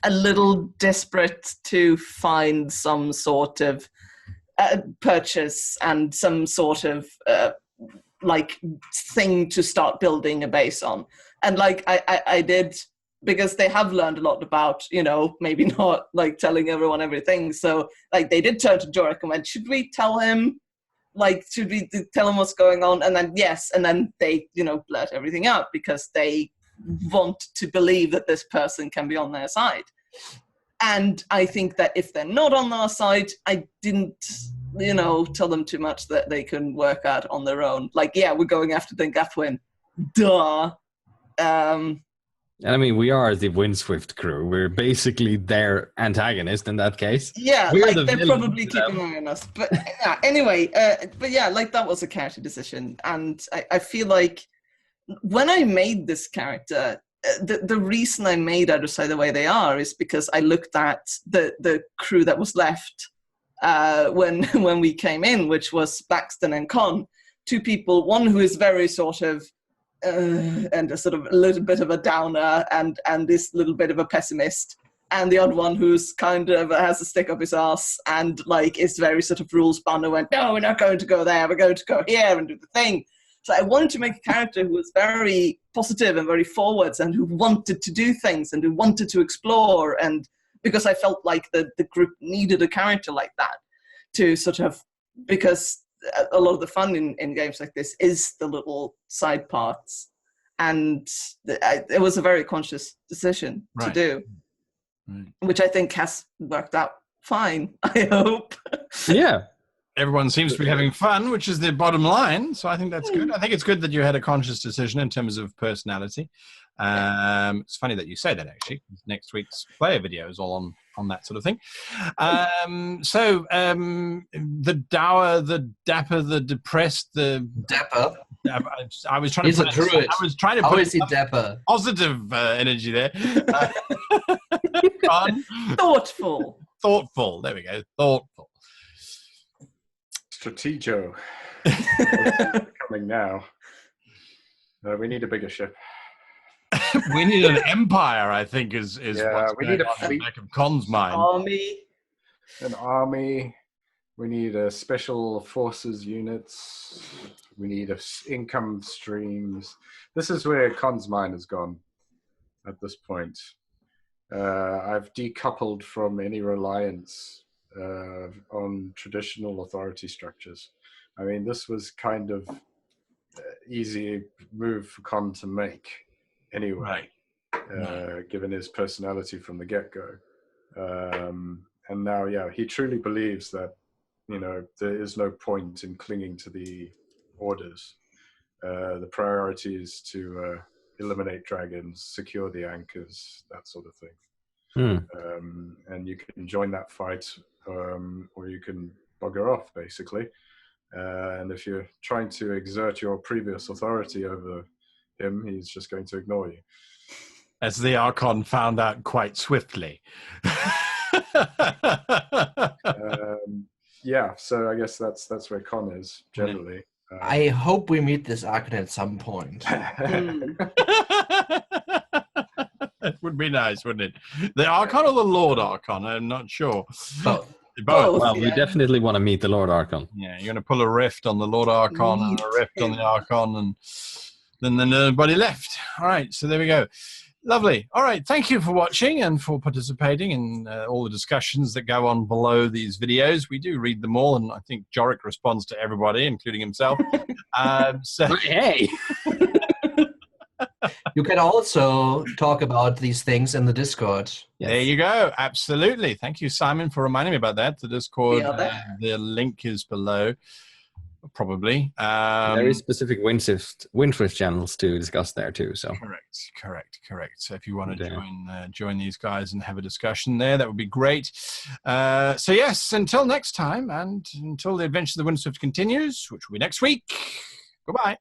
E: a little desperate to find some sort of purchase and some sort of thing to start building a base on. And I did, because they have learned a lot about, maybe not telling everyone everything. So they did turn to Jorek and went, should we tell him? Should we tell him what's going on? And then yes, and then they, blurt everything out because they want to believe that this person can be on their side. And I think that if they're not on our side, I didn't, tell them too much that they can work out on their own. We're going after Dengathwin. Duh.
B: And I mean, we are the Windswift crew. We're basically their antagonist in that case.
E: Yeah,
B: We're
E: they're
B: villains
E: probably
B: to them.
E: keeping an eye on us. But yeah, anyway, that was a character decision. And I feel like when I made this character, the reason I made Adversai the way they are is because I looked at the crew that was left when we came in, which was Baxton and Con, two people, one who is very sort of and a sort of a little bit of a downer and this little bit of a pessimist, and the other one who's kind of has a stick up his ass and is very sort of rules bound and went, no, we're not going to go there, we're going to go here and do the thing. So I wanted to make a character who was very positive and very forwards and who wanted to do things and who wanted to explore, and because I felt like the group needed a character like that to sort of, because a lot of the fun in games like this is the little side parts, and it was a very conscious decision to do, which I think has worked out fine, I hope.
B: Yeah.
A: Everyone seems to be having fun, which is the bottom line. So I think that's good. I think it's good that you had a conscious decision in terms of personality. It's funny that you say that, actually. Next week's player video is all on that sort of thing. The dour, the dapper, the depressed, the
C: Dapper.
A: I was trying
C: He's
A: to
C: a
A: put
C: druid.
A: I was trying to
C: How
A: put
C: is he dapper?
A: positive energy there. Thoughtful. There we go. Thoughtful.
D: Stratego. Coming now. We need a bigger ship.
A: We need an empire, I think, is
D: Yeah,
A: what's
D: we
A: going
D: need a
A: on in the
D: fleet.
A: back of Con's mind.
D: An army. We need a special forces units. We need income streams. This is where Con's mind has gone at this point. I've decoupled from any reliance on traditional authority structures. I mean, this was kind of easy move for Con to make anyway, given his personality from the get-go. And now, he truly believes that, there is no point in clinging to the orders. The priority is to eliminate dragons, secure the anchors, that sort of thing. And you can join that fight, or you can bugger off, basically. And if you're trying to exert your previous authority over him, he's just going to ignore you.
A: As the Archon found out quite swiftly.
D: Yeah, so I guess that's where Con is generally.
C: I hope we meet this Archon at some point.
A: It would be nice, wouldn't it? The Archon or the Lord Archon? I'm not sure.
C: Both.
A: Both.
B: Well, we definitely want to meet the Lord Archon.
A: Yeah, you're going to pull a rift on the Lord Archon and a rift on the Archon, and then nobody left. All right, so there we go. Lovely. All right, thank you for watching and for participating in all the discussions that go on below these videos. We do read them all, and I think Jorik responds to everybody, including himself.
B: Hey!
C: You can also talk about these things in the Discord.
B: Yes.
A: There you go. Absolutely. Thank you, Simon, for reminding me about that. The Discord, the link is below, probably.
B: There is specific Windswift channels to discuss there too. So
A: correct. So if you want to join these guys and have a discussion there, that would be great. So yes, until next time, and until the adventure of the Windswift continues, which will be next week. Goodbye.